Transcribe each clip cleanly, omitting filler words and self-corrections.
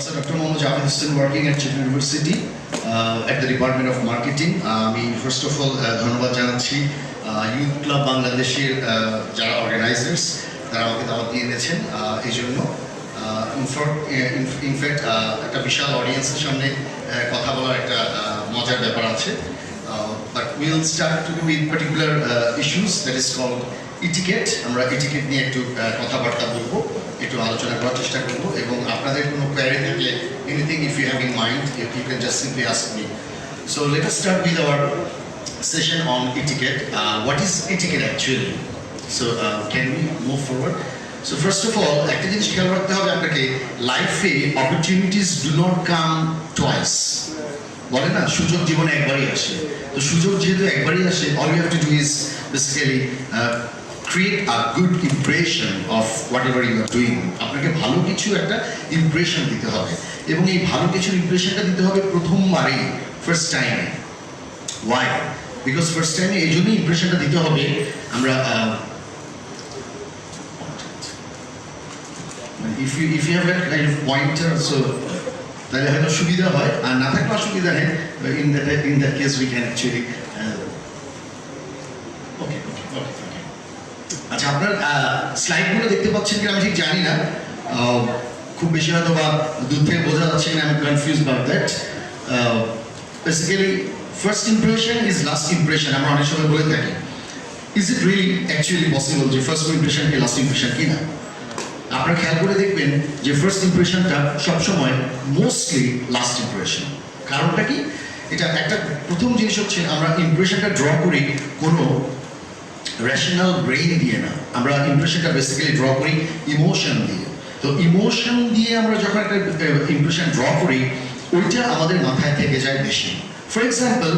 Professor Dr. Mohammad Javed Hussain working at Chennai University at the Department of Marketing. আমি first of all ধন্যবাদ জানাচ্ছি youth club বাংলাদেশের যারা organisers তারা আমাকে দাওয়াত দিয়ে এনেছেন এই জন্য ইনফ্যাক্ট একটা বিশাল অডিয়েন্সের সামনে কথা বলার একটা মজার ব্যাপার আছে but will start with particular issues that is called etiquette. আমরা ইটিকেট নিয়ে একটু কথাবার্তা বলবো, একটু আলোচনা করার চেষ্টা করবো এবং আপনাদের কোনো কোয়ারি থাকলে anything if you have in mind if you can just simply ask me. So let us start with our session on etiquette. What is etiquette actually? So can we move forward? So first of all, একটা জিনিস খেয়াল রাখতে হবে আপনাকে, লাইফে opportunities do not come twice. বলে না সুযোগ জীবনে একবারই আসে, তো সুযোগ যেহেতু একবারই আসে, all you have to do is basically create a good impression of whatever you are doing. আপনাকে ভালো কিছু একটা ইমপ্রেশন দিতে হবে এবং এই ভালো কিছুর ইমপ্রেশনটা দিতে হবে প্রথমবারেই, ফার্স্ট টাইমে। ওয়াই? বিকজ ফার্স্ট টাইমে এই জন্যই ইমপ্রেশনটা দিতে হবে। আমরা if you have a kind of pointer, so তাহলে হয়তো সুবিধা হয়, আর না থাকলে অসুবিধা নেই। in that case we can actually okay. আচ্ছা, আপনার স্লাইডগুলো দেখতে পাচ্ছেন কিনা আমি ঠিক জানি না, খুব বেশি হয়তো বা দূর থেকে বোঝা যাচ্ছে কিনা, আমি confuse about that. Basically first impression is last impression, আমরা অনেক সময় বলে থাকি। Is it really actually possible যে ফার্স্ট ইমপ্রেশন কি লাস্ট ইমপ্রেশন কিনা? আপনারা খেয়াল করে দেখবেন যে ফার্স্ট ইমপ্রেশনটা সবসময় মোস্টলি লাস্ট ইমপ্রেশন। কারণটা কি? এটা একটা প্রথম জিনিস হচ্ছে, আমরা ইমপ্রেশনটা ড্র করি কোনো রেশনাল ব্রেইন দিয়ে না, আমরা ইমপ্রেশনটা বেসিক্যালি ড্র করি ইমোশন দিয়ে। তো ইমোশন দিয়ে আমরা যখন একটা ইমপ্রেশন ড্র করি, ওইটা আমাদের মাথায় থেকে যায় বেশি। ফর এক্সাম্পল,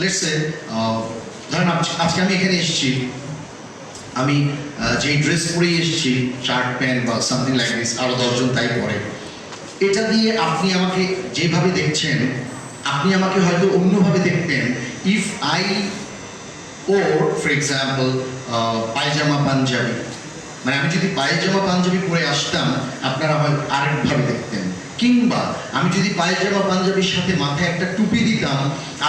লেটস সে ধরেন আজকে আমি এখানে এসেছি, আমি যে ড্রেস পরে এসেছি, শার্ট প্যান্ট বা সামথিং লাইক দিস, আরও 10 জন তাই পরে, এটা দিয়ে আপনি আমাকে যেভাবে দেখছেন, আপনি আমাকে হয়তো অন্যভাবে দেখতেন if I wore for example pyjama panjabi. মানে আমি যদি পায়জামা পাঞ্জাবি পরে আসতাম, আপনারা হয়তো আরেকভাবে দেখতেন। কিংবা আমি যদি পায়জামা পাঞ্জাবির সাথে মাথায় একটা টুপি দিতাম,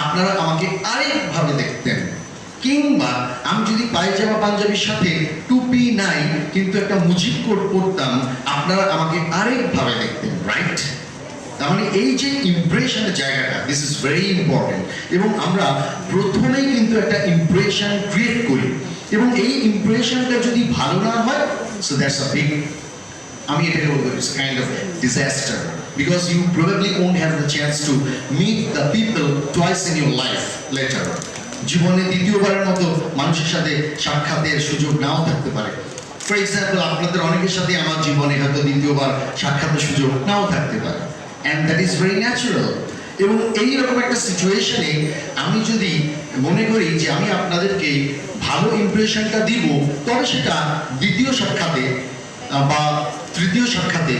আপনারা আমাকে আরেকভাবে দেখতেন। কিংবা আমি যদি পায়জামা পাঞ্জাবির সাথে টুপি নাই কিন্তু একটা মুজিব কোট পরতাম, আপনারা আমাকে আরেকভাবে দেখতেন, রাইট? তার মানে এই যে ইমপ্রেশনের জায়গাটা, দিস ইজ ভেরি ইম্পর্টেন্ট। এবং আমরা প্রথমেই কিন্তু একটা ইমপ্রেশন ক্রিয়েট করি, এবং এই ইমপ্রেশনটা যদি ভালো না হয়, সো দ্যাটস আ বিগ, আমি এটাকে বলবো it's kind of disaster, because you probably won't have the chance to meet the people twice in your life later. জীবনে দ্বিতীয়বারের মতো মানুষের সাথে সাক্ষাতের সুযোগ নাও থাকতে পারে। ফর এক্সাম্পল, আপনাদের অনেকের সাথে আমার জীবনে হয়তো দ্বিতীয়বার সাক্ষাতের সুযোগ নাও থাকতে পারে, and that is very natural. এবং এইরকম একটা সিচুয়েশনে আমি যদি মনে করি যে আমি আপনাদেরকে ভালো ইমপ্রেশনটা দিব, তবে সেটা দ্বিতীয় সাক্ষাতে বা তৃতীয় সাক্ষাতে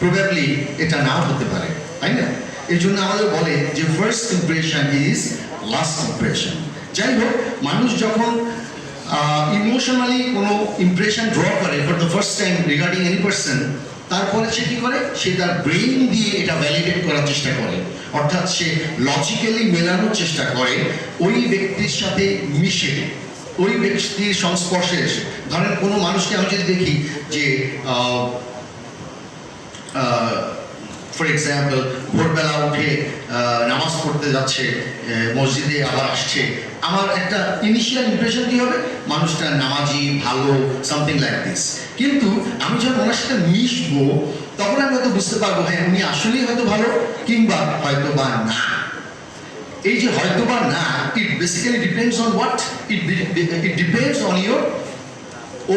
প্রবাবলি এটা নাও হতে পারে, তাই না? এই জন্য আমাদের বলে যে first impression is last impression. যাই হোক, মানুষ যখন ইমোশনালি কোনো ইমপ্রেশন ড্র করে for the first time regarding any person, তারপরে সে কী করে? সে তার ব্রেইন দিয়ে এটা ভ্যালিডেট করার চেষ্টা করে, অর্থাৎ সে লজিক্যালি মেলানোর চেষ্টা করে ওই ব্যক্তির সাথে মিশে, ওই ব্যক্তির সংস্পর্শে এসে। ধরেন কোনো মানুষকে আমি যদি দেখি যে ফর এক্সাম্পল ভোরবেলা উঠে নামাজ পড়তে যাচ্ছে মসজিদে, আবার আসছে, আমার একটা ইনিশিয়াল ইমপ্রেশন কী হবে? মানুষটা নামাজি, ভালো, সামথিং লাইক দিস। কিন্তু আমি যখন ওনার সাথে মিশবো, তখন আমি হয়তো বুঝতে পারবো হ্যাঁ উনি আসলেই হয়তো ভালো, কিংবা হয়তো বা না। এই যে হয়তো বা না, it basically depends on what? It depends on your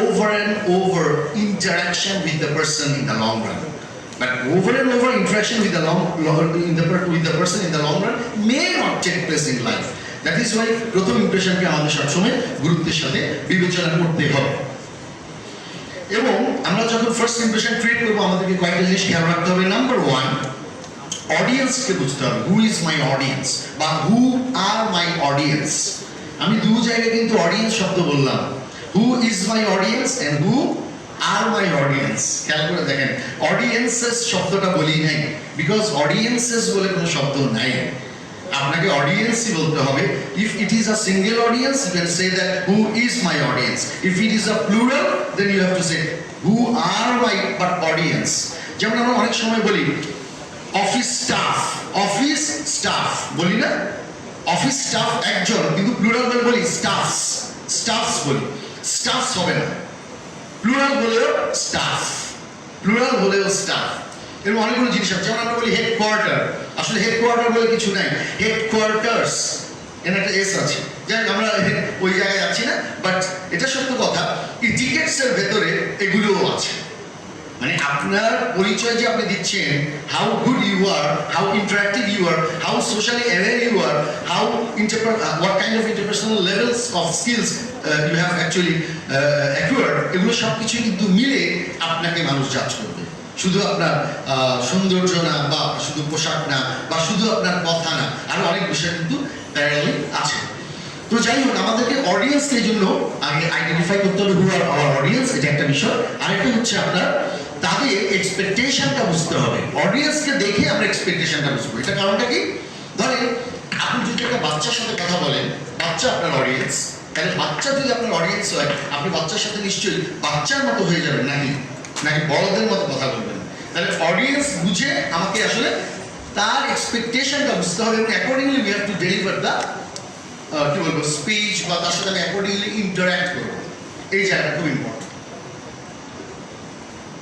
over and over interaction with the person in the long run. But over and over interaction with the person in the long run may not take place in life. That is why প্রথম ইমপ্রেশনকে আমাদের সবসময় গুরুত্বের সাথে বিবেচনা করতে হবে। এবং আমরা যখন ফার্স্ট ইমপ্রেশন ক্রিয়েট করবো, আমাদেরকে কয়েকটা জিনিস খেয়াল রাখতে হবে। নাম্বার ওয়ান, অডিয়েন্সকে বুঝতে হবে, হু ইজ মাই অডিয়েন্স বা হু আর মাই অডিয়েন্স। আমি দু জায়গায় কিন্তু অডিয়েন্স শব্দ বললাম, who is my audience and who are my audience, খেয়াল করে দেখেন অডিয়েন্সেস শব্দটা বলি নাই, বিকজ অডিয়েন্সেস বলে কোনো শব্দ নাই, আপনাকে অডিয়েন্সই বলতে হবে। If it is a single audience you can say that who is my audience, if it is a plural then you have to say who are my but audience. যেমন আমরা অনেক সময় বলি অফিস স্টাফ, অফিস স্টাফ বলি না, office staff একজন, কিন্তু plural বলি স্টাফস, স্টাফস বলি, স্টাফস হবে না, প্লুরাল বলেও স্টাফ, প্লুরাল বলেও স্টাফ। এরকম অনেকগুলো জিনিস আছে, যেমন আমরা বলি হেডকোয়ার্টার, আসলে হেডকোয়ার্টার বলে কিছু নাই, হেডকোয়ার্টার্স এর একটা এস আছে, যাই আমরা ওই জায়গায় যাচ্ছি না, বাট এটা সত্য কথা, ইটিকেটস এর ভেতরে এগুলোও আছে। মানে আপনার পরিচয় যে আপনি দিচ্ছেন, how good you are, how interactive you are, how socially aware you are, how what kind of interpersonal levels of skills you have actually acquired, এগুলো সব কিছুই কিন্তু মিলে আপনাকে মানুষ জাজ করবে। শুধু আপনার সৌন্দর্য না, বা শুধু পোশাক না, বা শুধু আপনার কথা না, আরো অনেক বিষয় কিন্তু প্যারালালি আছে। তো যাই হোক, আমাদেরকে অডিয়েন্সকে এই জন্য আগে আইডেন্টিফাই করতে হবে, হু আর আওয়ার অডিয়েন্স, এটা একটা বিষয়। আরেকটা হচ্ছে আপনার তাদের এক্সপেকটেশনটা বুঝতে হবে, অডিয়েন্সকে দেখে আমরা এক্সপেকটেশনটা বুঝবো। এটা কারণটা কি, ধরেন আপনি যদি একটা বাচ্চার সাথে কথা বলেন, বাচ্চা আপনার অডিয়েন্স, তাহলে বাচ্চা যদি আপনার অডিয়েন্স হয়, আপনি বাচ্চার সাথে নিশ্চয়ই বাচ্চার মতো হয়ে যাবেন, নাকি নাকি বড়দের মতো কথা বলবেন। তাহলে অডিয়েন্স বুঝে আমাকে আসলে তার এক্সপেকটেশনটা বুঝতে হবে, এবং accordingly we have to deliver the কি বলবো স্পিচ, বা তার সাথে আমি অ্যাকর্ডিংলি ইন্টারঅ্যাক্ট করবো, এই জায়গাটা খুব ইম্পর্টেন্ট।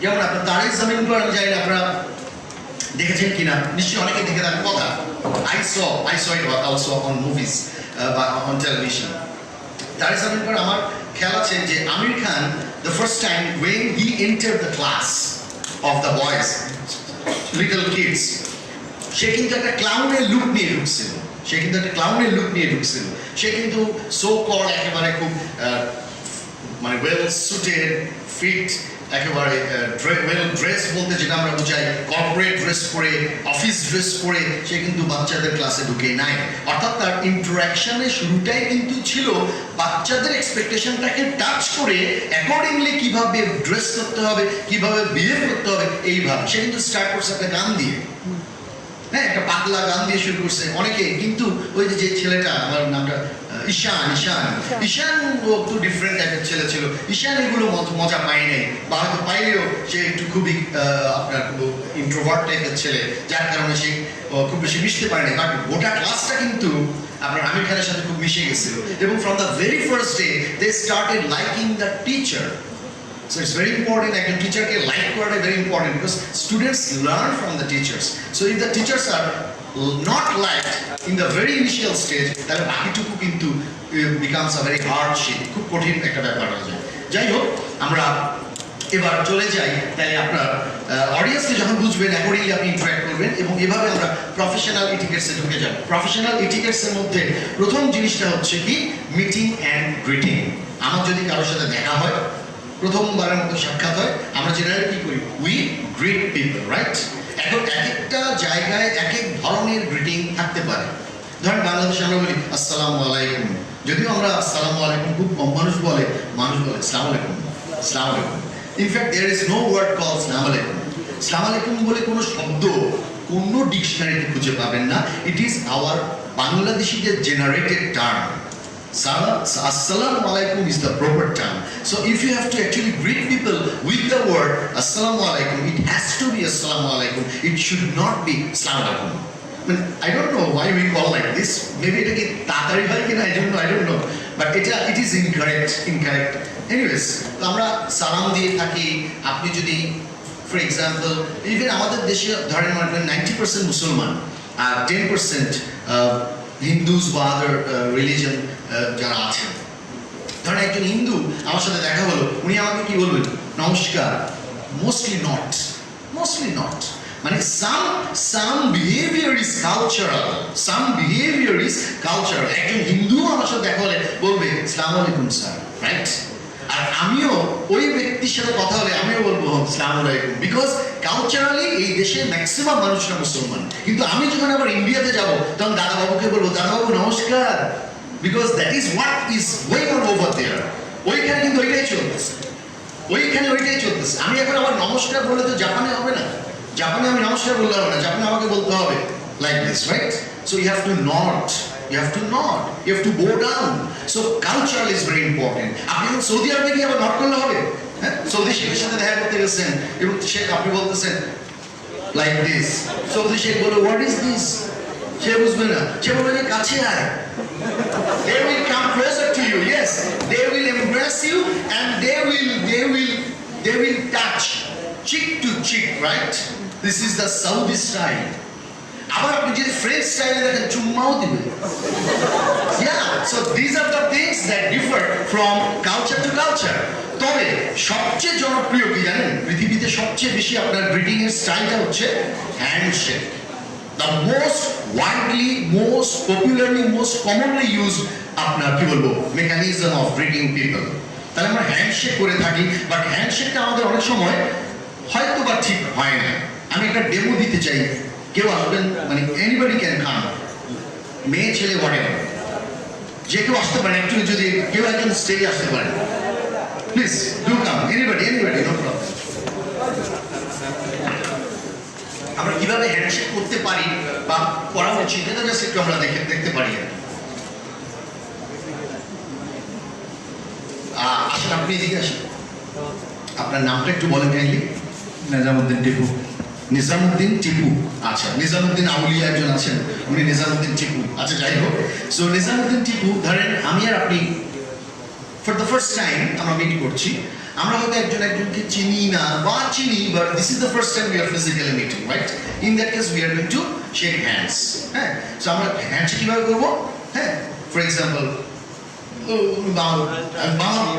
যেমন আপনার তারিক জামিন পর আমি জানি না আপনারা দেখেছেন কিনা, নিশ্চয়ই অনেকে দেখে থাকার কথা। I saw it also on movies বা on television. তারিক জামিন পর আমার খেয়াল আছে যে Aamir Khan the first time when he entered the class of the boys, little kids, সে কিন্তু একটা ক্লাউনের লুক নিয়ে ঢুকছিল, সে কিন্তু একটা ক্লাউনের লুক নিয়ে ঢুকছিল, সে কিন্তু সো কল্ড একেবারে খুব মানে ওয়েল সুটেড, ফিট, একেবারে ওয়েল ড্রেস বলতে যেটা আমরা বুঝাই কর্পোরেট ড্রেস পরে, অফিস ড্রেস পরে সে কিন্তু বাচ্চাদের ক্লাসে ঢুকে নাই। অর্থাৎ তার ইন্টারাকশনের শুরুটাই কিন্তু ছিল বাচ্চাদের এক্সপেকটেশনটাকে টাচ করে অ্যাকর্ডিংলি কিভাবে ড্রেস করতে হবে, কিভাবে বিহেভ করতে হবে, এইভাবে সে কিন্তু স্টার্ট করছে একটা গান দিয়ে। হ্যাঁ, একটা পাতলা গান দিয়ে শুরু করছে অনেকে, কিন্তু ওই যে ছেলেটা, আমার নামটা ঈশান ও একটু ডিফারেন্ট টাইপের ছেলে ছিল, ঈশান এগুলো মজা পায় নাই, বা হয়তো পাইলেও সে একটু খুবই আপনার ইন্ট্রোভার্ট টাইপের ছেলে, যার কারণে সে খুব বেশি মিশতে পারে না। বাট গোটা ক্লাসটা কিন্তু আপনার আমির খানের সাথে খুব মিশে গেছিল, এবং from the very first day they started liking the teacher. So it's very important, like a teacher can like what is very important, because students learn from the teachers. So if the teachers are not liked in the very initial stage, then বাকিটুকু কিন্তু becomes a very hard shit, খুব কঠিন একটা ব্যাপার হয়ে যায়। যাই হোক, আমরা এবার চলে যাই, তাই আপনার অডিয়েন্সকে যখন বুঝবেন অ্যাকর্ডিংলি আপনি ইন্টারঅ্যাক্ট করবেন, এবং এভাবে আমরা প্রফেশনাল এটিকেটসে ঢুকে যাব। প্রফেশনাল এটিকেটসের মধ্যে প্রথম জিনিসটা হচ্ছে কি, মিটিং অ্যান্ড গ্রিটিং। আমার যদি কারোর সাথে দেখা হয়, প্রথমবারের মতো সাক্ষাৎ হয়, আমরা জেনারেলি কি করি, উই গ্রিট পিপল, রাইট? এখন এক একটা জায়গায় এক এক ধরনের গ্রিটিং থাকতে পারে। ধরেন বাংলাদেশে আমরা বলি আসসালামু আলাইকুম, যদিও আমরা আসসালামু আলাইকুম খুব কম মানুষ বলে আসসালামু আলাইকুম, আসসালামু আলাইকুম। In fact there is no word call আসসালামু আলাইকুম। আসসালামু আলাইকুম বলে কোনো শব্দ কোনো ডিকশনারিতে খুঁজে পাবেন না। ইট ইজ আওয়ার বাংলাদেশিদের generated term. Assalamu alaikum is the proper term. So if you have to actually greet people with the word assalamu alaikum, it has to be assalamu alaikum. It should not be assalamu alaikum. I mean, I don't know why we call like this. Maybe it is tatari hoy kina, I don't know. But it is incorrect. Anyways, আমরা সালাম দিয়ে থাকি। আপনি যদি for example even আমাদের দেশে ধরেন 90% মুসলমান আর 10% হিন্দুস বা আদার রিলিজন যারা আছেন। ধরেন একজন হিন্দু আমার সাথে দেখা হলো, উনি আমাকে কি বলবেন, নমস্কার। মোস্টলি নট, মানে সাম বিহেভিয়ার ইজ কালচারাল। একজন হিন্দু আমার সাথে দেখা হলে বলবে আসসালামু আলাইকুম স্যার, রাইট? আর আমিও ওই ব্যক্তির সাথে কথা হলে আমিও বলবো আসসালামু আলাইকুম, বিকজ কালচারালি এই দেশের ম্যাক্সিমাম মানুষরা মুসলমান। কিন্তু আমি যখন আবার ইন্ডিয়াতে যাব, তখন দাদাবাবুকে বলবো দাদাবাবু নমস্কার, because that is what is going on over there. ওইখানে কিন্তু ওইটাই চলতেছে। ওইখানে ওইটাই চলতেছে। আমি এখন আবার নমস্কার বললে তো জাপানে হবে না, জাপানে আমি নমস্কার বললে হবে না, জাপানে আমাকে বলতে হবে like this, right? So you have to not, you have to nod, you have to bow down. So culture is very important. আপনি যখন সৌদি আরবে গিয়ে আবার নট করলে হবে? হ্যাঁ, সৌদি শেখের সাথে দেখা করতে গেছেন এবং শেখ আপনি বলতেছেন লাইক দিস, সৌদি শেখ বলে হোয়াট ইজ দিস, সে বুঝবে না, সে বলবে যে কাছে আয়। They will come closer to you, yes, they will embrace you and they will touch cheek to cheek, right? This is the Saudi style. আবার আপনি যদি ফ্রেঞ্চ স্টাইলে দেখেন চুম্মাও দিবে। Yeah, so these are the things that differ from culture to culture. তবে সবচেয়ে জনপ্রিয় কি জানেন, পৃথিবীতে সবচেয়ে বেশি আপনার গ্রিটিং এর স্টাইলটা হচ্ছে handshake. The most widely, most popularly, most commonly used আপনার কি বলবো মেকানিজম অফ গ্রিটিং পিপল। তাহলে আমরা হ্যান্ডশেক করে থাকি, বাট হ্যান্ডশেকটা আমাদের অনেক সময় হয়তো বা ঠিক হয় না। আমি একটা ডেমো দিতে চাই, কেউ আসবেন, মানে এনিবডি ক্যান কাম, মেয়ে ছেলে হোয়াটএভার, যে কেউ আসতে পারেন, একটু যদি কেউ একজন স্টেজে আসতে পারেন, please do come, anybody no problem. আমরা কিভাবে হ্যান্ডশেক করতে পারি বা করা উচিত এটা জাস্ট একটু আমরা দেখতে পারি। আসেন আপনি এদিকে আসেন, আপনার নামটা একটু বলেন কাইন্ডলি। নিজামুদ্দিন টিপু। নিজামুদ্দিন টিপু, আচ্ছা। নিজামুদ্দিন আউলিয়া একজন আছেন, উনি নিজামুদ্দিন টিপু, আচ্ছা যাই হোক। সো নিজামুদ্দিন টিপু, ধরেন আমি আর আপনি ফর দ্য ফার্স্ট টাইম আমরা মিট করছি, আমরা হয়তো একজনকে চিনি না বা চিনি, but this is the first time we are physically meeting, right? In that case we are going to shake hands. হ্যাঁ, সো আমরা হ্যান্ডশেক কিভাবে করবো? হ্যাঁ, ফর এক্সাম্পল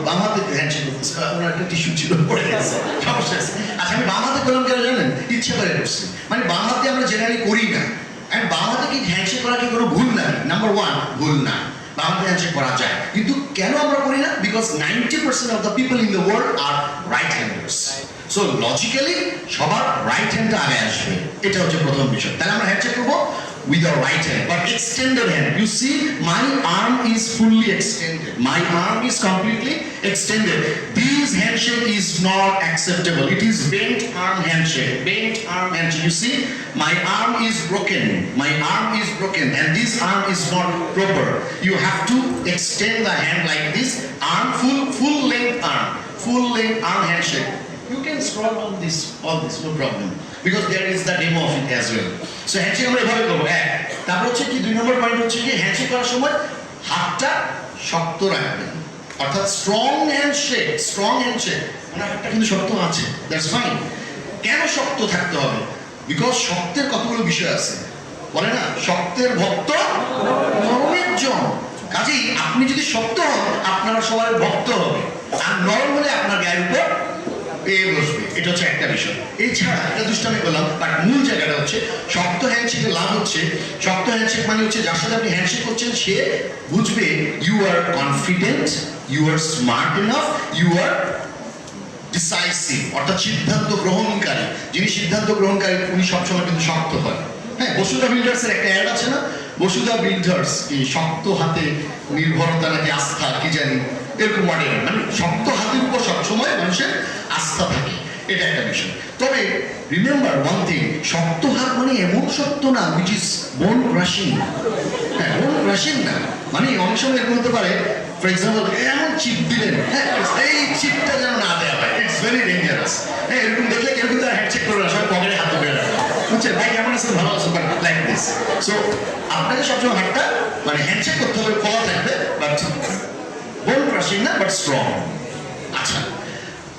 বাংলাতে হ্যান্ডশেক করতেছে, ওনার একটা টিস্যু ছিল পড়ে গেছে, সমস্যা আছে। আচ্ছা, আমি বাংলাতে করলাম কেন জানেন? ইচ্ছা করে করছি, মানে বাংলাতে আমরা জেনারেলি করি না। অ্যান্ড বাংলাতে কি হ্যান্ডশেক করা কি কোনো ভুল না? নাম্বার ওয়ান, ভুল না, বাংলাতে হ্যান্ডশেক করা যায়। কিন্তু কেন আমরা করি না? Because 90% of the people in the world are right handers. So logically সবার রাইট হ্যান্ডটা আগে আসবে, এটা হচ্ছে প্রথম বিষয়। তাহলে আমরা হ্যান্ডশেক করবো with your right hand, but extended hand. You see, my arm is fully extended. My arm is completely extended. This handshake is not acceptable. It is bent arm handshake. Bent arm handshake. You see, my arm is broken. My arm is broken, and this arm is not proper. You have to extend the hand like this. Arm, full length arm. Full length arm handshake. You can scroll on this, all this, no problem. Because there is the demo of it as well. So handshake আমরা এভাবে করবো। তারপর হচ্ছে কি, 2 নম্বর point হচ্ছে কি, handshake করার সময় হাতটা শক্ত রাখবেন, অর্থাৎ স্ট্রং হ্যান্ডশেক। স্ট্রং হ্যান্ডশেক, মানে হাতটা কিন্তু শক্ত আছে, দ্যাটস ফাইন। কেন শক্ত থাকতে হবে? বিকজ শক্তের কতগুলো বিষয় আছে, বলে না শক্তের ভক্ত নরমের জন। কাজেই আপনি যদি শক্ত হন, আপনারা সবাই ভক্ত হবে, আর নরম হলে আপনার গায়ের উপর বসবে। এটা হচ্ছে একটা বিষয়। এছাড়া এটা দুষ্টামি করলাম, বাট মূল জায়গাটা হচ্ছে শক্ত হ্যান্ডশেকের লাভ হচ্ছে, শক্ত হ্যান্ডশেক মানে হচ্ছে যার সাথে আপনি হ্যান্ডশেক করছেন সে বুঝবে you are confident, you are smart enough, you are decisive, অর্থাৎ সিদ্ধান্ত গ্রহণকারী। যিনি সিদ্ধান্ত গ্রহণকারী উনি সবসময় কিন্তু শক্ত হয়। হ্যাঁ, বসুধা বিল্ডার্সের একটা অ্যাড আছে না, বসুধা বিল্ডার্স, কি শক্ত হাতে নির্ভরতা নাকি আস্থা কি জানি এরকম মডেল, মানে শক্ত হাতের উপর সবসময় মানুষের আস্থা থাকে, এটা একটা বিষয়। তবে রিমেম্বার ওয়ান থিং, শক্ত হাত মানে এমন শক্ত না উইচ ইজ বোন ক্রাশিং। হ্যাঁ, বোন ক্রাশিং না, মানে অনেক সময় এরকম হতে পারে, ফর এক্সাম্পল এমন চিপ দিলেন, হ্যাঁ এই চিপটা যেন না দেওয়া হয়, ইটস ভেরি ডেঞ্জারাস। হ্যাঁ, এরকম দেখলে কেউ কিন্তু হ্যান্ডশেক করবে না, সবাই পকেটে হাত ধরে রাখবে, বুঝছেন? ভাই কেমন আছেন, ভালো আছেন, বাট লাইক দিস। সো আপনাকে সবসময় হাতটা মানে হ্যান্ডশেক করতে হবে, খোলা থাকবে, বাট বোন ক্রাশিং না, বাট স্ট্রং। আচ্ছা,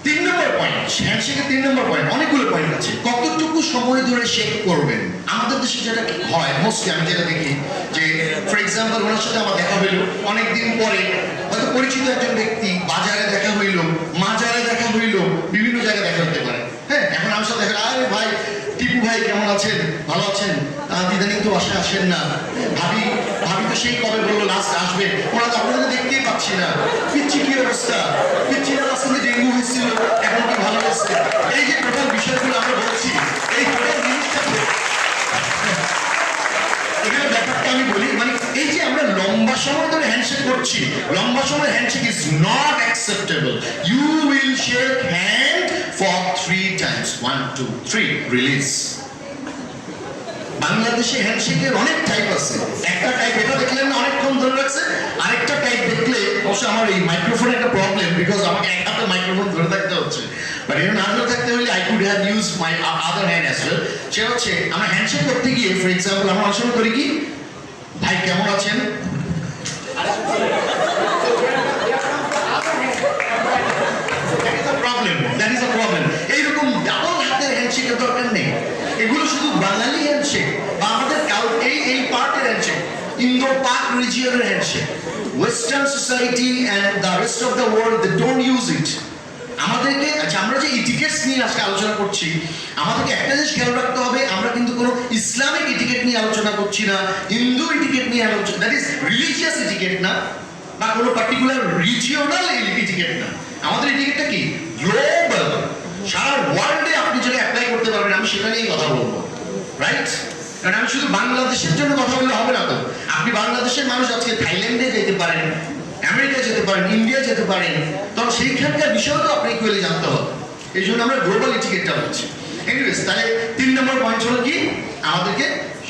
3 নম্বর পয়েন্ট, হ্যান্ডশেকের 3 নম্বর পয়েন্ট, অনেকগুলো পয়েন্ট আছে। কতটুকু সময় ধরে শেক করবেন? আমাদের দেশে যেটা হয় মোস্টলি, আমি যেটা দেখি যে ফর এক্সাম্পল ওনার সাথে আমার দেখা হইলো অনেকদিন পরে, হয়তো পরিচিত একজন ব্যক্তি, বাজারে দেখা হইলো, মাজারে দেখা হইলো, বিভিন্ন জায়গায় দেখা হতে পারে। হ্যাঁ, এখন আমার সাথে দেখা, আরে ভাই টিপু ভাই কেমন আছেন, ভালো আছেন, ইদানিং তো বাসায় আসেন না, ভাবি তো সেই কবে বললো লাস্ট আসবে, ওরা তো আপনাদের দেখতেই পাচ্ছি না, পিচ্ছি কি অবস্থা, পিচ্ছিরা আসলে ডেঙ্গু হয়েছিল, এখন কি ভালো আছে? এই যে টোটাল বিষয়গুলো আমরা বলছি, এই টোটাল জিনিসটা এখানে ব্যাপারটা আমি বলি, মানে এই যে আমরা লম্বা সময় ধরে হ্যান্ডশেক করছি, লম্বা সময় handshake is not acceptable. You will will shake hand for 3 times. 1, 2, 3. Release. বাংলাদেশে হ্যান্ডশেকের অনেক টাইপ আছে। একটা টাইপ এটা দেখলেন না অনেকক্ষণ ধরে রাখছে, আরেকটা টাইপ দেখলে অবশ্য আমার এই মাইক্রোফোনে একটা প্রবলেম, বিকজ আমাকে এক হাতে মাইক্রোফোন ধরে থাকতে হচ্ছে। বাট এটা না ধরে থাকতে হলে I could have use my other hand as well. সেটা হচ্ছে আমরা হ্যান্ডশেক করতে গিয়ে ফর এক্সাম্পল আমরা অনেক সময় করি কি, ভাই কেমন আছেন, দ্যাট ইজ আ প্রবলেম। এইরকম ডাবল হাতের হ্যান্ডশেকের দরকার নেই। এগুলো শুধু বাঙালি হ্যান্ডশেক বা আমাদের এই পার্টের হ্যান্ডশেক, ইন্দো পাক রিজিয়নের handshake. Western society and the rest of the world they don't use it. আমাদেরকে আচ্ছা আমরা যে ইটিকেটস নিয়ে আজকে আলোচনা করছি, আমাদেরকে একটা জিনিস খেয়াল রাখতে হবে, আমরা কিন্তু কোনো ইসলামিক ইটিকেট নিয়ে আলোচনা করছি না, হিন্দু ইটিকেট নিয়ে আলোচনা, দ্যাট ইজ রিলিজিয়াস ইটিকেট না, বা কোনো পার্টিকুলার রিজিওনাল ইটিকেট না। আমাদের ইটিকেটটা কি গ্লোবাল, সারা ওয়ার্ল্ডে আপনি যেটা অ্যাপ্লাই করতে পারবেন, আমি সেটা নিয়েই কথা বলবো, রাইট? কারণ আমি শুধু বাংলাদেশের জন্য কথা বললে হবে না তো। আপনি বাংলাদেশের মানুষ আজকে থাইল্যান্ডে যেতে পারেন, আমেরিকা যেতে পারেন, ইন্ডিয়া যেতে পারেন, তখন সেইখানকার বিষয়ও তো আপনি ইকুয়ালি জানতে হবে। এই জন্য আমরা গ্লোবাল ইটিকেটটা বলছি। এনিওয়েজ, তাহলে 3 নম্বর পয়েন্ট হলো কি, আমাদেরকে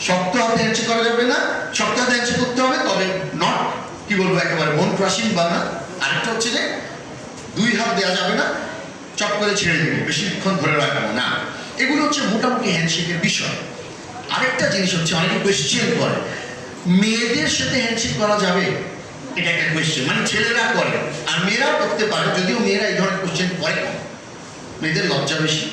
শক্ত হাতে হ্যান্ডশেক করা যাবে না, শক্ত হাতে হ্যান্ডশেক করতে হবে, তবে নট কি বলবো একেবারে মন ক্রাশিং বা না। আরেকটা হচ্ছে যে 2 হাত দেওয়া যাবে না, চট করে ছেড়ে দেবে, বেশিক্ষণ ধরে রাখবো না। এগুলো হচ্ছে মোটামুটি হ্যান্ডশেকের বিষয়। আরেকটা জিনিস হচ্ছে অনেকে কোয়েশ্চেন করে, মেয়েদের সাথে হ্যান্ডশেক করা যাবে? এটা একটা কোয়েশ্চেন, মানে ছেলেরা করে আর মেয়েরাও করতে পারে, যদিও মেয়েরা এই ধরনের কোয়েশ্চেন করে কম, মেয়েদের লজ্জা বেশি,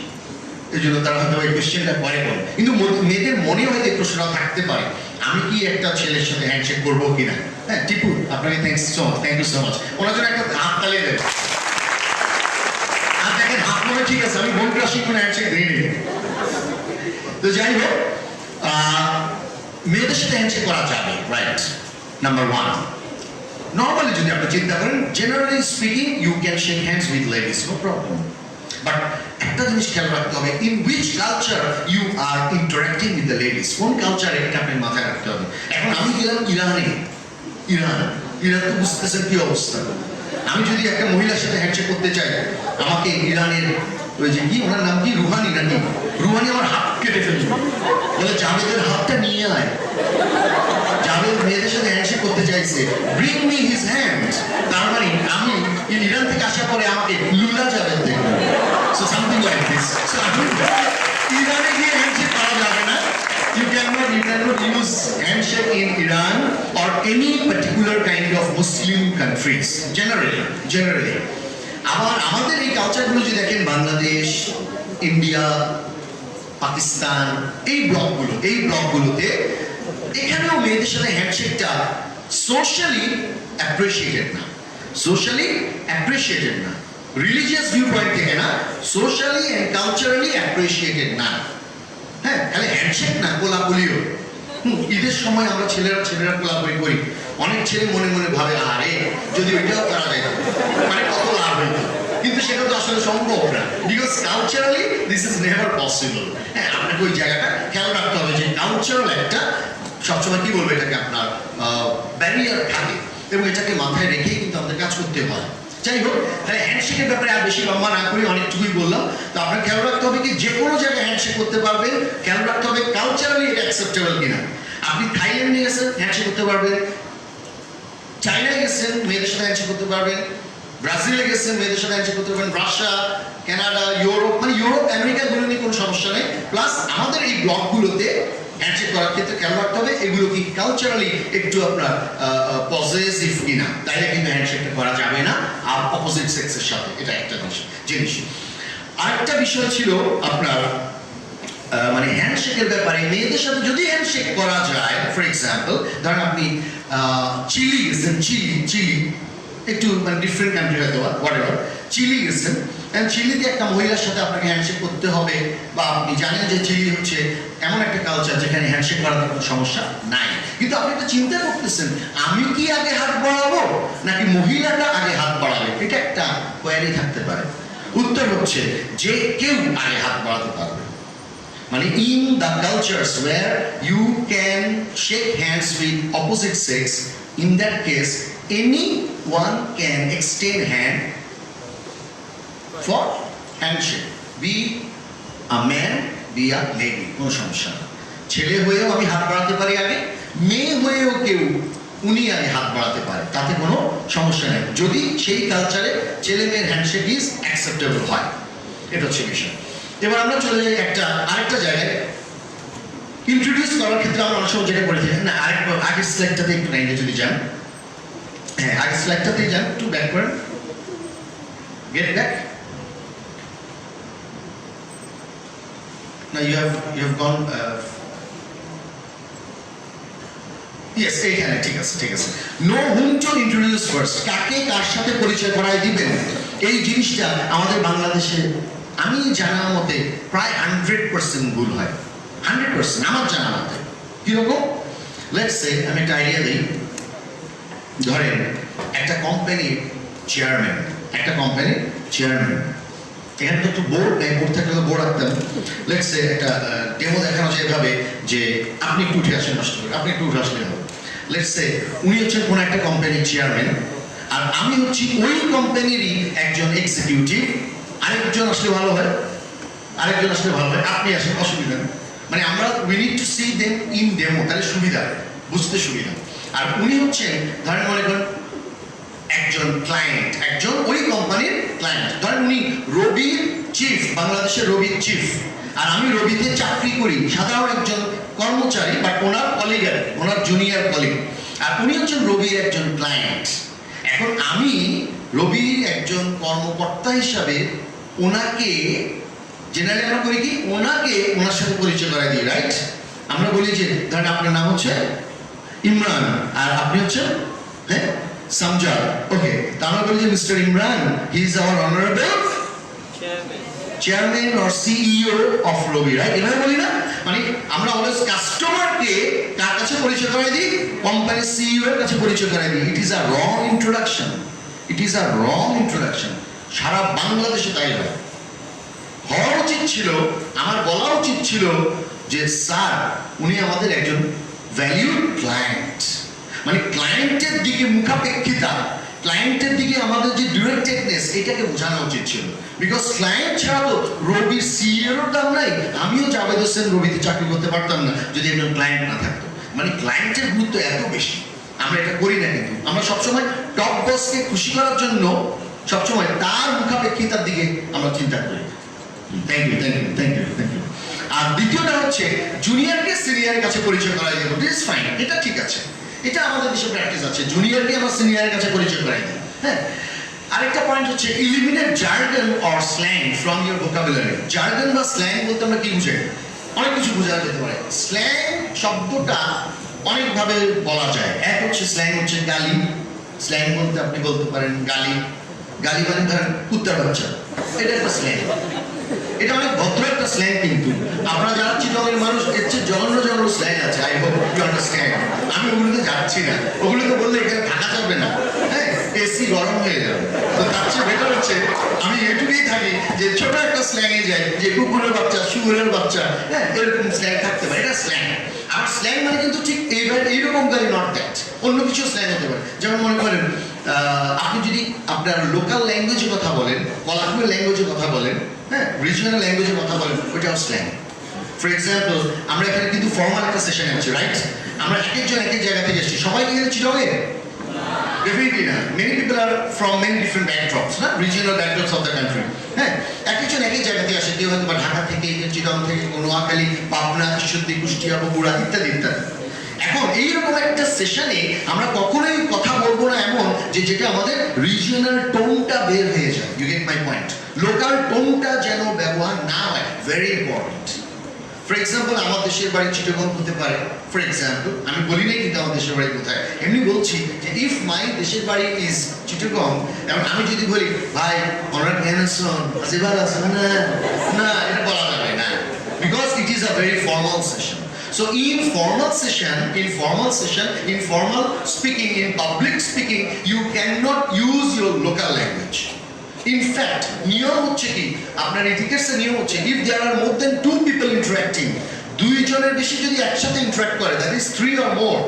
এই জন্য তারা হয়তো এই কোয়েশ্চেনটা করে কম। কিন্তু মেয়েদের মনে হয়তো এই প্রশ্নটা থাকতে পারে, আমি কি একটা ছেলের সাথে হ্যান্ডশেক করবো কিনা? হ্যাঁ, টিপু আপনাকে থ্যাংক ইউ সো মাচ, ওনার জন্য একটা হাত তালিয়ে দেবে। আর দেখেন হাত মনে ঠিক আছে, আমি মন ক্রাশিং কোনো হ্যান্ডশেক দিই নি। তো যাই হোক, মেয়েদের সাথে হ্যান্ডশেক করা যাবে, রাইট? নাম্বার 1, নর্মালি যদি আপনি চিন্তা করেন, generally speaking you can shake hands with ladies, no problem. But একটা জিনিস খেয়াল রাখতে হবে, in which culture you are interacting with the ladies, কোন কালচারে এটা আপনার মাথায় রাখতে হবে। এখন আমি গেলাম ইরান তো বুঝতেছেন কি অবস্থা। আমি যদি একটা মহিলার সাথে হ্যান্ডশেক করতে চাই, আমাকে ইরানের ওই যে কি ওনার নাম কি, রুহানি নাকি, রুহানি আমার হাত কেটে ফেলবে, বলে জাভেদের হাতটা নিয়ে আয়। জাভেদ মেয়েদের সাথে হ্যান্ডশেক করতে চাইছে, ব্রিং মি হিজ হ্যান্ড, তার মানে আমি ইরান থেকে আসার পরে আমাকে লুলা জাভেদ দেখবো। So something like this. So ইরানে গিয়ে হ্যান্ডশেক করা যাবে না। You cannot use handshake in Iran or any particular kind of Muslim countries. Generally. আবার আমাদের এই কালচারগুলো যদি দেখেন, বাংলাদেশ, ইন্ডিয়া, পাকিস্তান, এই ব্লকগুলোতে এখানেও মেয়েদের সাথে হ্যান্ডশেকটা সোশ্যালি অ্যাপ্রিশিয়েটেড না, রিলিজিয়াস ভিউ পয়েন্ট থেকে না, সোশ্যালি অ্যান্ড কালচারালি অ্যাপ্রিশিয়েটেড না। হ্যাঁ, তাহলে হ্যান্ডশেক না, কোলাকুলিও। ঈদের সময় আমরা ছেলেরা কোলাকুলি করি, অনেক ছেলে মনে মনে ভাবে, আরে যদি ওইটাও করা যায় মানে কত লাভ হইতো, কিন্তু সেটা তো আসলে সম্ভব না, because culturally this is never possible. হ্যাঁ, আপনাকে ওই জায়গাটা খেয়াল রাখতে হবে যে কালচারাল একটা সবসময় কি বলবো এটাকে আপনার ব্যারিয়ার থাকে, এবং এটাকে মাথায় রেখেই কিন্তু আমাদের কাজ করতে হয়। যাই হোক, তাহলে হ্যান্ডশেকের ব্যাপারে আর বেশি লম্বা না করি, অনেকটুকুই বললাম। তো আপনার খেয়াল রাখতে হবে কি, যে কোনো জায়গায় হ্যান্ডশেক করতে পারবেন, খেয়াল রাখতে হবে কালচারালি এটা অ্যাকসেপ্টেবল কিনা। আপনি থাইল্যান্ডে গেছেন, হ্যান্ডশেক করতে পারবেন, চায়নায় গেছেন, মেয়েদের সাথে হ্যান্ডশেক করতে পারবেন, ব্রাজিলে গেছেন, মেয়েদের সাথে হ্যান্ডশেক করতে পারবেন, রাশিয়া, কানাডা, ইউরোপ, মানে ইউরোপ আমেরিকা গুলো নিয়ে কোনো সমস্যা নেই। প্লাস আমাদের এই ব্লকগুলোতে হ্যান্ডশেক করার ক্ষেত্রে খেয়াল রাখতে হবে এগুলো কি কালচারালি একটু আপনার পজিটিভ কিনা, তাইলে কিন্তু হ্যান্ডশেকটা করা যাবে না আর অপোজিট সেক্সের সাথে। এটা একটা জিনিস। আরেকটা বিষয় ছিল আপনার মানে হ্যান্ডশেকের ব্যাপারে, মেয়েদের সাথে যদি হ্যান্ডশেক করা যায়, ফর এক্সাম্পল ধরেন আপনি চিলি গেছেন, চিলি একটু মানে ডিফারেন্ট কান্ট্রি হয়তো হোয়াটএভার, চিলি গেছেন, চিলিতে একটা মহিলার সাথে আপনাকে হ্যান্ডশেক করতে হবে, বা আপনি জানেন যে চিলি হচ্ছে এমন একটা কালচার যেখানে হ্যান্ডশেক করার কোনো সমস্যা নাই, কিন্তু আপনি একটা চিন্তা করতেছেন, আমি কি আগে হাত বাড়াবো নাকি মহিলাটা আগে হাত বাড়াবে? এটা একটা কোয়ারি থাকতে পারে। উত্তর হচ্ছে যে কেউ আগে হাত বাড়াতে পারবে। মানে in the cultures where you can shake hands with opposite sex, in that case anyone can extend hand for handshake. Be a man, be a lady, কোনো সমস্যা না। ছেলে হয়েও আমি হাত বাড়াতে পারি আগে, মেয়ে হয়েও কেউ উনি আগে হাত বাড়াতে পারে, তাতে কোনো সমস্যা নেই, যদি সেই কালচারে ছেলে মেয়ের হ্যান্ডশেক ইজ অ্যাকসেপ্টেবল হয়। এটা হচ্ছে বিষয়। এবার আমরা চলে যাই আরেকটা জায়গায়। ইন্ট্রোডিউস করার ক্ষেত্রে আমরা অনেক সময় যেটা করে থাকি না, আগের স্লাইডটাতে একটু লাইনে যদি যান, হ্যাঁ আগের স্লাইডটাতেই যান, একটু ব্যাক করেন, গেট ব্যাক। না, you have gone yes, এইখানে ঠিক আছে, ঠিক আছে। No whom to introduce first, কাকে কার সাথে পরিচয় করায় দিবেন, এই জিনিসটা আমাদের বাংলাদেশে আমি জানা মতে প্রায় 100% ভুল হয়। 100% আমার জানা মতে। কিরকম? লেটস সে, আমি একটা আইডিয়া দিই। ধরেন একটা কোম্পানির চেয়ারম্যান, এখানে তো একটু বোর্ড নেই, বোর্ড থাকলে তো বোর্ড রাখতাম। লেটস সে একটা ডেমো দেখানো যায় এভাবে যে আপনি একটু উঠে আসেন, নষ্ট করে আপনি একটু উঠে আসলে হবে। লেটস সে উনি হচ্ছেন কোনো একটা কোম্পানির চেয়ারম্যান, আর আমি হচ্ছি ওই কোম্পানিরই একজন এক্সিকিউটিভ। আরেকজন আসলে ভালো হয়, আপনি আসেন, অসুবিধা নেই। মানে আমরা we need to C them in demo, তাহলে সুবিধা, বুঝতে সুবিধা। আর উনি হচ্ছেন ধরেন মনে করেন একজন ক্লায়েন্ট, একজন ওই কোম্পানির ক্লায়েন্ট। ধরেন উনি রবির চিফ, বাংলাদেশের রবির চিফ, আর আমি রবিতে চাকরি করি, সাধারণ একজন কর্মচারী, বাট ওনার কলিগ, ওনার জুনিয়র কলিগ, আর উনি হচ্ছেন রবির একজন ক্লায়েন্ট। এখন আমি রবির একজন কর্মকর্তা হিসাবে ওনাকে জেনারেলি আমরা করি কি, ওনার সাথে পরিচয় করাই দিই, রাইট? আমরা বলি যে ধরেন আপনার নাম হচ্ছে ইমরান আর আপনি হচ্ছেন হ্যাঁ সামজাদ, ওকে। তা আমরা বলি যে mister Imran, he is our honourable chairman or CEO of Robi, right? এভাবে বলি না? মানে আমরা অলওয়েজ কাস্টমারকে কার কাছে পরিচয় করাই দিই, কোম্পানির সিইও এর কাছে পরিচয় করাই দিই। ইট ইজ আ রং ইন্ট্রোডাকশন। সারা বাংলাদেশে তাই হয়। হওয়া উচিত ছিল, আমার বলা উচিত ছিল যে স্যার উনি আমাদের একজন ভ্যালিউড ক্লায়েন্ট। মানে ক্লায়েন্টের দিকে মুখাপেক্ষিতা, ক্লায়েন্টের দিকে আমাদের যে ডিরেক্টেডনেস, এটাকে বোঝানো উচিত ছিল। বিকজ ক্লায়েন্ট ছাড়া তো রবির সিইওর দাম নাই, আমিও জাভেদ হোসেন রবিতে চাকরি করতে পারতাম না যদি একজন ক্লায়েন্ট না থাকতো। মানে ক্লায়েন্টের গুরুত্ব এত বেশি, আমরা এটা করি না। কিন্তু আমরা সবসময় টপ বসকে খুশি করার জন্য সবসময় তার মুখাপেক্ষিতার দিকে আমরা চিন্তা করি। Thank you. আর দ্বিতীয়টা হচ্ছে জুনিয়রকে সিনিয়রের কাছে পরিচয় করাই দেবো, দিস ফাইন, এটা ঠিক আছে, এটা আমাদের দেশে প্র্যাকটিস আছে, জুনিয়রকে আমরা সিনিয়রের কাছে পরিচয় করাই দিই। হ্যাঁ, আরেকটা পয়েন্ট হচ্ছে eliminate jargon or slang from your vocabulary. Jargon বা স্ল্যাং বলতে আমরা কি বুঝাই? অনেক কিছু বোঝানো যেতে পারে। স্ল্যাং শব্দটা অনেকভাবে বলা যায়। এক হচ্ছে স্ল্যাং হচ্ছে গালি, স্ল্যাং বলতে আপনি বলতে পারেন গালি মানে ধরেন কুত্তার বাচ্চা, এটা একটা স্ল্যাং। এটা অনেক ভদ্র একটা স্ল্যাং, কিন্তু আপনারা যারা চিটংয়ের মানুষ, এর চেয়ে জঘন্য স্ল্যাং আছে। I hope you understand. আমি ওগুলোতে যাচ্ছি না, ওগুলোতে বললে এখানে থাকা যাবে না, হ্যাঁ, এসি গরম হয়ে যাবে। তো তার চেয়ে বেটার হচ্ছে আমি এটুকুই থাকি যে ছোট একটা স্ল্যাঙে যাই, যে কুকুরের বাচ্চা, শুয়োরের বাচ্চা, হ্যাঁ, এরকম স্ল্যাং থাকতে পারে, এটা স্ল্যাং। আর স্ল্যাং মানে কিন্তু ঠিক এইরকম গাড়ি, নট দ্যাট, অন্য কিছু স্ল্যাং হতে পারে। যেমন মনে করেন আপনি যদি আপনার লোকাল ল্যাঙ্গুয়েজে কথা বলেন, কলাকুলের ল্যাঙ্গুয়েজে কথা বলেন, হ্যাঁ, রিজনাল ল্যাঙ্গুয়েজে কথা বলেন, ওইটাও স্ল্যাং। ফর এক্সাম্পল, আমরা এখানে কিন্তু ফর্মাল একটা সেশনে আছি, রাইট? আমরা এক একজন এক এক জায়গা থেকে এসেছি, সবাই কি এখানে চিটংয়ে? Definitely না। Many people are from many different backdrops, না, regional backdrops of the country. হ্যাঁ, এক একজন এক এক জায়গা থেকে আসে, কেউ হয়তো বা ঢাকা থেকে, চিটং থেকে, নোয়াখালী, পাবনা, ঈশ্বরদী, কুষ্টিয়া, বগুড়া ইত্যাদি। এখন এইরকম একটা সেশনে আমরা কখনোই কথা বলবো না এমন যে যেটা আমাদের রিজিয়নাল টোনটা বের হয়ে যায়। You get my point? Local টোনটা যেন ব্যবহার না হয়, ভেরি ইম্পর্টেন্ট। ফর এক্সাম্পল, আমার দেশের বাড়ি চিটাগং হতে পারে, ফর এক্সাম্পল, আমি বলি নাই কিন্তু আমার দেশের বাড়ি কোথায়, এমনি বলছি যে ইফ মাই দেশের বাড়ি ইজ চিটাগং, এবং আমি যদি বলি ভাই অনার ক্যানসন আজিবার আছে না, এটা বলা যাবে না, because it is a very formal session. So in formal session, in formal speaking, in public speaking, you cannot use your local language. In fact, নিয়ম হচ্ছে কি, আপনার এথিক্সের নিয়ম হচ্ছে, if there are more than 2 people interacting, দুইজনের বেশি যদি একসাথে ইন্টারঅ্যাক্ট করে, that is 3 or more,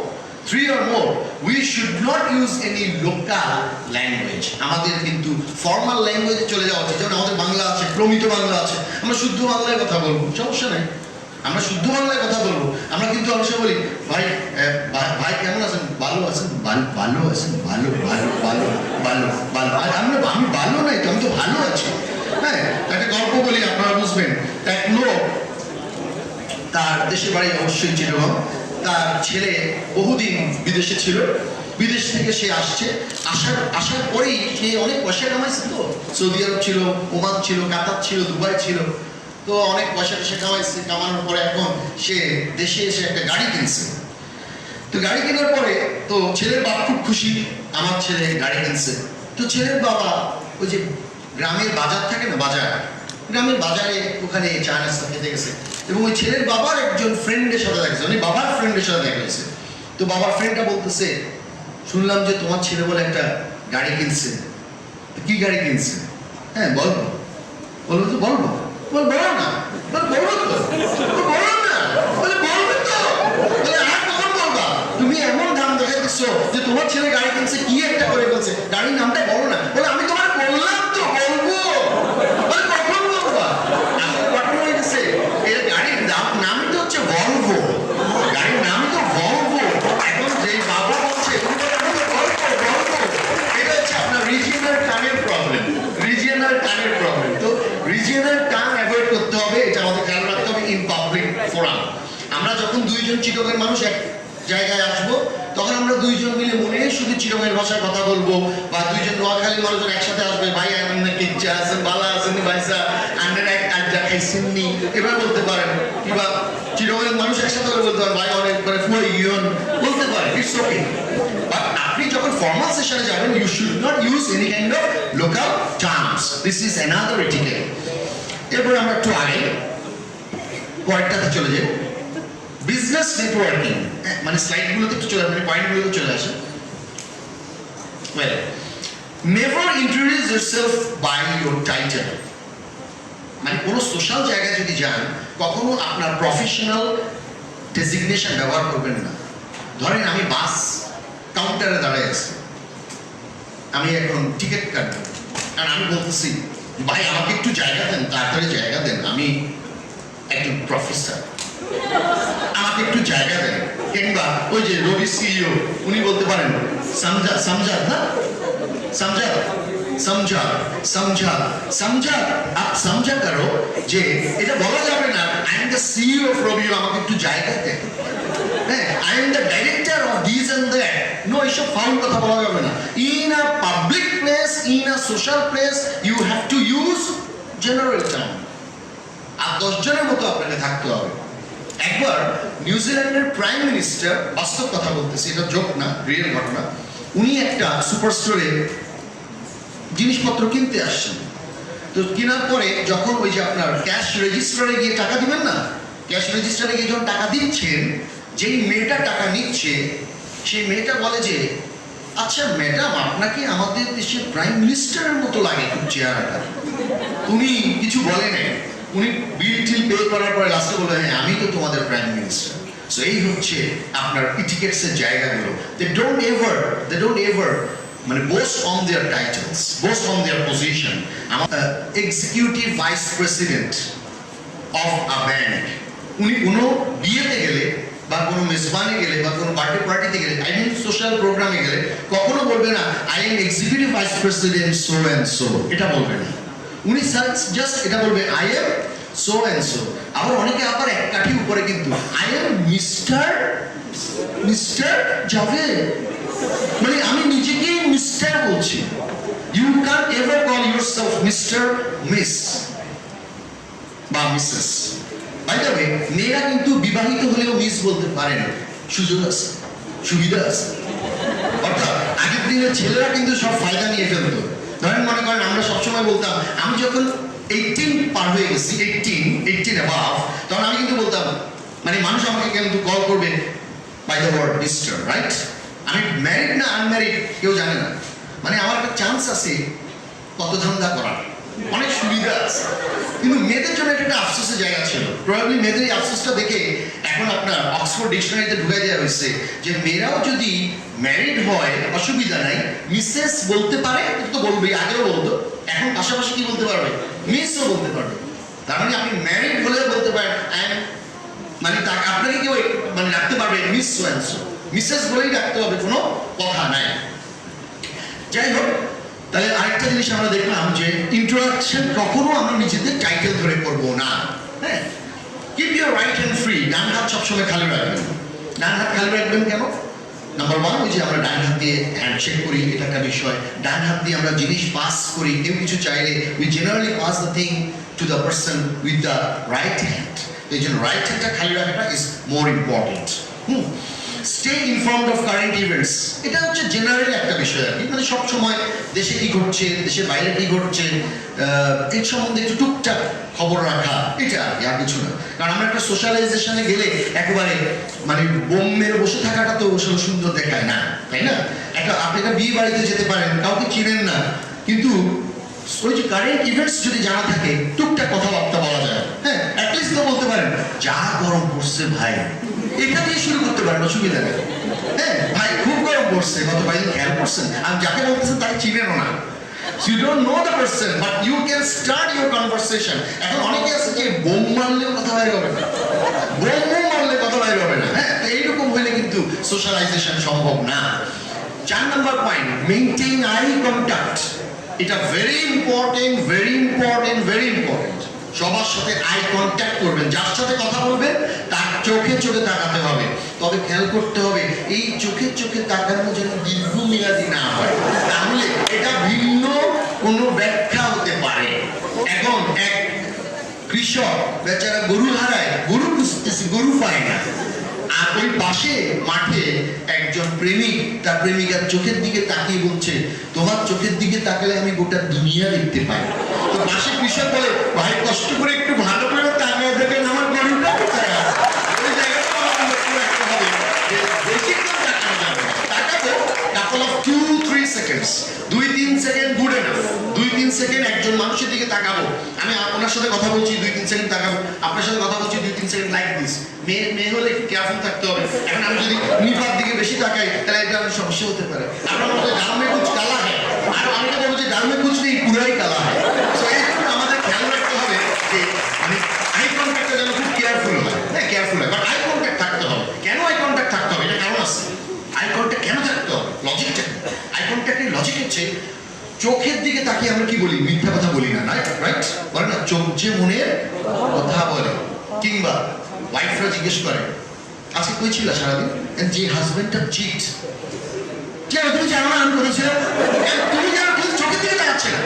3 or more, we should not use any local language. আমাদের কিন্তু ফর্মাল ল্যাঙ্গুয়েজে চলে যাওয়া উচিত। যেমন আমাদের বাংলা আছে, প্রমিত বাংলা আছে, আমরা শুদ্ধ বাংলায় কথা বলবো, সমস্যা নেই, আমরা শুদ্ধ বাংলায় কথা বলবো। আমরা কিন্তু অবশ্য বলি ভাই ভাই কেমন আছেন, ভালো আছেন, ভালো আছেন, ভালো ভালো ভালো ভালো ভালো। আমি ভালো নাই তো, আমি তো ভালো আছি। হ্যাঁ, একটা গল্প বলি, আপনারা বুঝবেন। এক লোক, তার দেশের বাড়ি অবশ্যই চিরগম, তার ছেলে বহুদিন বিদেশে ছিল, বিদেশ থেকে সে আসছে, আসার পরেই সে অনেক পয়সা কামাইছে। তো সৌদি আরব ছিল, ওমান ছিল, কাতার ছিল, দুবাই ছিল, তো অনেক পয়সা কামাইছে। কামানোর পরে এখন সে দেশে এসে একটা গাড়ি কিনছে। তো গাড়ি কেনার পরে তো ছেলের বাবা খুব খুশি, আমার ছেলে গাড়ি কিনছে। তো ছেলের বাবা ওই যে গ্রামের বাজার থাকে না, গ্রামের বাজারে ওখানে চা নাস্তা খেতে গেছে, এবং ওই ছেলের বাবার একজন ফ্রেন্ডের সাথে দেখছে, মানে বাবার ফ্রেন্ডের সাথে দেখা গেছে। তো বাবার ফ্রেন্ডটা বলতেছে, শুনলাম যে তোমার ছেলে বলে একটা গাড়ি কিনছে। কি গাড়ি কিনছে? হ্যাঁ বলবো, বলবো তো বলবো, বলো না, বলবো তো, বলো না, বলবে তো, বলে আর কখন বলবা? তুমি এমন দাম দেখাইতেছো যে তোমার ছেলে গাড়ি কিনছে, কি একটা করে বলছে, গাড়ির নামটা বলো না। বলে আমি তোমার বললাম তো বলবো, বলে কখন বলবা? কখন হয়ে গেছে? এর গাড়ির নামই তো হচ্ছে ভলভো, গাড়ির নামই তো ভলভো। এখন যেই বাবা বলছে এটা হচ্ছে আপনার রিজিয়নাল টানের প্রবলেম, রিজিয়নাল টানের প্রবলেম। তো রিজিয়নাল টান অ্যাভয়েড করতে হবে, এটা আমাদের খেয়াল রাখতে হবে ইন পাবলিক ফোরাম। আমরা যখন দুইজন চিটকের মানুষ এক জায়গায় আসবো, তখন আমরা দুইজন মিলে মনে শুধু চিটকের ভাষায় কথা বলবো, বা দুইজন নোয়াখালীর মানুষজন একসাথে আসবে, ভাই আমরা কিচ্ছা আছেন, বালা আছেন, ভাইসা আন্ডার এক আড্ডা খাইছেননি, এবার বলতে পারেন। কিংবা চিটকের মানুষ একসাথে করে বলতে পারেন, ভাই অনেক করে ফুয়া ইয়ন বলতে পারেন, ইটস ওকে। বাট আপনি যখন ফর্মাল সেশনে যাবেন, you should not use any kind of local terms, this is another etiquette. এরপরে আমরা একটু আগে পয়েন্টটাতে চলে যাই, বিজনেস নেটওয়ার্কিং। মানে স্লাইডগুলোতে একটু চলে, মানে পয়েন্টগুলোতে চলে আসে। Well, never introduce yourself by your title. মানে কোনো সোশ্যাল জায়গায় যদি যান, কখনো আপনার প্রফেশনাল ডেজিগনেশন ব্যবহার করবেন না। ধরেন আমি বাস কাউন্টারে দাঁড়ায় আছি, আমি এখন টিকিট কাটবো, কারণ আমি বলতেছি ভাই আমাকে একটু জায়গা দেন, তাড়াতাড়ি জায়গা দেন, আমি একজন প্রফেসর, আমাকে একটু জায়গা দেন। কিংবা ওই যে রবি সিইও, উনি বলতে পারেন সমঝা না, সমঝা আপ সমঝা করো যে এটা বলা যাবে না I am the CEO of রবিও, আমাকে একটু জায়গা দেন। হ্যাঁ, I am the director of this and that. No, এইসব ফাউল কথা বলা যাবে না। In a public place, in a social place, you have to use general term. আর 10 জনের মতো আপনাকে থাকতে হবে। একবার নিউজিল্যান্ডের প্রাইম মিনিস্টার, বাস্তব কথা বলতেছি, এটা জোক না, রিয়েল ঘটনা, উনি একটা সুপার স্টোরে জিনিসপত্র কিনতে আসছেন। তো কেনার পরে যখন ওই যে আপনার ক্যাশ রেজিস্টারে গিয়ে টাকা দিবেন না, ক্যাশ রেজিস্টারে গিয়ে যখন টাকা দিচ্ছেন, যেই মেয়েটা টাকা নিচ্ছে সেই মেয়েটা বলে যে আচ্ছা ম্যাডাম, আপনাকে আমাদের দেশের প্রাইম মিনিস্টারের মতো লাগে খুব চেহারাটা। উনি কিছু বলে নাই, উনি বিল টিল পে করার পরে লাস্টে বলে হ্যাঁ আমি তো তোমাদের প্রাইম মিনিস্টার। সো এই হচ্ছে আপনার ইটিকেটসের জায়গাগুলো। দে ডোন্ট এভার মানে boast on their titles, boast on their position. Executive vice president of a bank, উনি কোনো বিয়েতে গেলে বা কোনো মেজবানে গেলে বা কোনো বার্থডে পার্টিতে গেলে, আই মিন সোশ্যাল প্রোগ্রামে গেলে, কখনো বলবে না I M executive vice president so and so, এটা বলবে না। উনি জাস্ট এটা বলবে I am so and so. আবার অনেকে আবার এক কাঠি উপরে কিন্তু আই এম মিস্টার জাভেদ, মানে আমি নিজেকে মিস্টার বলছি। You can ever call yourself mister, miss বা মিসেস। বাই দ্য ওয়ে, মেয়েরা কিন্তু বিবাহিত হলেও মিস বলতে পারে না, সুযোগ আছে, সুবিধা আছে। অর্থাৎ আগের দিনের ছেলেরা কিন্তু সব ফায়দা নিয়ে ফেলতো। ধরেন মনে করেন আমরা সবসময় বলতাম, আমি যখন 18 পার হয়ে গেছি, 18 অ্যাবাভ, তখন আমি কিন্তু বলতাম, মানে মানুষ আমাকে কিন্তু কল করবে by the word mister, right? আমি ম্যারিড না আনম্যারিড কেউ জানে না, মানে আমার একটা চান্স আছে কত ধান্দা করার, অনেক সুবিধা আছে। কিন্তু মেয়েদের জন্য এটা একটা আফসোসের জায়গা ছিল। প্রবাবলি মেয়েদের এই আফসোসটা দেখে এখন আপনার অক্সফোর্ড ডিকশনারিতে ঢুকে দেওয়া হয়েছে যে মেয়েরাও যদি ম্যারিড হয় অসুবিধা নাই, মিসেস বলতে পারে, তো বলবেই, আগেও বলতো, এখন পাশাপাশি কি বলতে পারবে, মিসও বলতে পারবে। তার মানে আপনি ম্যারিড হলে বলতে পারেন মানে আপনাকে কেউ মানে রাখতে পারবে মিস সোয়ানসো, মিসেস বলেই রাখতে হবে, কোনো কথা নাই। যাই হোক, তাহলে আরেকটা জিনিস আমরা দেখলাম যে ইন্ট্রোডাকশন কখনো আমরা নিজেদের টাইটেল ধরে করবো না। হ্যাঁ, keep your right hand free, ডান হাত সবসময় খালি রাখবেন। ডান হাত খালি রাখবেন কেন? নাম্বার ওয়ান, ওই যে আমরা ডান হাত দিয়ে হ্যান্ডশেক করি, এটা একটা বিষয়। ডান হাত দিয়ে আমরা জিনিস পাস করি, কেউ কিছু চাইলে we generally pass the thing to the person with the right hand. এই জন্য রাইট হ্যান্ডটা খালি রাখাটা is more important. Stay informed of current events, এটা হচ্ছে জেনারেল একটা বিষয় আর কি, মানে সবসময় দেশে কি ঘটছে, দেশের বাইরে কি ঘটছে, এর সম্বন্ধে একটু টুকটাক খবর রাখা, এটা আর কিছু না। কারণ আমরা একটা সোশ্যালাইজেশনে গেলে একেবারে মানে বোম্বের বসে থাকাটা তো সুন্দর দেখায় না, তাই না? আপনি একটা বিয়ে বাড়িতে যেতে পারেন, কাউকে চিনেন না, কিন্তু ওই যে কারেন্ট ইভেন্টস যদি জানা থাকে, টুকটাক কথাবার্তা বলা যায়। হ্যাঁ, অ্যাটলিস্ট তো বলতে পারেন যা গরম পড়ছে ভাই, এটা দিয়ে শুরু করতে পারেন, অসুবিধা নেই। হ্যাঁ ভাই, খুব গরম পড়ছে, গত কয়েকদিন খেয়াল করছেন, আমি যাকে বলতেছেন তাকে চিনেনও না। You don't know the person, but you can start your conversation. এখন অনেকে আছে যে বোম মারলেও কথা বাইরে হবে না, বোম মারলে কথা বাইরে হবে না। হ্যাঁ, তো এইরকম হইলে কিন্তু সোশ্যালাইজেশন সম্ভব না। 4 নম্বর পয়েন্ট, মেইনটেইন আই কন্ট্যাক্ট। এটা very important, very important, very important. সবার সাথে আই কন্ট্যাক্ট করবেন, যার সাথে কথা বলবেন তার চোখে চোখে তাকাতে হবে। তবে খেয়াল করতে হবে এই চোখে চোখে তাকানো যেন দীর্ঘমেয়াদী না হয়, তাহলে এটা ভিন্ন কোনো ব্যাখ্যা হতে পারে। এখন এক কৃষক বেচারা গরু হারায়, গরু খুঁজতেছে, গরু পায় না, আর ওই পাশে মাঠে একজন প্রেমিক তার প্রেমিকার চোখের দিকে তাকিয়ে বলছে, তোমার চোখের দিকে তাকালে আমি গোটা দুনিয়া দেখতে পাই। তো পাশে কৃষক বলে, ভাই কষ্ট করে একটু ভালো করে তাকিয়ে দেখেন আমার গরুটা কোথায় আছে। ওই জায়গাটা আমাকে লক্ষ্য রাখতে হবে যে বেশিক্ষণ তাকানো যাবে না, তাকাবো couple of 2-3 seconds, 2-3 সেকেন্ড ঘুরে না, 2-3 সেকেন্ড একজন মানুষের দিকে তাকাবো। আমি ওনার সাথে কথা বলছি, 2-3 সেকেন্ড তাকাবো, আপনার সাথে কথা বলছি, 2-3 সেকেন্ড লাইক দিস। মেয়ে হলে কেয়ারফুল থাকতে হবে। এখন আমি যদি নিপার দিকে বেশি তাকাই, তাহলে এটা আমার সমস্যা হতে পারে। আপনার মধ্যে ডাল মে কুচ কালা হয়, আর আমি তো বলবো যে ডাল মে কুচ নেই, পুরাই কালা হয়। সো এই জন্য আমাদের খেয়াল রাখতে হবে যে মানে আই কন্ট্যাক্টটা যেন খুব কেয়ারফুল হয়। হ্যাঁ, কেয়ারফুল হয়, বাট আই কন্ট্যাক্ট থাকতে হবে। কেন আই কন্ট্যাক্ট থাকতে হবে, এটা কারণ আছে। আই কন্ট্যাক্ট কেন থাকতে হবে, লজিকটা। আই কন্ট্যাক্টের লজিক হচ্ছে চোখের দিকে তাকিয়ে আমরা কি বলি, মিথ্যা কথা বলি না, রাইট? বলে না, চোখ যে মনের কথা বলে। কিংবা ওয়াইফরা জিজ্ঞেস করে, আজকে কই ছিল সারাদিন, যে হাজবেন্ডটা চিট, তুমি জানো না আমি করেছিলাম, তুমি জানো, কিন্তু চোখের দিকে তাকাচ্ছে না।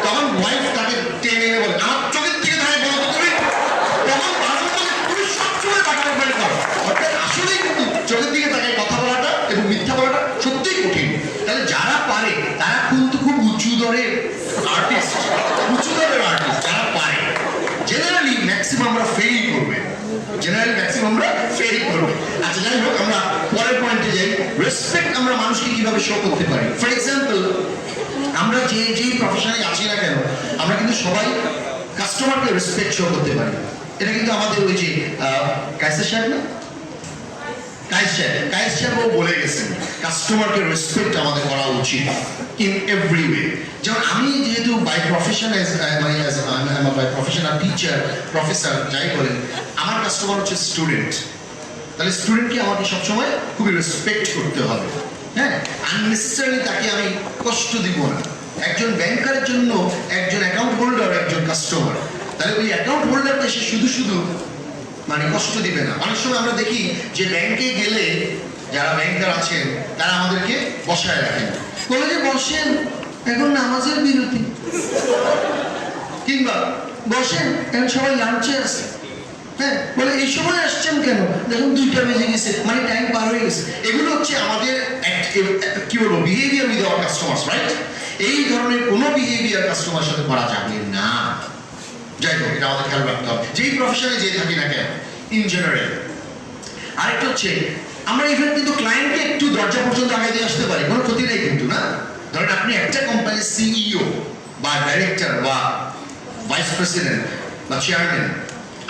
তখন ওয়াইফ তাকে টেনে এনে বলে, আমার চোখের দিকে তাকায় বলো তো তুমি। তখন হাজবেন্ড বলে, তুমি সবসময় তাকানো ফেলে করো। অর্থাৎ আসলেই কিন্তু চোখের দিকে তাকায় কথা বলাটা এবং মিথ্যা বলাটা সত্যিই কঠিন। তাহলে যারা পারে তারা কিন্তু খুব উঁচু দরের আর্টিস্ট, উঁচু দরের আর্টিস্ট যারা পারে। জেনারেলি ম্যাক্সিমাম আমরা ফেল করবে, জেনারেলি ম্যাক্সিমাম আমরা ফেল করবে। আচ্ছা, যাই হোক, আমরা পরের পয়েন্টে যাই। রেসপেক্ট আমরা মানুষকে কিভাবে শো করতে পারি। ফর এক্সাম্পল, আমরা যেই প্রফেশনে আছি না কেন, আমরা কিন্তু সবাই কাস্টমারকে রেসপেক্ট শো করতে পারি। এটা কিন্তু আমাদের ওই যে কাইসার সাহেব না, কায়েস সাহেবও বলে গেছেন কাস্টমারকে রেসপেক্ট আমাদের করা উচিত ইন এভরি ওয়ে। যেমন আমি যেহেতু বাই প্রফেশন বাই প্রফেশন আর টিচার, প্রফেসর যাই বলেন, আমার কাস্টমার হচ্ছে স্টুডেন্ট। তাহলে স্টুডেন্টকে আমাকে সবসময় খুবই রেসপেক্ট করতে হবে। হ্যাঁ, আননেসেসারিলি তাকে আমি কষ্ট দিব না। একজন ব্যাংকারের জন্য একজন অ্যাকাউন্ট হোল্ডার একজন কাস্টমার, তাহলে ওই অ্যাকাউন্ট হোল্ডারকে সে শুধু শুধু মানে কষ্ট দিবে না। অনেক সময় আমরা দেখি যে ব্যাংকে গেলে যারা ব্যাংকার আছেন তারা আমাদেরকে বসায় রাখেন, বলে যে বসেন, এখন নামাজের বিরতি, কিংবা বসেন, এখন সবাই লাঞ্চে আছে। হ্যাঁ, বলে এই সময় আসছেন কেন, দেখুন 2টা বেজে গেছে, মানে টাইম পার হয়ে গেছে। এগুলো হচ্ছে আমাদের কি বলবো, behaviour with our customers, right? এই ধরনের কোনো বিহেভিয়ার কাস্টমার সাথে করা যাবে না। যাই হোক, এটা আমাদের খেয়াল রাখতে হবে যেই প্রফেশনে যে থাকি না কেন, ইন জেনারেল। আরেকটা হচ্ছে, আমরা ইভেন কিন্তু ক্লায়েন্টকে একটু দরজা পর্যন্ত আগে দিয়ে আসতে পারি, কোনো ক্ষতি নেই কিন্তু, না? ধরেন আপনি একটা কোম্পানির সিইও বা ডাইরেক্টর বা ভাইস প্রেসিডেন্ট বা চেয়ারম্যান,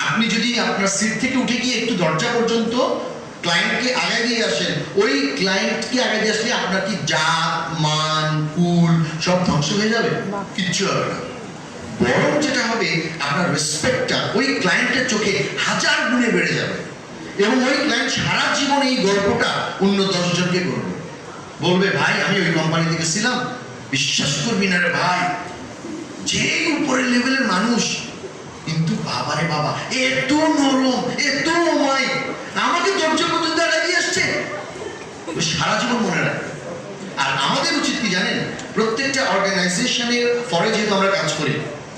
আপনি যদি আপনার সিট থেকে উঠে গিয়ে একটু দরজা পর্যন্ত ক্লায়েন্টকে আগে দিয়ে আসেন, ওই ক্লায়েন্টকে আগে দিয়ে আসলে আপনার কি জাত মান কুল সব ধ্বংস হয়ে যাবে? কিচ্ছু হবে না। বরং যেটা হবে, আপনার রেসপেক্টটা ওই ক্লায়েন্টের চোখে 1000 গুণে বেড়ে যাবে এবং ওই ক্লায়েন্ট সারা জীবন এই গল্পটা অন্য 10 জনকে করবে, বলবে ভাই আমি ওই কোম্পানি থেকে ছিলাম, বিশ্বাস করবি না রে ভাই, যে উপরের লেভেলের মানুষ কিন্তু বাবারে বাবা এত নরম এত অমায়িক, আমাকে দরজা পর্যন্ত লাগিয়ে আসছে, সারা জীবন মনে রাখবে। আর আমাদের উচিত কি জানেন, প্রত্যেকটা অর্গানাইজেশনের পরে যেহেতু আমরা কাজ করি,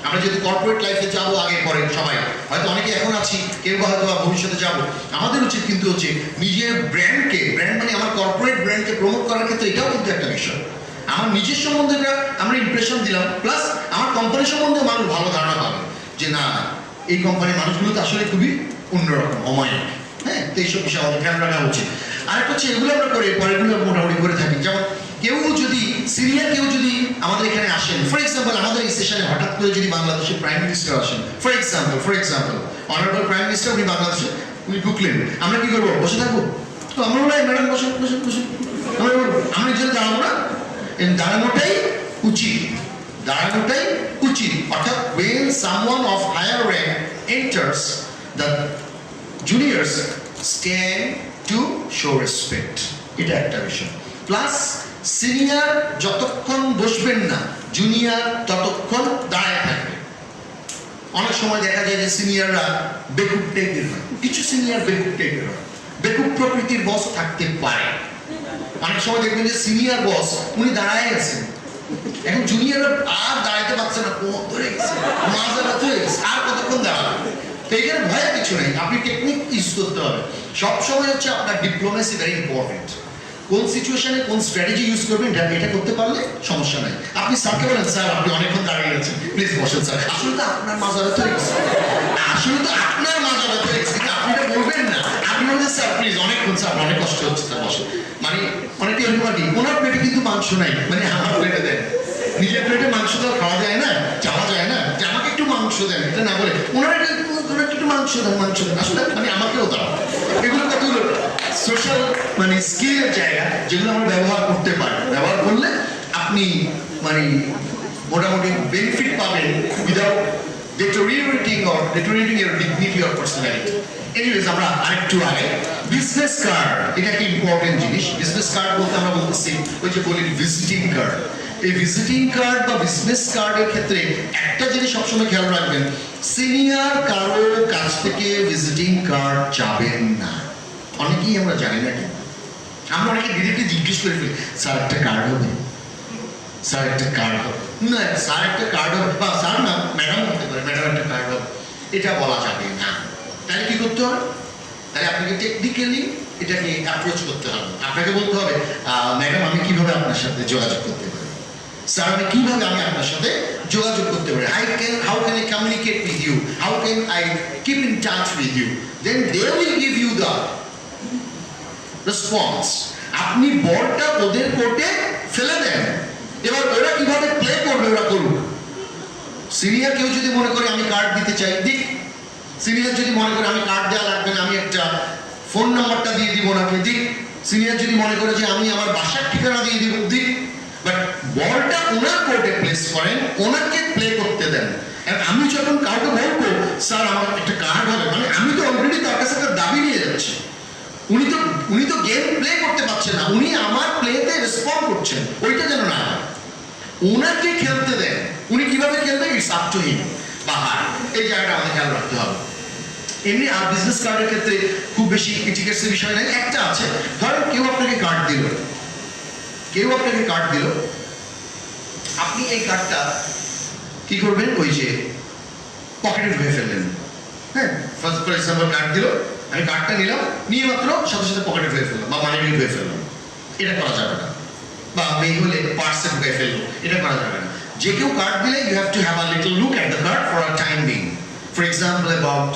আমরা যেহেতু কর্পোরেট লাইফে যাবো আগে পরে সবাই, হয়তো অনেকে এখন আছি, কেউ হয়তো ভবিষ্যতে যাবো, আমাদের উচিত কিন্তু হচ্ছে নিজের ব্র্যান্ডকে, ব্র্যান্ড মানে আমার কর্পোরেট ব্র্যান্ডকে প্রমোট করার ক্ষেত্রে এটাও কিন্তু একটা বিষয়। আমার নিজের সম্বন্ধে আমরা ইমপ্রেশন দিলাম, প্লাস আমার কোম্পানি সম্বন্ধে মানুষ ভালো ধারণা পাবে যে না এই কোম্পানির মানুষগুলো তো আসলে খুবই অন্যরকম অমায়িক। হ্যাঁ, তো এইসব বিষয় আমাদের খেয়াল রাখা উচিত। আরেকটা হচ্ছে এগুলো আমরা করে পরেগুলো মোটামুটি করে থাকি। যেমন কেউ যদি সিনিয়র কেউ যদি আমাদের এখানে আসেন, ফর এক্সাম্পল আমাদের এই সেশনে হঠাৎ করে যদি বাংলাদেশের প্রাইম মিনিস্টার আসেন, for example honourable prime minister, উনি বাংলাদেশে উনি ঢুকলেন, আমরা কি করবো? বসে থাকবো? তো আমরা বলি ম্যাডাম বসে বসে বসে, আমরা বলবো আমরা নিজের দাঁড়াবো না, দাঁড়ানোটাই উচিত, দাঁড়ানোটাই উচিত। অর্থাৎ when someone of higher rank enters, the juniors stand to show respect, এটা একটা বিষয়। প্লাস সিনিয়র যতক্ষণ বসবেন না, জুনিয়র ততক্ষণ দাঁড়ায় থাকবে। অনেক সময় দেখা যায় যে সিনিয়ররা বেকুব টাইপের হয়, কিছু সিনিয়র বেকুব টাইপের হয়, বেকুব প্রকৃতির বস থাকতে পারে। অনেক সময় দেখবেন যে সিনিয়র বস উনি দাঁড়ায় আছেন, এখন জুনিয়ররা আর দাঁড়াইতে পারছে না, কোমর ধরে গেছে, মাজা ব্যথা হয়ে গেছে, আর কতক্ষণ দাঁড়াবে? তো এখানে ভয়ের কিছু নেই, আপনি টেকনিক ইউজ করতে হবে সবসময়। হচ্ছে আপনার ডিপ্লোমেসি ভেরি ইম্পর্টেন্ট, কোন সিচুয়েশনে কোন স্ট্র্যাটেজি ইউজ করবেন এটা করতে পারলে সমস্যা নাই। আপনি স্যারকে বলেন স্যার আপনি অনেকক্ষণ দাঁড়িয়ে আছেন, প্লিজ বসেন স্যার, আসলে তো আপনার মাজা ব্যথা হয়ে গেছে, আসলে তো আপনার মাজা ব্যথা হয়ে গেছে, কিন্তু আপনি এটা বলবেন না, আপনি বলছেন স্যার প্লিজ অনেকক্ষণ স্যার অনেক কষ্ট হচ্ছে স্যার বসেন। মানে অনেকে এরকম আর কি, ওনার প্লেটে কিন্তু মাংস নাই, মানে আমার প্লেটে দেন, নিজের প্লেটে মাংস তো খাওয়া যায় না, চাওয়া যায় না যে আমাকে একটু মাংস দেন, এটা না বলে ওনারা একটু মাংস দেন, মাংস দেন, আসলে মানে আমাকেও দাও। এগুলো কতগুলো সোশ্যাল মানে স্কিলের জায়গা যেগুলো আমরা ব্যবহার করতে পারি, ব্যবহার করলে আপনি মানে মোটামুটি বেনিফিট পাবেন without deteriorating your dignity or personality. Anyways, আমরা আরেকটু আগে বিজনেস কার্ড, এটা একটা ইম্পর্টেন্ট জিনিস। বিজনেস কার্ড বলতে আমরা বলতেছি ওই যে বলি ভিজিটিং কার্ড। এই ভিজিটিং কার্ড বা বিজনেস কার্ডের ক্ষেত্রে একটা জিনিস সবসময় খেয়াল রাখবেন, সিনিয়র কারো কাছ থেকে ভিজিটিং কার্ড চাবেন না। অনেকেই আমরা জানি না, আমরা অনেকে ডিরেক্টলি জিজ্ঞেস করে ফেলি স্যার একটা কার্ড হবে, স্যার একটা কার্ড হবে না, স্যার একটা কার্ড হবে, বা স্যার না ম্যাডাম হতে পারে, ম্যাডাম একটা কার্ড হবে, এটা বলা যাবে না। তাহলে কি করতে হবে? তাহলে আপনাকে টেকনিক্যালি এটাকে অ্যাপ্রোচ করতে হবে। আপনাকে বলতে হবে ম্যাডাম আমি কিভাবে আপনার সাথে যোগাযোগ করতে পারি, স্যার আমি কিভাবে আমি আপনার সাথে যোগাযোগ করতে পারি, how can I communicate with you, how can I keep in touch with you, then they will give you the response. আপনি বলটা ওদের কোর্টে ফেলে দেন, এবার ওরা কিভাবে প্লে করবে ওরা করুক। সিনিয়র কেউ যদি মনে করে আমি কার্ড দিতে চাই দিক, সিনিয়র যদি মনে করে আমি কার্ড দেওয়া লাগবে না, আমি একটা ফোন নাম্বারটা দিয়ে দিব ওনাকে দিক, সিনিয়র যদি মনে করে যে আমি আমার বাসার ঠিকানা দিয়ে দিব দিক, বাট বলটা ওনার কোর্টে প্লেস করেন, ওনাকে প্লে করতে দেন। আমি যখন কাউকে বলবো স্যার আমার একটা কার্ড হবে, মানে আমি তো অলরেডি তার কাছে একটা দাবি নিয়ে যাচ্ছি, উনি তো গেম প্লে করতে পারছেন না, উনি আমার প্লেতে রেসপন্ড করছেন, ওইটা যেন না হয়, ওনাকে খেলতে দেন। উনি কিভাবে খেলবেন ইটস আপ টু হিম বা হার, এই জায়গাটা আমাদের খেয়াল রাখতে হবে। এমনি আর বিজনেস কার্ডের ক্ষেত্রে খুব বেশি ইটিকেটসের বিষয় নেই, একটা আছে, ধরেন কেউ আপনাকে কার্ড দিল, আপনি এই কার্ডটা কি করবেন, ওই যে পকেটে ঢুকে ফেললেন। হ্যাঁ, ফর এক্সাম্পল কার্ড দিল, আমি কার্ডটা নিলাম, নিয়ে মাত্র সাথে সাথে পকেটে ঢুকে ফেললাম বা মানি ব্যাগে ঢুকে ফেললাম, এটা করা যাবে না। বা মেয়ে হলে পার্সে ঢুকে ফেললো, এটা করা যাবে না। যে কেউ কার্ড দিলে you have to have a little look at the card for a time being, for example about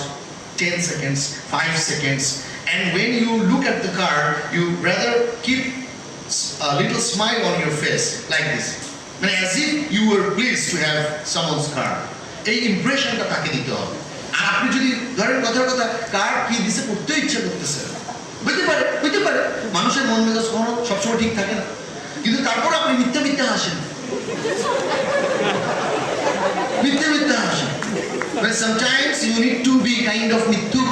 10 seconds, 5 seconds, and when you look at the card, you rather keep a little smile on your face like this, as if you were pleased to have someone's card. এই ইমপ্রেশনটা তাকে দিতে হবে। আর আপনি যদি ধরেন কথার কথা কার কি দিছে পড়তে ইচ্ছে করতেছে, হইতে পারে মানুষের মন মেজাজ কখনো সবসময় ঠিক থাকে না, কিন্তু তারপর আপনি মিথ্যা মিথ্যা হাসেন, মিথ্যা হাসেন। But sometimes you need to be kind of mithuk,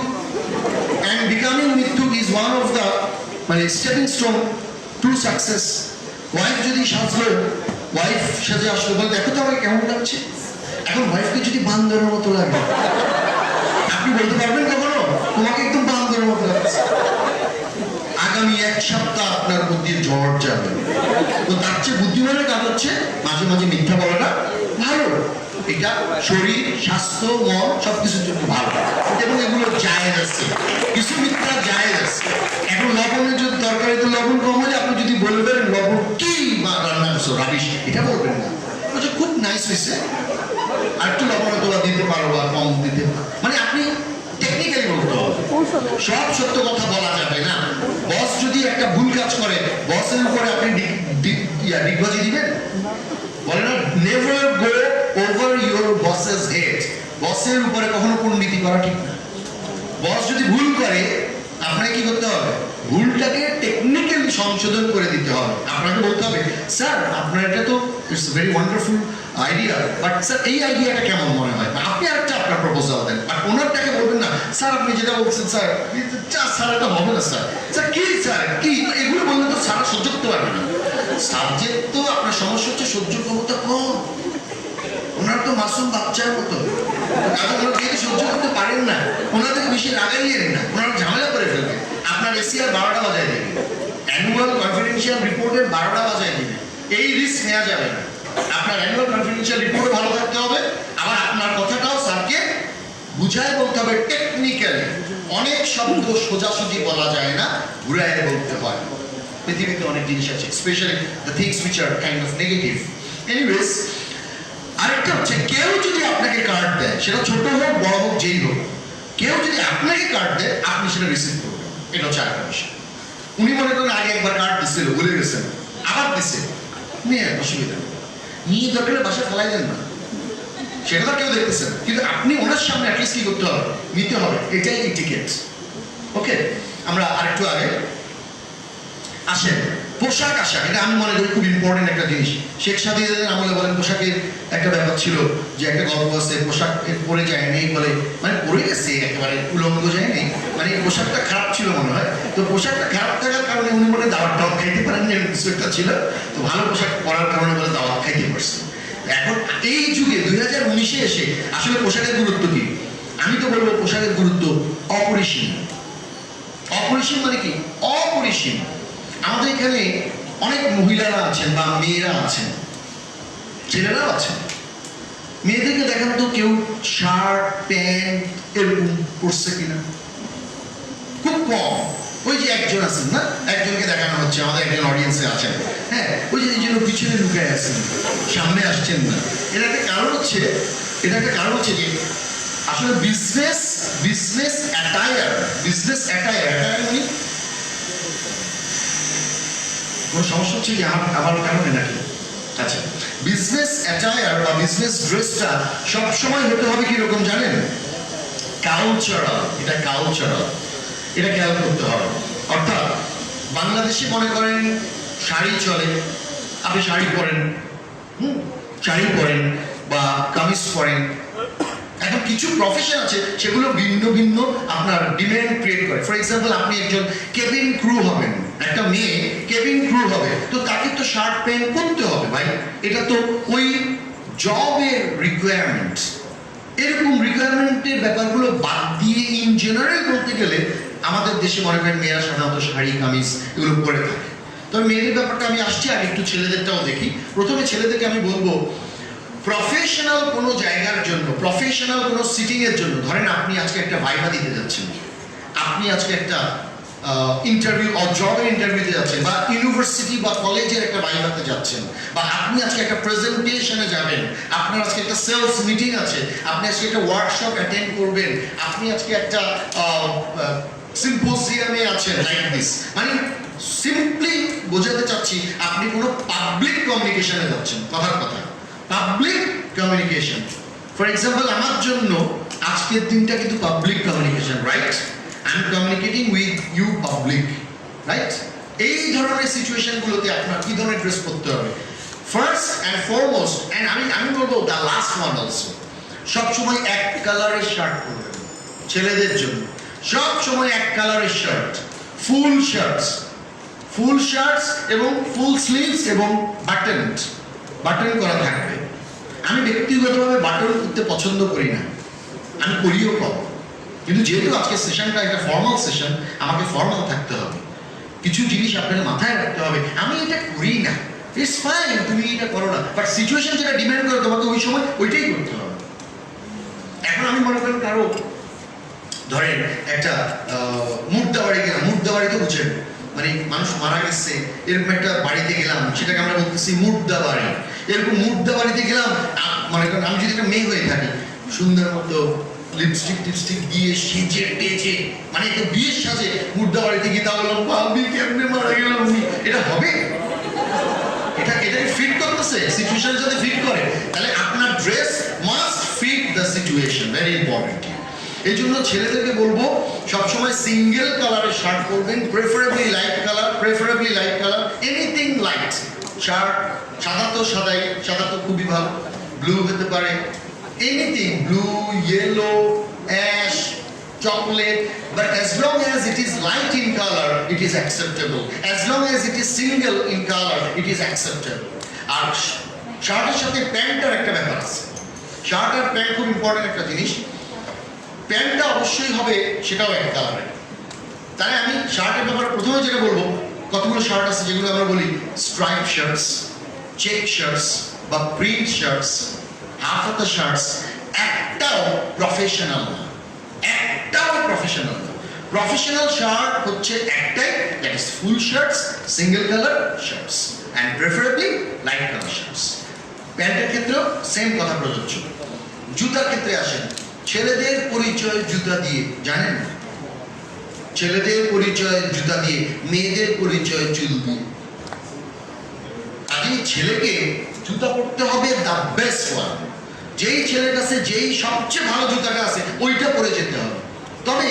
and becoming mithuk is one of the stepping stone to success. Wife যদি সাজলো, ওয়াইফ সাজে আসলো, বলে দেখো তো আমাকে কেমন লাগছে। এখন ওয়াইফকে যদি বান্দরের মতো লাগে, আপনি বলতে পারবেন কখনো তোমাকে একদম বান্দরের মতো লাগছে? আগামী 1 সপ্তাহ আপনার বুদ্ধির ঝড় যাবে। তো তার চেয়ে বুদ্ধিমানের কাজ হচ্ছে মাঝে মাঝে মিথ্যা বলাটা ভালো। এটা শরীর, স্বাস্থ্য, মন সবকিছুর জন্য ভালো, এবং এগুলো জায়েজ আছে, কিছু মিথ্যা জায়েজ আছে। এখন লবণের যদি তরকারিতে লবণ কম হলে আপনি যদি বলবেন লবণ কি বা রান্না করছো রাবিশ, এটা বলবেন না, খুব নাইস হয়েছে, আর একটু লবণ অথবা দিতে পারো বা কম দিতে পারো, আপনি টেকনিক্যালি বলতে হবে। সব সত্য কথা বলা যাবে না। বস যদি একটা ভুল কাজ করে, বসের উপরে আপনি ডিগবাজি দিবেন? বলে না, never go over your buses head. বসের উপরে কখনো পণ্ডিতি করা ঠিক না। বস যদি ভুল করে, আপনাকে কি করতে হবে? ভুলটাকে টেকনিক্যালি সংশোধন করে দিতে হবে। আপনাকে বলতে হবে, স্যার আপনার এটা তো it's very wonderful idea, but sir এই আইডিয়াটা কেমন মনে হয়, আপনি আরেকটা আপনার প্রপোজাল দেন। আর ওনারটাকে বলবেন না, স্যার আপনি যেটা বলছেন স্যার, স্যার এটা হবে না স্যার, স্যার কি স্যার কি, এগুলো বললে তো স্যার সহ্য করতে পারবে না। সাবজেক্ট তো আপনার সমস্যা হচ্ছে সহ্য ক্ষমতা কম, ওনারা তো মাসুম বাচ্চার মতো, ওনারা যেহেতু সহ্য করতে পারেন না, ওনাদের বেশি লাগাইয়ে না, ওনারা ঝামেলা করে ফেলবে। আপনার এসিআর 12টা বাজায় দেবে, অ্যানুয়াল কনফিডেন্সিয়াল রিপোর্টের 12টা বাজায় দেবে, এই রিস্ক নেওয়া যাবে না। আপনার অ্যানুয়াল কনফিডেন্সিয়াল রিপোর্ট ভালো থাকতে হবে, আবার আপনার কথাটাও স্যারকে বুঝায় বলতে হবে টেকনিক্যালি। অনেক শব্দ সোজাসুজি বলা যায় না, ঘুরায় বলতে হয়। পৃথিবীতে অনেক জিনিস আছে, specially the things which are kind of negative. Anyways, আরেকটা হচ্ছে, কেউ যদি আপনাকে কার্ড দেয়, সেটা ছোট হোক বড় হোক যেই হোক, কেউ যদি আপনাকে কার্ড দেয় আপনি সেটা রিসিভ করবেন, এটা হচ্ছে আরেকটা বিষয়। উনি মনে করেন আগে একবার কার্ড দিচ্ছিল, ভুলে গেছেন, আবার দিচ্ছে, নিয়ে অসুবিধা নিয়ে দরকার বাসায় ফেলাই দেন না, সেটা তো কেউ দেখতেছেন, কিন্তু আপনি ওনার সামনে অ্যাটলিস্ট কি করতে হবে, নিতে হবে, এটাই টিকেট। ওকে, আমরা আরেকটু আগে আসেন। পোশাক আশাক, এটা আমি মনে করি খুব ইম্পর্টেন্ট একটা জিনিস। শেখ সাদিদের আমলে বলেন পোশাকের একটা ব্যাপার ছিল, যে একটা গল্প আছে, পোশাক পরে যায় নেই বলে, পরে গেছে একেবারে উলঙ্গ যায় নেই, পোশাকটা খারাপ ছিল মনে হয়। তো পোশাকটা খারাপ থাকার কারণে উনি মনে দাওয়াত টাওয়াত খাইতে পারেন, কিছু একটা ছিল, তো ভালো পোশাক পরার কারণে বলে দাওয়াত খাইতে পারছে। এখন এই যুগে 2019-এ এসে আসলে পোশাকের গুরুত্ব কি? আমি তো বলবো পোশাকের গুরুত্ব অপরিসীম। অপরিসীম মানে কি? অপরিসীম। আমাদের এখানে অনেক মহিলারা আছেন বা মেয়েরা আছেন, ছেলেরাও আছেন, মেয়েদেরকে দেখান তো কেউ শার্ট প্যান্ট এরকম পরছে কিনা, খুব কম। ওই যে একজন আছেন না, একজনকে দেখানো হচ্ছে, আমাদের একজন অডিয়েন্সে আছেন, হ্যাঁ, ওই যে এই জন্য পিছনে লুকায় আছেন, সামনে আসছেন না। এটা একটা কারণ হচ্ছে যে আসলে বিজনেস অ্যাটায়ার মানে কোনো সমস্যা হচ্ছে কি আমার কারণে নাকি? আচ্ছা, বিজনেস অ্যাটায়ার বা বিজনেস ড্রেসটা সবসময় হতে হবে কিরকম জানেন? কালচারাল। এটা কালচারাল, এটা খেয়াল করতে হবে। অর্থাৎ বাংলাদেশে মনে করেন শাড়ি চলে, আপনি শাড়ি পরেন বা কামিজ পরেন। এখন কিছু প্রফেশন আছে সেগুলো ভিন্ন ভিন্ন আপনার ডিমান্ড ক্রিয়েট করে। ফর এক্সাম্পল, আপনি একজন কেবিন ক্রু হবেন, একটা মেয়ে কেবিন ক্রু হবে, তো তাকে তো শার্ট প্যান্ট পরতে হবে ভাই, এটা তো ওই জবের রিকোয়ারমেন্ট। এরকম রিকোয়ারমেন্টের ব্যাপারগুলো বাদ দিয়ে ইন জেনারেল বলতে গেলে আমাদের দেশে মনে করেন মেয়েরা সাধারণত শাড়ি কামিজ এগুলো পরে থাকে। তবে মেয়েদের ব্যাপারটা আমি আসছি, আর একটু ছেলেদেরটাও দেখি। প্রথমে ছেলেদেরকে আমি বলবো, প্রফেশনাল কোনো জায়গার জন্য, প্রফেশনাল কোনো সিটিংয়ের জন্য, ধরেন আপনি আজকে একটা ভাইভা দিতে যাচ্ছেন, আপনি আজকে একটা ইন্টারভিউ অর জবের ইন্টারভিউতে যাচ্ছেন, বা ইউনিভার্সিটি বা কলেজের একটা ভাইভাতে যাচ্ছেন, বা আপনি আজকে একটা প্রেজেন্টেশনে যাবেন, আপনার আজকে একটা সেলস মিটিং আছে, আপনি আজকে একটা ওয়ার্কশপ অ্যাটেন্ড করবেন, আপনি আজকে একটা সিম্পোজিয়ামে আছেন, লাইক দিস। সিম্পলি বোঝাতে চাচ্ছি, আপনি কোনো পাবলিক কমিউনিকেশনে যাচ্ছেন, কথার কথা পাবলিক কমিউনিকেশন। ফর এক্সাম্পল আমার জন্য আজকের দিনটা কিন্তু public communication, right? I am communicating with you public, right? এই ধরনের সিচুয়েশনগুলোতে আপনার কি ধরনের ড্রেস পরতে হবে? ফার্স্ট অ্যান্ড ফরমোস্ট, অ্যান্ড আমি বলবো দ্য লাস্ট ওয়ান অলসো, সবসময় এক কালারের শার্ট পরবেন ছেলেদের জন্য। সব সময় এক কালারের শার্ট, ফুল শার্টস এবং ফুল স্লিভস এবং বাটন করা থাকবে। আমি ব্যক্তিগতভাবে বাটন করতে পছন্দ করি না, আমি করিও কম, কিন্তু যেহেতু আজকে সেশনটা একটা ফর্মাল সেশন, আমাকে ফর্মাল থাকতে হবে, কিছু জিনিস আপনাকে মাথায় রাখতে হবে। আমি এটা করি না, ইটস ফাইন, তুমি এটা করো না, বাট সিচুয়েশন যেটা ডিমান্ড করে তোমাকে ওই সময় ওইটাই করতে হবে। এখন আমি মনে করেন কারো ধরেন একটা মুর্দাবাড়ি গেলাম, মুর্দাবাড়ি তো বুঝেন, মানে মানুষ মারা গেছে, এরকম একটা বাড়িতে গেলাম, সেটাকে আমরা বলতেছি মুর্দাবাড়ি। এরকম মুর্দাবাড়িতে গেলাম, মনে করেন আমি যদি একটা মেয়ে হয়ে থাকি, সুন্দর মতো লিপস্টিক দিয়ে সেজে টেজে, মানে একটা বিয়ের সাজে মুর্দাবাড়িতে গিয়ে তা বললাম ভাবি কেমনে মারা গেলাম উনি, এটা হবে? এটাকে ফিট করতেছে? সিচুয়েশনের সাথে ফিট করে? তাহলে আপনার dress must fit the situation, very important. এই জন্য ছেলেদেরকে বলবো সবসময় সিঙ্গেল কালারের শার্ট পরবেন, preferably light colour, anything light shirt. সাদা তো খুবই ভালো, ব্লু হতে পারে, anything, blue, yellow, ash, chocolate, but as long as it is light in color, it is acceptable. As long as it is single in color, it is acceptable. আর শার্টের সাথে প্যান্টের একটা ব্যাপার আছে। শার্ট আর প্যান্ট খুব important একটা জিনিস। প্যান্টটা অবশ্যই হবে সেটাও এক কালারের। তাই আমি শার্টের ব্যাপারে প্রথমে যেটা বলবো, কতগুলো শার্ট আছে যেগুলো আমরা বলি স্ট্রাইপ শার্টস, চেক শার্টস বা প্রিন্ট শার্টস, হাফ হাতা শার্টস, একটাও প্রফেশনাল না। প্রফেশনাল শার্ট হচ্ছে একটাই, that is full shirts, single colour shirts, and preferably light colour shirts. প্যান্টের ক্ষেত্রেও সেম কথা প্রযোজ্য। জুতার ক্ষেত্রে আসেন, ছেলেদের পরিচয় জুতা দিয়ে, জানেন? ছেলেদের পরিচয় জুতা দিয়ে, মেয়েদের পরিচয় চুল দিয়ে। আগে ছেলেকে জুতা পরতে হবে দ্য বেস্ট ওয়ান, যেই ছেলের কাছে যেই সবচেয়ে ভালো জুতাটা আছে ওইটা পরে যেতে হবে। তবে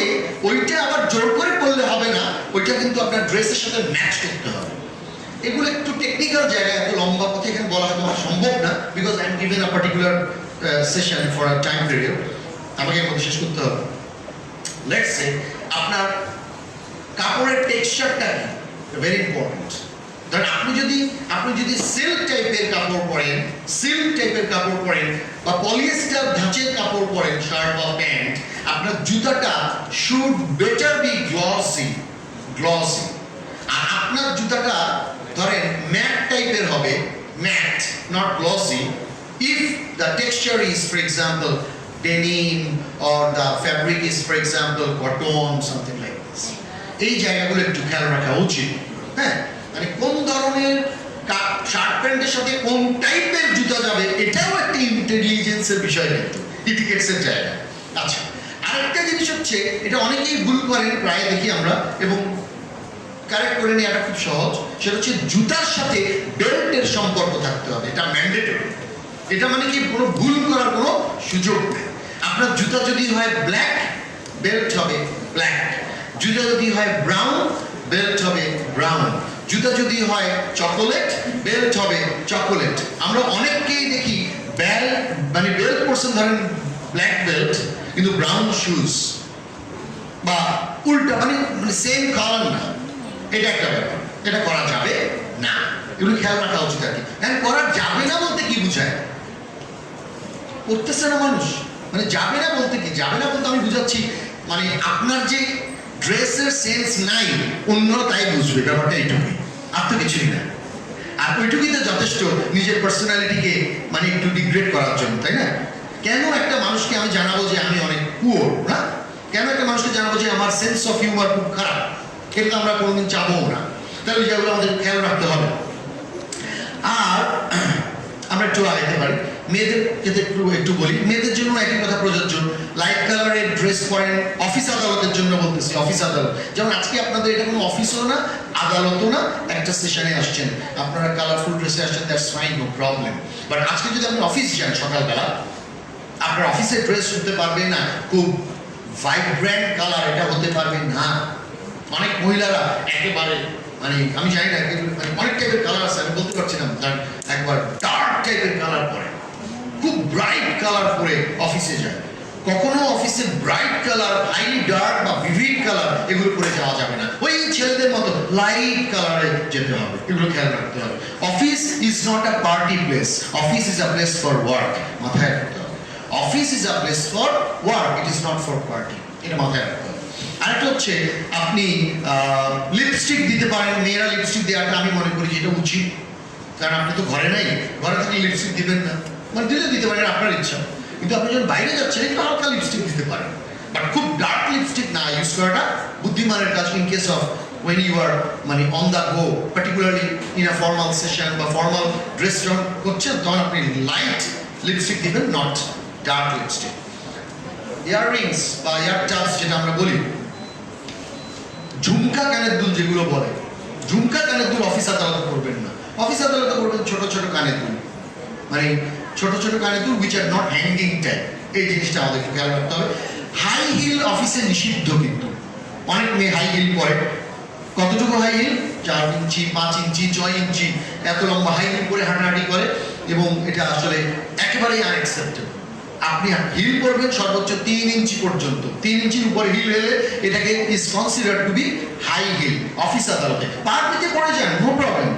ওইটা আবার জোর করে পরলে হবে না, ওইটা কিন্তু আপনার ড্রেসের সাথে ম্যাচ করতে হবে। এগুলো একটু টেকনিক্যাল জায়গায়, এত লম্বা কথা এখানে বলা হয়তো সম্ভব না, because I am given a particular session for a time period, আমাকে মধ্যে শেষ করতে হবে। লেটস সে আপনার কাপড়ের টেক্সচারটা কি, ভেরি ইম্পর্টেন্ট। ধরেন আপনি যদি সিল্ক টাইপের কাপড় পরেন বা পলিয়েস্টার ধাঁচের কাপড় পরেন, শার্ট বা প্যান্ট, আপনার জুতাটা শুড বেটার বি গ্লসি। আর আপনার জুতাটা ধরেন ম্যাট টাইপের হবে, matte, not glossy, if the texture is, for example, denim or the fabric is, for example, cotton, something like this. এই জায়গাগুলো একটু খেয়াল রাখা উচিত। হ্যাঁ, মানে কোন ধরনের শার্ট প্যান্টের সাথে কোন টাইপের জুতা যাবে, এটাও একটা ইন্টেলিজেন্সের বিষয়, কিন্তু ইটিকেটসের জায়গা। আচ্ছা, আরেকটা জিনিস হচ্ছে, এটা অনেকেই ভুল করেন, প্রায় দেখি আমরা, এবং কারেক্ট করে নেওয়াটা খুব সহজ, সেটা হচ্ছে জুতার সাথে বেল্টের সম্পর্ক থাকতে হবে, এটা ম্যান্ডেটরি। এটা মানে কি কোনো ভুল করার কোনো সুযোগ নেই। আপনার জুতা যদি হয় ব্ল্যাক, বেল্ট হবে ব্ল্যাক। জুতা যদি হয় ব্রাউন, বেল্ট হবে ব্রাউন। জুতা যদি হয় চকোলেট, বেল্ট হবে চকোলেট। আমরা অনেককেই দেখি বেল্ট পরছেন ধরেন ব্ল্যাক বেল্ট, কিন্তু ব্রাউন শুজ, বা উল্টা, মানে সেম কালার না। এটা একটা ব্যাপার, এটা করা যাবে না, এগুলো খেয়াল রাখা উচিত আর কি। করা যাবে না বলতে কি বুঝায়? করতেছে না মানুষ, মানে যাবে না বলতে কি? যাবে না বলতে আমি বুঝাচ্ছি, মানে আপনার যে ড্রেসের সেন্স নাই, অন্যরা তাই বুঝবে, ব্যাপারটা এইটুকুই, আর তো কিছুই না। আর ওইটুকুই তো যথেষ্ট নিজের পার্সোনালিটিকে মানে একটু ডিগ্রেড করার জন্য, তাই না? কেন একটা মানুষকে আমি জানাবো যে আমি অনেক পুয়ার, না? কেন একটা মানুষকে জানাবো যে আমার সেন্স অফ হিউমার খুব খারাপ? কিন্তু আমরা কোনোদিন চাবো না। তাহলে যেগুলো আমাদের খেয়াল রাখতে হবে। আর আমরা একটু আগাইতে পারি, মেয়েদের ক্ষেত্রে একটু বলি, মেয়েদের জন্য একই কথা প্রযোজ্য। লাইট কালারের ড্রেস পরেন, অফিস আদালতের জন্য বলতেছি, অফিস আদালত। যেমন আজকে আপনাদের এটা কোনো অফিসও না, আদালতও না, একটা সেশনে আসছেন, আপনারা কালারফুল ড্রেসে আসছেন, that's fine, no problem. But আজকে যদি আপনি অফিস যান সকালবেলা, আপনার অফিসের ড্রেস হতে পারবে না খুব ভাইব্রেন্ট কালার, এটা হতে পারবে না। অনেক মহিলারা একেবারে মানে আমি জানি না মানে অনেক টাইপের কালার আছে, আমি বলতে পারছি না, একবার ডার্ক টাইপের কালার পরে, খুব ব্রাইট কালার পরে অফিসে যায়। কখনো অফিসে ব্রাইট কালার, হাইলি ডার্ক বা ভিভিড কালার এগুলো পরে যাওয়া যাবে না। ওই ছেলেদের মতো লাইট কালারে যেতে হবে, এগুলো খেয়াল রাখতে হবে। Office is not a party place, office is a place for work, মাথায় রাখতে হবে। Office is a place for work, it is not for party, এটা মাথায় রাখতে হবে। আরেকটা হচ্ছে আপনি লিপস্টিক দিতে পারেন, মেয়েরা লিপস্টিক দেওয়াটা আমি মনে করি যে এটা উচিত, কারণ আপনি তো ঘরে নাই, ঘরে থেকে লিপস্টিক দিবেন না, মানে দিলে দিতে পারেন আপনার ইচ্ছা, কিন্তু আপনি যখন বাইরে যাচ্ছেন একটু হালকা লিপস্টিক দিতে পারেন, বাট খুব ডার্ক লিপস্টিক না ইউজ করাটা বুদ্ধিমানের কাজ। In case of when you are মানে on the go, particularly in a formal session বা ফর্মাল ড্রেস যখন করছেন তখন আপনি লাইট লিপস্টিক দিবেন, নট ডার্ক লিপস্টিক। ইয়াররিংস বা ইয়ার টাচ যেটা আমরা বলি, ঝুমকা কানের দুল যেগুলো বলে, ঝুমকা কানের দুল অফিস আদালতে করবেন না। অফিস আদালতে করবেন ছোট ছোট কানের দুল, মানে ছোট ছোট কানের দুল which are not hanging type, এই জিনিসটা আমাদের একটু খেয়াল রাখতে হবে। হাই হিল অফিসে নিষিদ্ধ, কিন্তু অনেক মেয়ে হাই হিল পরে। কতটুকু হাই হিল? 4 ইঞ্চি, 5 ইঞ্চি, 6 ইঞ্চি, এত লম্বা হাই হিল পরে হাঁটাহাঁটি করে, এবং এটা আসলে একেবারেই আনএক্সেপ্টেবল। আপনি হিল পরবেন সর্বোচ্চ 3 ইঞ্চি পর্যন্ত, 3 ইঞ্চির উপরে হিল হলে এটাকে is considered to be high heel office আদালতে। পার্টিতে পরে যান, নো প্রবলেম,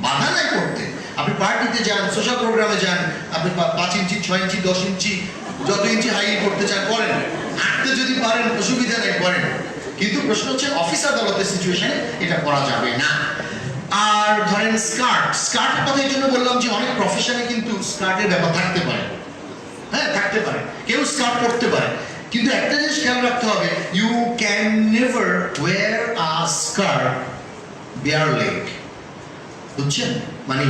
বাধা নাই করতে। আপনি পার্টিতে যান, সোশ্যাল প্রোগ্রামে যান, আপনি 5 ইঞ্চি, 6 ইঞ্চি, 10 ইঞ্চি, যত ইঞ্চি হাই হিল করতে চান করেন, হাঁটতে যদি পারেন অসুবিধা নেই করেন, কিন্তু প্রশ্ন হচ্ছে অফিস আদালতের সিচুয়েশনে এটা করা যাবে না। আর ধরেন স্কার্ট, স্কার্টের কথা এই জন্য বললাম যে অনেক প্রফেশনে কিন্তু স্কার্টের ব্যাপার থাকতে পারে, হ্যাঁ থাকতে পারে, কেউ স্কার্ট পরতে পারে, কিন্তু একটা জিনিস খেয়াল রাখতে হবে, you can never wear a skirt bare leg, বুঝছেন? মানে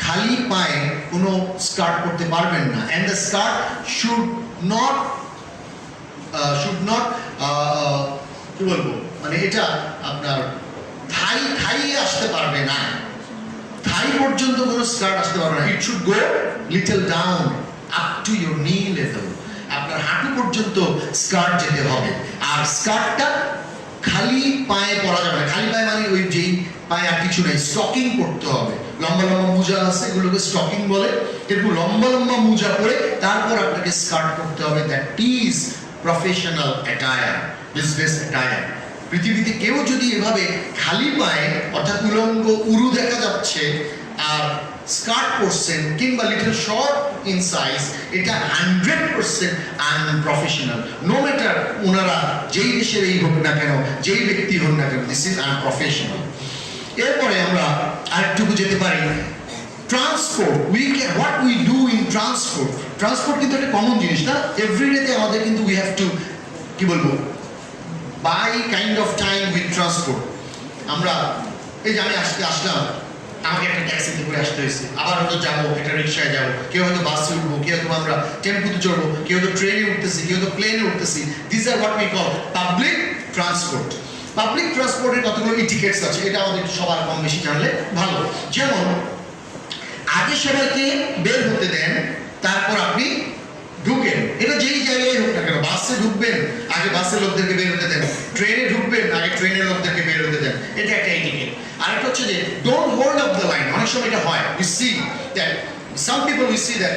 খালি পায়ে কোনো স্কার্ট পরতে পারবেন না, and the skirt should not কি বলবো, মানে এটা আপনার থাই আসতে পারবে না, থাই পর্যন্ত কোনো স্কার্ট আসতে পারবে না। It should go little down up to your নি লেভেল, আপনার হাঁটু পর্যন্ত স্কার্ট যেতে হবে। আর স্কার্টটা খালি পায়ে পরা যাবে না, খালি পায়ে মানে ওই যেই পায়ে আর কিছু নেই, স্টকিং পরতে হবে। লম্বা লম্বা মোজা আছে, এগুলোকে স্টকিং বলে, এরকম লম্বা লম্বা মোজা পরে তারপর আপনাকে স্কার্ট পরতে হবে। That is professional attire, business attire. পৃথিবীতে কেউ যদি এভাবে খালি পায়ে অর্থাৎ উলঙ্গ উরু দেখা যাচ্ছে আর স্কার্ট পরছেন কিংবা লিটল শর্ট ইন সাইজ, এটা 100% আনপ্রফেশনাল। নো ম্যাটার ওনারা যেই দেশের এই হোক না কেন, যেই ব্যক্তি হোক না কেন, দিস ইজ আনপ্রফেশনাল। এরপরে আমরা আরেকটুকু যেতে পারি, transport. What we do in transport. Transport কিন্তু একটা কমন জিনিস না, এভরিডেতে আমাদের কিন্তু উই হ্যাভ টু কি বলবো by kind of time with transport. আমরা এই যে আমি আসলাম, আমাকে একটা ট্যাক্সিতে করে আসতে হয়েছে, আবার হয়তো যাবো একটা রিক্সায় যাবো, কেউ হয়তো বাসে উঠবো, কেউ হয়তো আমরা টেম্পুতে চড়বো, কেউ হয়তো ট্রেনে উঠতেছি, কেউ হয়তো প্লেনে উঠতেছি। This are what we call public transport. Public ট্রান্সপোর্টের কতগুলো ইটিকেটস আছে, এটা আমাদের সবার কম বেশি জানলে ভালো। যেমন আগে সবাইকে বের হতে দেন, তারপর আপনি ঢুকেন, এটা যেই জায়গায় হোক না কেন। বাসে ঢুকবেন, আগে বাসের লোকদেরকে বের হতে দেন, ট্রেনে ঢুকবেন, আগে ট্রেনের লোকদেরকে বের হতে দেন, এটা একটা এটিকেট। আরেকটা হচ্ছে যে don't hold up the line. অনেক সময় এটা হয়, we see that some people, we see that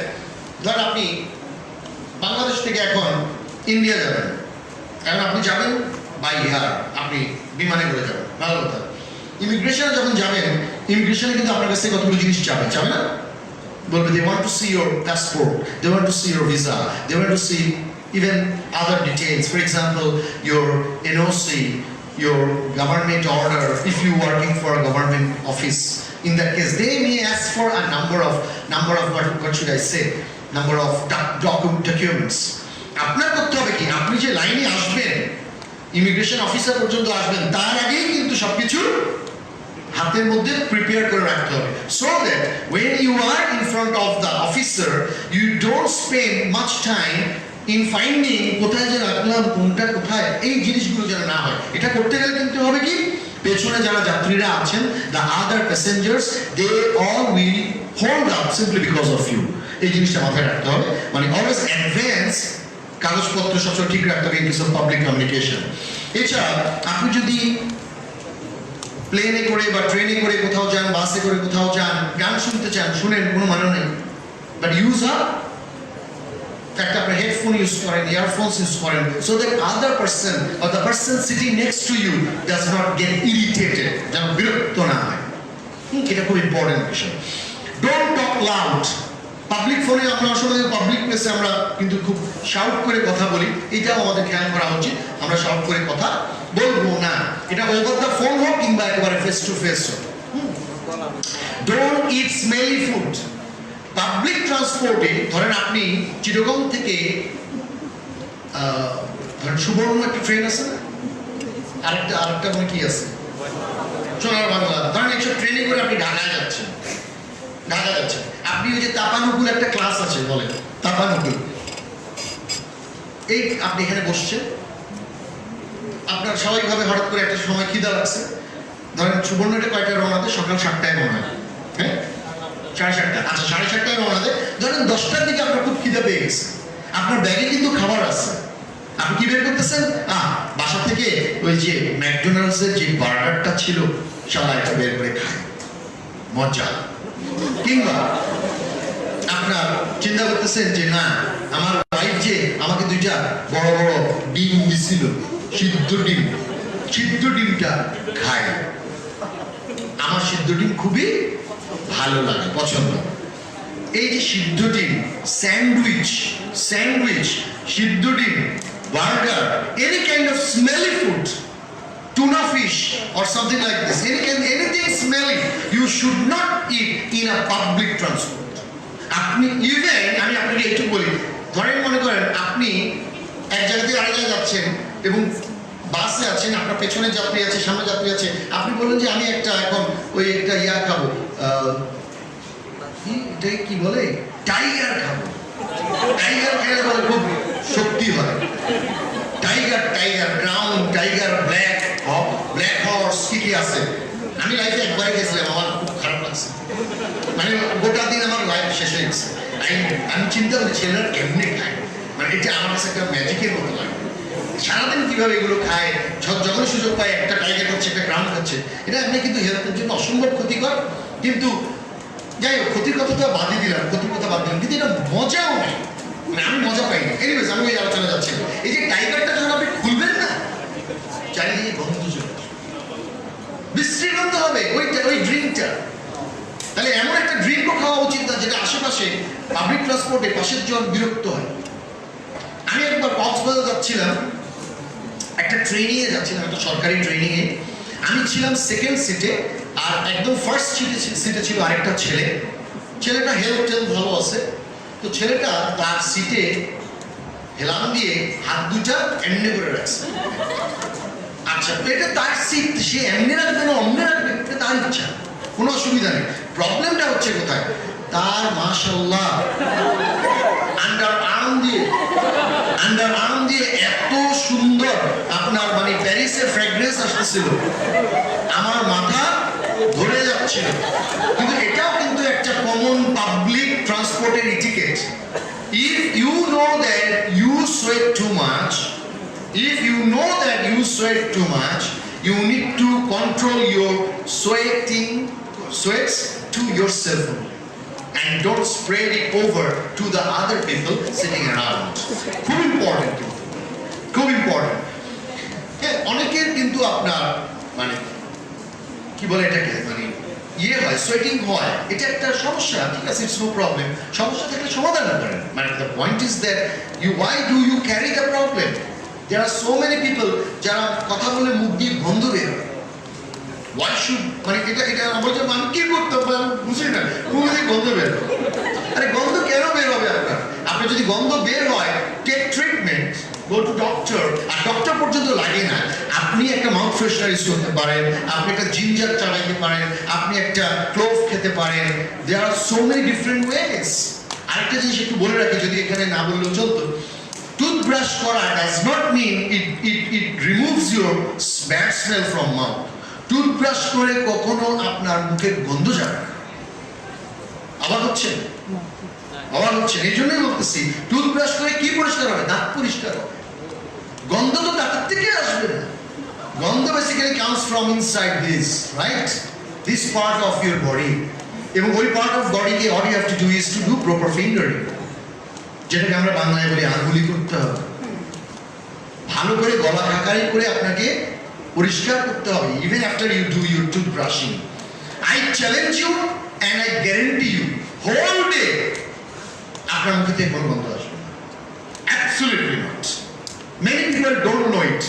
ধর আপনি বাংলাদেশ থেকে এখন ইন্ডিয়া যাবেন, এখন আপনি যাবেন বাই এয়ার, আপনি বিমানে করে যাবেন, ভালো কথা। ইমিগ্রেশনে যখন যাবেন, ইমিগ্রেশনে কিন্তু আপনার কাছে কতগুলো জিনিস যাবে না, বলবে they want to see your passport, they want to see your visa, they want to see even other details, for example your NOC, your government order, if you working for a government office. In that case they may ask for a number of what should I say, number of documents. আপনার করতে হবে কি, আপনি যে লাইনে আসবেন, immigration officer পর্যন্ত আসবেন, তার আগেই কিন্তু সবকিছু হাতের মধ্যে প্রিপেয়ার করে রাখতে হবে, so that when you are in front of the officer you don't spend much time in finding কোথায় যে রাখলাম, কোনটা কোথায়, এই জিনিসগুলো যেন না হয়। এটা করতে গেলে কিন্তু হবে কি, পেছনে যারা যাত্রীরা আছেন, the other passengers, they all will hold up simply because of you, এই জিনিসটা মাথায় রাখতে হবে, মানে অলওয়েজ অ্যাডভান্স কাগজপত্র সবসময় ঠিক রাখতে হবে in case of public communication. এছাড়া আপনি যদি প্লেনে করে বা ট্রেনে করে কোথাও যান, বাসে করে কোথাও যান, গান শুনতে চান, শুনেন, কোনো মানে নেই, বাট ইউজ একটা আপনার হেডফোন ইউজ করেন, ইয়ারফোনস ইউজ করেন, so that other person or the person sitting next to you does not get irritated, যেন বিরক্ত না হয়। এটা খুব ইম্পর্টেন্ট বিষয়। Don't talk loud. পাবলিক ফোনে আমরা আসলে পাবলিক প্লেসে আমরা কিন্তু খুব শাউট করে কথা বলি, এটাও আমাদের খেয়াল করা উচিত। আমরা শাউট করে কথা বলবো না, এটা ওভার দ্য ফোন হোক কিংবা একেবারে ফেস টু ফেস হোক। Don't eat smelly food. Public ট্রান্সপোর্টে ধরেন আপনি চিটাগং থেকে ধরেন সুবর্ণ একটা ট্রেন আছে না, আরেকটা মানে কি আছে, সোনার বাংলা, ধরেন এইসব ট্রেনে করে আপনি ঢাকা যাচ্ছেন, আপনি ওই যে তাপানুকুল একটা ক্লাস আছে বলে তাপানুকুল, এই আপনি এখানে বসছেন, আপনার স্বাভাবিকভাবে হঠাৎ করে একটা সময় খিদা লাগছে, ধরেন সুবর্ণটা কয়টায় রওনা দেয়, সকাল 7টায় রওনা দেয়, হ্যাঁ 7:30, আচ্ছা 7:30টায় রওনা দেয়, ধরেন 10টার দিকে আপনার খুব খিদা পেয়ে গেছে, আপনার ব্যাগে কিন্তু খাবার আছে, আপনি কি বের করতেছেন, বাসা থেকে ওই যে ম্যাকডোনাল্ডসের যে বার্গারটা ছিল শালা এটা বের করে খায়, মজা। কিংবা আপনার চিন্তা করতেছেন যে না, আমার ওয়াইফ যে আমাকে 2টা বড় বড় ডিম দিছিল, সিদ্ধ ডিমটা খায়, আমার সিদ্ধ ডিম খুবই ভালো লাগে, পছন্দ। এই যে সিদ্ধ ডিম, স্যান্ডউইচ, সিদ্ধ ডিম, burger, any kind of smelly food, tuna fish or something like this, anything smelly you should not eat in a public transport. আপনি ইভেন আমি আপনাকে একটু বলি, ধরেন মনে করেন আপনি এক জায়গা থেকে আরেক জায়গায় যাচ্ছেন এবং বাসে আছেন, আপনার পেছনে যাত্রী আছে, সামনে যাত্রী আছে, আপনি বললেন যে আমি একটা এখন ওই একটা ইয়া খাবো, এটাই কি বলে, টাইগার খাবো, টাইগার খেলে বলে খুব শক্তি হয়, tiger brown, tiger black horse, কি আছে। আমি লাইফে একবার গেছিলাম, আমার খুব খারাপ লাগছে, মানে গোটা দিন আমার লাইফ শেষ হয়ে গেছে। আমি চিন্তা করি ছেলেরা কেমনে খায়, মানে এটা আমার কাছে একটা ম্যাজিকের মতো লাগে, সারাদিন কিভাবে এগুলো খায়, যখন সুযোগ পায় একটা টাইগার খাচ্ছে, একটা গ্রাউন্ড খাচ্ছে, এটা আপনি কিন্তু হেলথের জন্য অসম্ভব ক্ষতিকর। কিন্তু যাই হোক, ক্ষতির কথা তো বাদই দিলাম, কিন্তু এটা মজাও নেই, মানে আমি মজা পাইনি। এনিওয়েজ আমি ওই আলোচনা যাচ্ছি, এই যে টাইগারটা যখন আপনি খুলবেন না, চারিদিকে গন্ধ চলে বিশ্রী গন্ধ হবে ওই ড্রিঙ্কটা। তাহলে এমন একটা ড্রিঙ্কও খাওয়া উচিত না যেটা আশেপাশে পাবলিক ট্রান্সপোর্টে পাশের জন বিরক্ত হয়। আমি একবার কক্সবাজার যাচ্ছিলাম, একটা ট্রেনিংয়ে যাচ্ছিলাম, একটা সরকারি ট্রেনিংয়ে, আমি ছিলাম সেকেন্ড সিটে, আর একদম ফার্স্ট সিটে ছিল আরেকটা ছেলেটা হেলথ ভালো আছে, তো ছেলেটা তার সিটে হেলান দিয়ে হাত 2টা এমনি করে রাখছে। আচ্ছা, তো এটা তার সিট, সে এমনি রাখবে না অমনি রাখবে, এটা তার ইচ্ছা, কোনো অসুবিধা নেই। প্রবলেমটা হচ্ছে কোথায়, তার মাশাআল্লাহ আন্ডার আর্ম দিয়ে এত সুন্দর আপনার মানে প্যারিসের ফ্র্যাগ্রেন্স আসতেছিল, আমার মাথা ধরে যাচ্ছিল। কিন্তু এটাও কিন্তু একটা কমন পাবলিক ট্রান্সপোর্টের etiquette. If you know that you sweat too much, you need to control your sweats to yourself and don't spread it over to the other people sitting around. খুব ইম্পর্টেন্ট। অনেকের কিন্তু আপনার মানে কি বলে এটাকে, মানে হয়, সোয়েটিং হয়, এটা একটা সমস্যা, ঠিক আছে, ইটস নো প্রবলেম। সমস্যা থাকলে সমাধান করেন, মানে the point is that why do you carry the problem? There are so many people যারা কথা বলে মুখ দিয়ে গন্ধ বের হয়, why should, মানে এটা আমরা যে মানে কি করতে পারেন বুঝি না, মুখ দিয়ে গন্ধ বের হয়, আরে গন্ধ কেন বের হবে আপনার যদি গন্ধ বের হয়, take treatment, go to doctor. আর ডক্টর পর্যন্ত লাগে না, আপনি একটা মাউথ ফ্রেশনার ইউজ করতে পারেন, আপনি একটা জিঞ্জার চালাইতে পারেন, আপনি একটা ক্লোভ খেতে পারেন, দেয়ার আর সো মেনি ডিফারেন্ট ওয়েজ। আরেকটা জিনিস একটু বলে রাখি, যদি এখানে না বললেও চলতো, টুথব্রাশ করা does not mean it removes your bad smell from mouth. Toothbrush করে কখনো আপনার মুখের গন্ধ যাবে না। আবার হচ্ছে অবাক হচ্ছেন, এই জন্যই বলতেছি টুথব্রাশ করে কি পরিষ্কার হবে? দাঁত পরিষ্কার হবে। গন্ধ তো দাঁতের থেকে আসবে না। গন্ধ basically comes from inside this, right, this part of your body. এবং ওই পার্ট অফ বডিকে all you have to do is to do proper fingering, যেটাকে আমরা বাংলায় বলি আঙ্গুলি করতে হবে। ভালো করে গলা ঘাকারি করে আপনাকে পরিষ্কার করতে হবে, even after you do your tooth brushing. I challenge you and I guarantee you, whole day আপনার মুখে থেকে কোনো গন্ধ আসবে না। Absolutely not. Many people don't know it.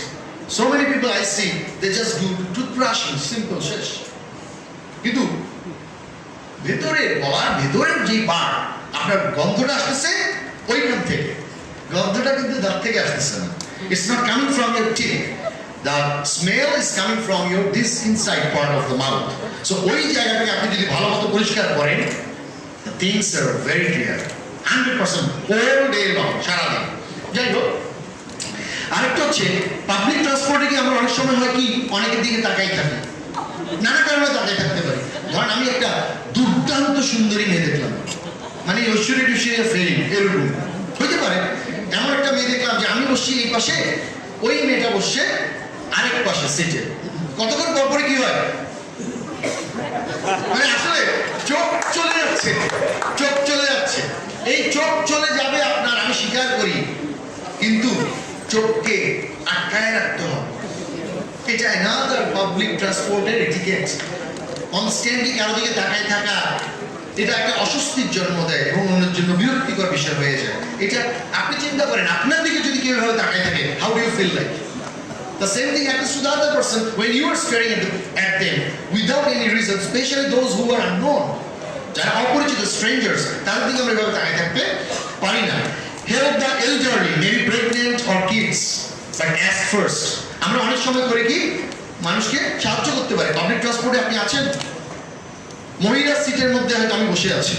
So many people I see, they just do toothbrushing, simple, শেষ। কিন্তু ভেতরের গলার ভেতরের যে পার্ট আপনার গন্ধটা আসতেছে ওইখান থেকে, গন্ধটা কিন্তু দাঁত থেকে আসতেছে না। It's not coming from your teeth. The smell is coming from your this inside part of the mouth. So ওই জায়গাটাকে আপনি যদি ভালো মতো পরিষ্কার করেন, the things are very clear, 100% all day long, সারাদিন। যাই হোক, আরেকটা হচ্ছে পাবলিক ট্রান্সপোর্টে কি আমরা অনেক সময় হয় কি অনেকের দিকে তাকাই থাকি, নানা কারণে তাকাই থাকতে পারি। ধরেন আমি একটা দুর্দান্ত সুন্দরী মেয়ে দেখলাম, মানে ঐশ্বরিয়া টুশ্বরিয়া ফেরি এরকম হইতে পারে, এমন একটা মেয়ে দেখলাম যে আমি বসছি এই পাশে, ওই মেয়েটা বসছে আরেক পাশে সিটে। কতক্ষণ পর পরে কি হয়, মানে আসলে চোখ চলে যাচ্ছে, চোখ চলে যাচ্ছে। এই চোখ চলে যাবে আপনার, আমি স্বীকার করি, কিন্তু চোখকে আটকায় রাখতে হবে। এটা another পাবলিক ট্রান্সপোর্টের এটিকেট। কনস্ট্যান্টলি কারো দিকে তাকায় থাকা, এটা একটা অস্বস্তির জন্ম দেয় এবং অন্যের জন্য বিরক্তিকর বিষয় হয়ে যায়। এটা আপনি চিন্তা করেন, আপনার দিকে যদি কেউ এভাবে তাকায় থাকে, how do you feel like? The same thing happens to the other person when you are staring at them without any reason, especially those who are unknown, যারা অপরিচিত স্ট্রেঞ্জার্স, তাদের দিকে আমরা এভাবে তাকায় থাকতে পারি না। Help the elderly, maybe pregnant or kids, but ask first. আমরা অনেক সময় করে কি মানুষকে সাহায্য করতে পারি। পাবলিক ট্রান্সপোর্টে আপনি আছেন, মহিলার সিটের মধ্যে হয়তো আমি বসে আছি,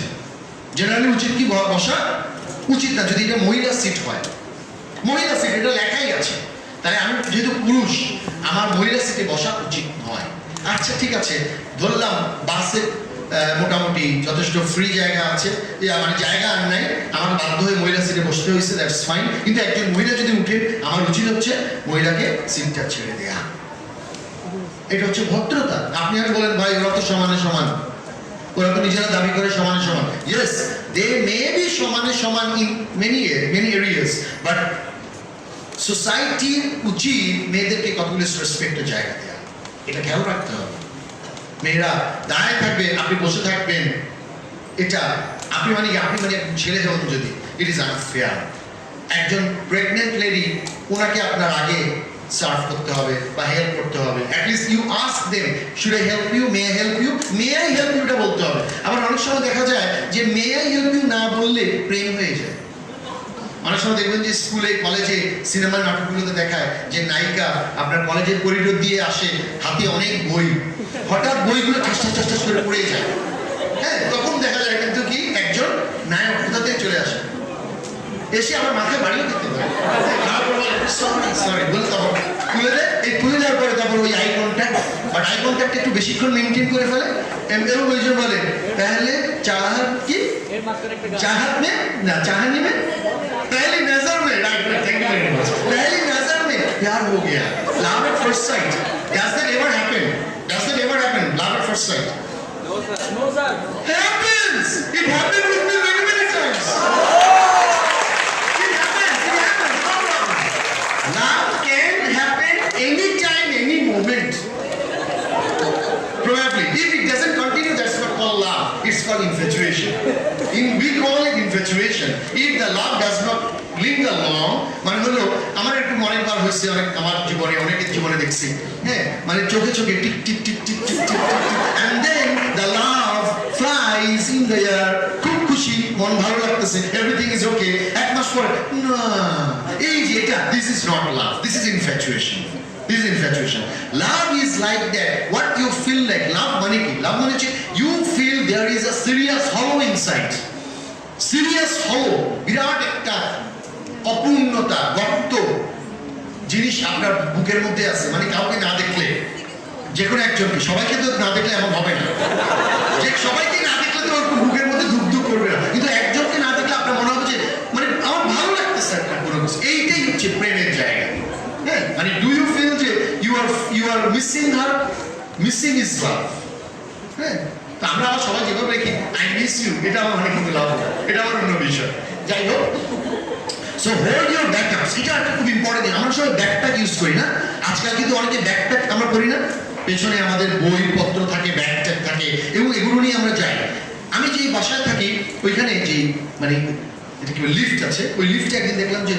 জেনারেলি উচিত কি বসা উচিত না, যদি এটা মহিলার সিট হয়, মহিলা সিট এটা লেখাই আছে, তাই আমি যেহেতু পুরুষ আমার মহিলা সিটে বসা উচিত নয়। আচ্ছা ঠিক আছে, ধরলাম বাসে মোটামুটি যথেষ্ট ফ্রি জায়গা আছে, মানে জায়গা আর নাই, আমার বাধ্য হয়ে মহিলা সিটে বসতে হয়েছে, দ্যাটস ফাইন। কিন্তু একজন মহিলা যদি উঠে, আমার উচিত হচ্ছে মহিলাকে সিটটা ছেড়ে দেয়া। এটা হচ্ছে ভদ্রতা। আপনি আর বলেন ভাই ওরা তো সমানে সমান, ওরা তো নিজেরা দাবি করে সমানে সমান। ইয়েস, দে মে বি সমানে সমান ইন মেনি এরিয়াস, বাট সোসাইটির উচিত মেয়েদেরকে কতগুলো রেসপেক্টের জায়গা দেওয়া, এটা খেয়াল রাখতে হবে। মেয়েরা দাঁড়ায় থাকবে, আপনি বসে থাকবেন, এটা আপনি মানে ছেলে যেমন, যদি ইট ইজ আনফেয়ার। একজন প্রেগনেন্ট লেডি, ওনাকে আপনার আগে সার্ভ করতে হবে বা হেল্প করতে হবে। At least you ask them, should I help you, may I help you, may I help you, এটা বলতে হবে। আবার অনেক সময় দেখা যায় যে মে আই হেল্প ইউ না বললে প্রেম হয়ে যায়। অনেক সময় দেখবেন যে স্কুলে কলেজে সিনেমার নাটকগুলোতে দেখায় যে নায়িকা আপনার কলেজের করিডোর দিয়ে আসে, হাতে অনেক বই, হঠাৎ বইগুলো ঠাস ঠাস ঠাস করে পড়ে যায়। হ্যাঁ, তখন দেখা যায় কিন্তু কি একজন নায়ক কোথা থেকে চলে আসে, এসে আমার মাথায় বাড়িও দিতে পারে, সরি বলে তখন তুলে দেয়। এই তুলে দেওয়ার পরে তারপর ওই eye contact, but eye contact একটু বেশিক্ষণ মেনটেন করে ফেলে এবং ওই জন্য বলে पहले चाहत की चाहत में ना चाहने में पहली नजर में, right, thank you very much, पहली नजर में प्यार हो गया, love at first sight. Does that ever happen? Does that ever happen? Love at first sight? No sir. Happens. It happened with me many times. It happens. No problem. Love can happen anytime, any moment. Probably. If it doesn't continue, that's not called love. It's called infatuation. We call it infatuation. If the love does not linger long, মানে হলো আমার একটু মনে বার হয়েছে, অনেক আমার জীবনে, অনেকের জীবনে দেখছি, হ্যাঁ, মানে চোখে চোখে tick tick tick tick tick tick tick, and then the love flies in the air, খুব খুশি, মন ভালো লাগতেছে, everything is okay. এক মাস পরে না, এই যে এটা, this is not love, this is infatuation. This is infatuation. Love is like that. What you feel like. Love মানে কি? Love মানে হচ্ছে you feel there is a serious hollow inside. Serious hollow. বিরাট একটা অপূর্ণতা, গর্ত জিনিস আপনার বুকের মধ্যে আছে। মানে কাউকে না দেখলে, যে কোনো একজনকে, সবাইকে তো না দেখলে এমন হবে না, যে সবাইকে না দেখলে তো বুকের মধ্যে ধুক ধুক করবে না, কিন্তু একজনকে না দেখলে মানে ডু ইউ ফিল যে you are missing her? Missing is love. হ্যাঁ, তো আমরা সবাই যেভাবে রেখি আই মিস ইউ, এটা আমার মানে কিন্তু লাভ, এটা আমার অন্য বিষয়। যাই হোক, সো হোল্ড ইউর ব্যাকআপস, এটা একটা খুব ইম্পর্টেন্ট। আমরা সবাই ব্যাকপ্যাক ইউজ করি না আজকাল, কিন্তু অনেকে ব্যাকপ্যাক আমরা করি না, পেছনে আমাদের বইপত্র থাকে, ব্যাকপ্যাক থাকে, এবং এগুলো নিয়ে আমরা যাই। আমি যেই বাসায় থাকি ওইখানে যে মানে এটা কি লিফট আছে, ওই লিফটে একদিন দেখলাম যে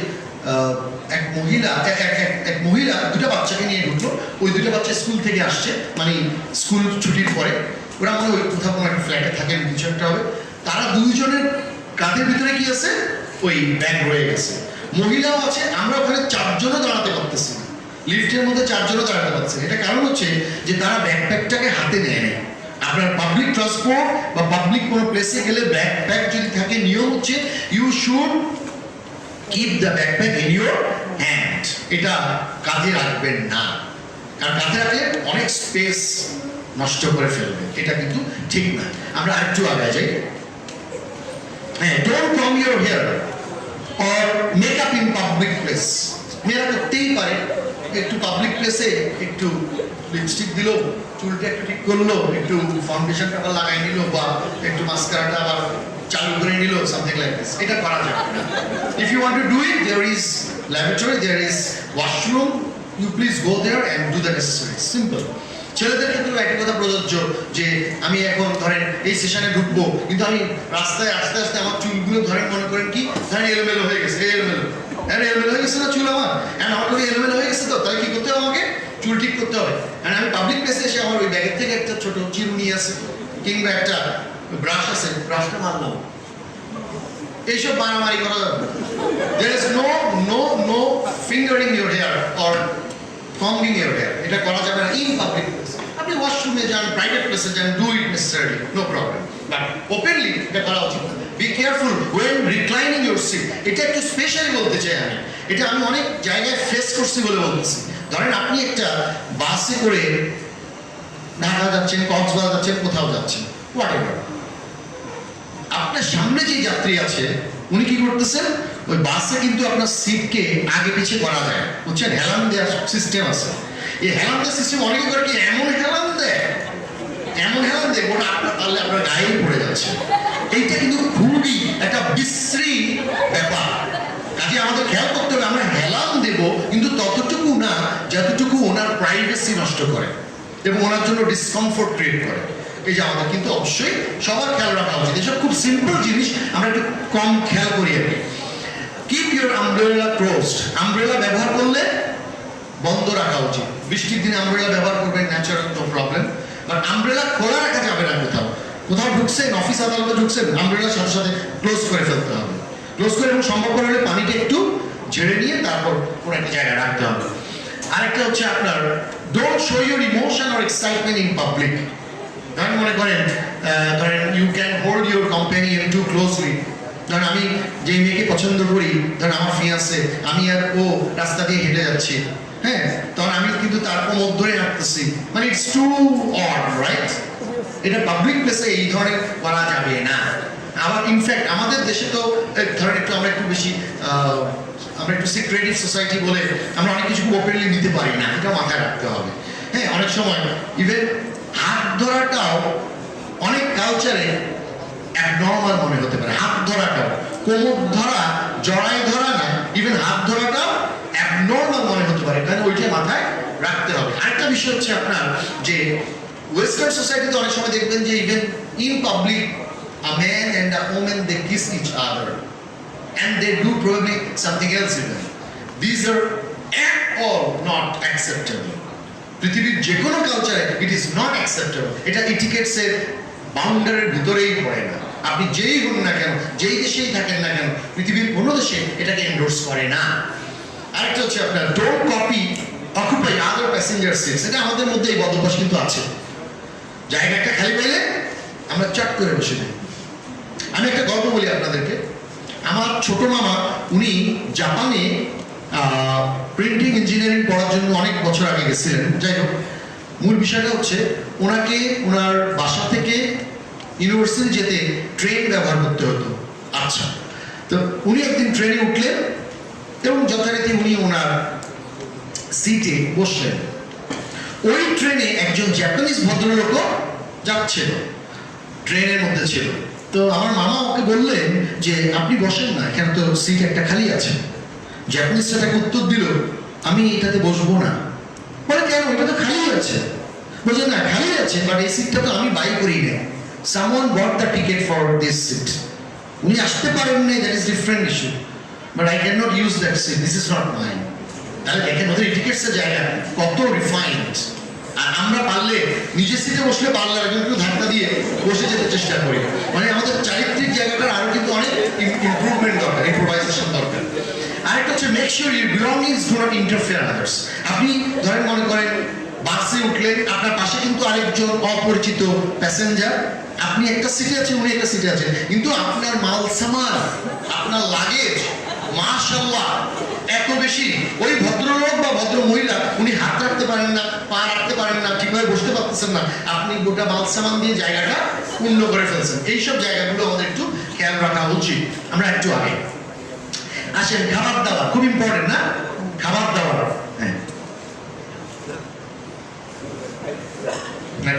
এক মহিলা দুটো বাচ্চাকে নিয়ে ঢুকলো। ওই দুটো বাচ্চা স্কুল থেকে আসছে, মানে স্কুল ছুটির পরে, ওরা মানে ওই কোথাও কোনো একটা ফ্ল্যাটে থাকে, কিছু একটা হবে। তারা দুইজনের কাঁধের ভিতরে কি আছে, ওই ব্যাগ রয়ে গেছে। মহিলাও আছে, আমরা ওখানে চারজনও দাঁড়াতে পারতেছি না, লিফটের মধ্যে চারজনও দাঁড়াতে পারছে। এটা কারণ হচ্ছে যে তারা ব্যাকপ্যাকটাকে হাতে নেয় না। আপনার পাবলিক ট্রান্সপোর্ট বা পাবলিক কোনো প্লেসে গেলে ব্যাকপ্যাক যদি থাকে, নিয়ম হচ্ছে you should keep the backpack in your hand. এটা কাঁধে রাখবেন না, কারণ কাঁধে রাখলে অনেক স্পেস নষ্ট করে ফেলবে, এটা কিন্তু ঠিক না। আমরা আরেকটু আগে যাই। হ্যাঁ, don't comb your hair or makeup in public place. মেয়েরা করতেই পারে, একটু পাবলিক প্লেসে একটু লিপস্টিক দিল, চুলটা একটু ঠিক করলো, একটু ফাউন্ডেশনটা আবার লাগাই নিল, বা একটু মাস্কারাটা আবার চালু করে নিল, সামথিং লাইক দিস। এটা করা যাবে না। If you want to do it, there is laboratory, there is washroom, you please go there and do the necessary. Simple. ছেলেদের ক্ষেত্রেও একই কথা প্রযোজ্য, যে আমি এখন ধরেন এই সেশনে ঢুকবো, কিন্তু আমি রাস্তায় আস্তে আস্তে আমার চুলগুলো ধরেন মনে করেন কি ধরেন এলোমেলো হয়ে গেছে, এলোমেলো হয়ে গেছে না চুল আমার, আমার করে এলোমেলো হয়ে গেছে, তো তাহলে কি করতে হবে? আমাকে চুল ঠিক করতে হবে। আমি পাবলিক প্লেসে এসে আমার ওই ব্যাগের থেকে একটা ছোট চিরুনি আছে, কিংবা একটা ব্রাশ আছে, ব্রাশটা মারলাম, এইসব মারামারি করা যাবে। There is no fingering your hair or combing your hair. এটা করা যাবে না ইন পাবলিক প্লেস। আপনি ওয়াশরুমে যান, প্রাইভেট প্লেসে যান, do it necessarily, no problem, but openly এটা করা উচিত না। Be careful when reclining your seat. এটা একটু স্পেশালি বলতে চাই আমি, এটা আমি অনেক জায়গায় ফেস করছি বলে বলতেছি। ধরেন আপনি একটা বাসে করে ঢাকা যাচ্ছেন, কক্সবাজার যাচ্ছেন, কোথাও যাচ্ছেন, হোয়াট এভার, আপনার সামনে যে যাত্রী আছে উনি কি করতেছেন, ওই বাসে কিন্তু আপনার সিটকে আগে পিছিয়ে করা যায়, বুঝছেন? হেলান দেওয়ার সিস্টেম আছে। এই হেলান দেওয়ার সিস্টেম অনেকে করে কি এমন হেলান দেয়, ওটা আপনার পারলে আপনার গায়ে পড়ে যাচ্ছে। এইটা কিন্তু খুবই একটা বিশ্রী ব্যাপার। কাজে আমাদের খেয়াল করতে হবে, আমরা হেলান দেব কিন্তু ততটুকু না যতটুকু ওনার প্রাইভেসি নষ্ট করে এবং ওনার জন্য ডিসকমফোর্ট ক্রিয়েট করে। এই যে আমাদের কিন্তু অবশ্যই সবার খেয়াল রাখা উচিত। এসব খুব সিম্পল জিনিস, আমরা একটু কম খেয়াল করি আর কি। Keep your umbrella closed. Umbrella ব্যবহার করলে বন্ধ রাখা উচিত। বৃষ্টির দিনে আমব্রেলা ব্যবহার করবেন, natural, no problem, but umbrella খোলা রাখা যাবে না। কোথাও ঢুকছেন, অফিস আদালতে ঢুকছেন, আমব্রেলার সাথে সাথে ক্লোজ করে ফেলতে হবে। ক্লোজ করে এবং সম্ভব হলে পানিটা একটু ঝেড়ে নিয়ে তারপর কোনো একটা জায়গায় রাখতে হবে। আরেকটা হচ্ছে আপনার don't show your emotion or excitement in public. ধরেন মনে করেন you can hold your companion too closely. ধরেন আমি যে মেয়েকে পছন্দ করি, ধরেন আমার ফিয়ান্সে, আমি আর ও রাস্তা দিয়ে হেঁটে যাচ্ছি, হ্যাঁ, তখন আমি কিন্তু তার কোমর ধরে রাখতেছি, মানে ইটস টু অড, রাইট? এটা পাবলিক প্লেসে এই ধরনের করা যাবে না। আবার ইনফ্যাক্ট আমাদের দেশে তো ধরেন আমরা একটু সিক্রেটিভ সোসাইটি বলে আমরা অনেক কিছু ওপেনলি নিতে পারি না, এটা মাথায় রাখতে হবে। হ্যাঁ, অনেক সময় ইভেন হাত ধরাটাও অনেক কালচারে অ্যাবনর্মাল মনে হতে পারে। হাত ধরাটাও, কোমর ধরা, জড়াই ধরা না, ইভেন হাত ধরাটাও অ্যাবনর্মাল মনে হতে পারে, কারণ ওইটা মাথায় রাখতে হবে। আরেকটা বিষয় হচ্ছে আপনার যে ওয়েস্টার্ন সোসাইটিতে অনেক সময় দেখবেন যে even in public a man and a woman, they kiss each other and they do probably something else even. These are at all not acceptable. পৃথিবীর যে কোনো কালচারে ইট ইজ নট অ্যাকসেপ্টেবল। এটা ইটিকেটসের বাউন্ডারির ভিতরেই পড়ে না। আপনি যেই হন না কেন, যেই দেশেই থাকেন না কেন, পৃথিবীর কোনো দেশে এটাকে এন্ডোর্স করে না। আরেকটা হচ্ছে আপনার don't copy occupy other passenger seats. এটা আমাদের মধ্যে এই বদভ্যাস কিন্তু আছে। জায়গা একটা খালি পাইলে আমরা চট করে বসে যাই। আমি একটা গল্প বলি আপনাদেরকে। আমার ছোট মামা, উনি জাপানে প্রিন্টিং ইঞ্জিনিয়ারিং পড়ার জন্য অনেক বছর আগে গেছিলেন। যাই হোক, মূল বিষয়টা হচ্ছে ওনাকে ওনার বাসা থেকে ইউনিভার্সিটি যেতে ট্রেন ব্যবহার করতে হতো। আচ্ছা, তো উনি একদিন ট্রেনে উঠলেন এবং যথারীতি উনি ওনার সিটে বসলেন। ওই ট্রেনে একজন জাপানিজ ভদ্রলোকও যাচ্ছিল, ট্রেনের মধ্যে ছিল। তো আমার মামা ওকে বললেন যে আপনি বসেন না, এখানে তো সিট একটা খালি আছে। জাপানিজটা তাকে উত্তর দিল, আমি এটাতে বসবো না। বলে কেন, এটা তো খালি আছে। বলছে না খালি আছে, বাট এই সিটটা তো আমি বাই করি না, someone bought the ticket for this seat. উনি আসতে পারেন না, that is different issue, but I can not use that seat, this is not mine. তাহলে দেখেন ওদের টিকেটসের জায়গা কত রিফাইন্ড। আর আমরা পারলে নিজের সিটে বসলে পারলে একজনকে ধাক্কা দিয়ে বসে যেতে চেষ্টা করি। মানে আমাদের চারিত্রিক জায়গাটার আরো কিন্তু অনেক ইমপ্রুভমেন্ট দরকার, ইম্প্রোভাইজেশন দরকার। আরেকটা হচ্ছে make sure your belongings do not interfere others. আপনি ধরেন মনে করেন বাসে উঠলেন, আপনার পাশে কিন্তু আরেকজন অপরিচিত প্যাসেঞ্জার, আপনি একটা সিটে আছেন, উনি একটা সিটে আছেন, কিন্তু আপনার মাল সামান, আপনার লাগেজ মাশাআল্লাহ এত বেশি, ওই ভদ্রলোক বা ভদ্র মহিলা উনি হাত রাখতে পারেন না, পা রাখতে পারেন না, ঠিকভাবে বসতে পারতেছেন না, আপনি গোটা মাল সামান দিয়ে জায়গাটা পূর্ণ করে ফেলছেন। এইসব জায়গাগুলো আমাদের একটু খেয়াল রাখা উচিত। আমরা একটু আগে আসেন, খাবার দাবার খুব ইম্পর্টেন্ট না? খাবার দাবার হ্যাঁ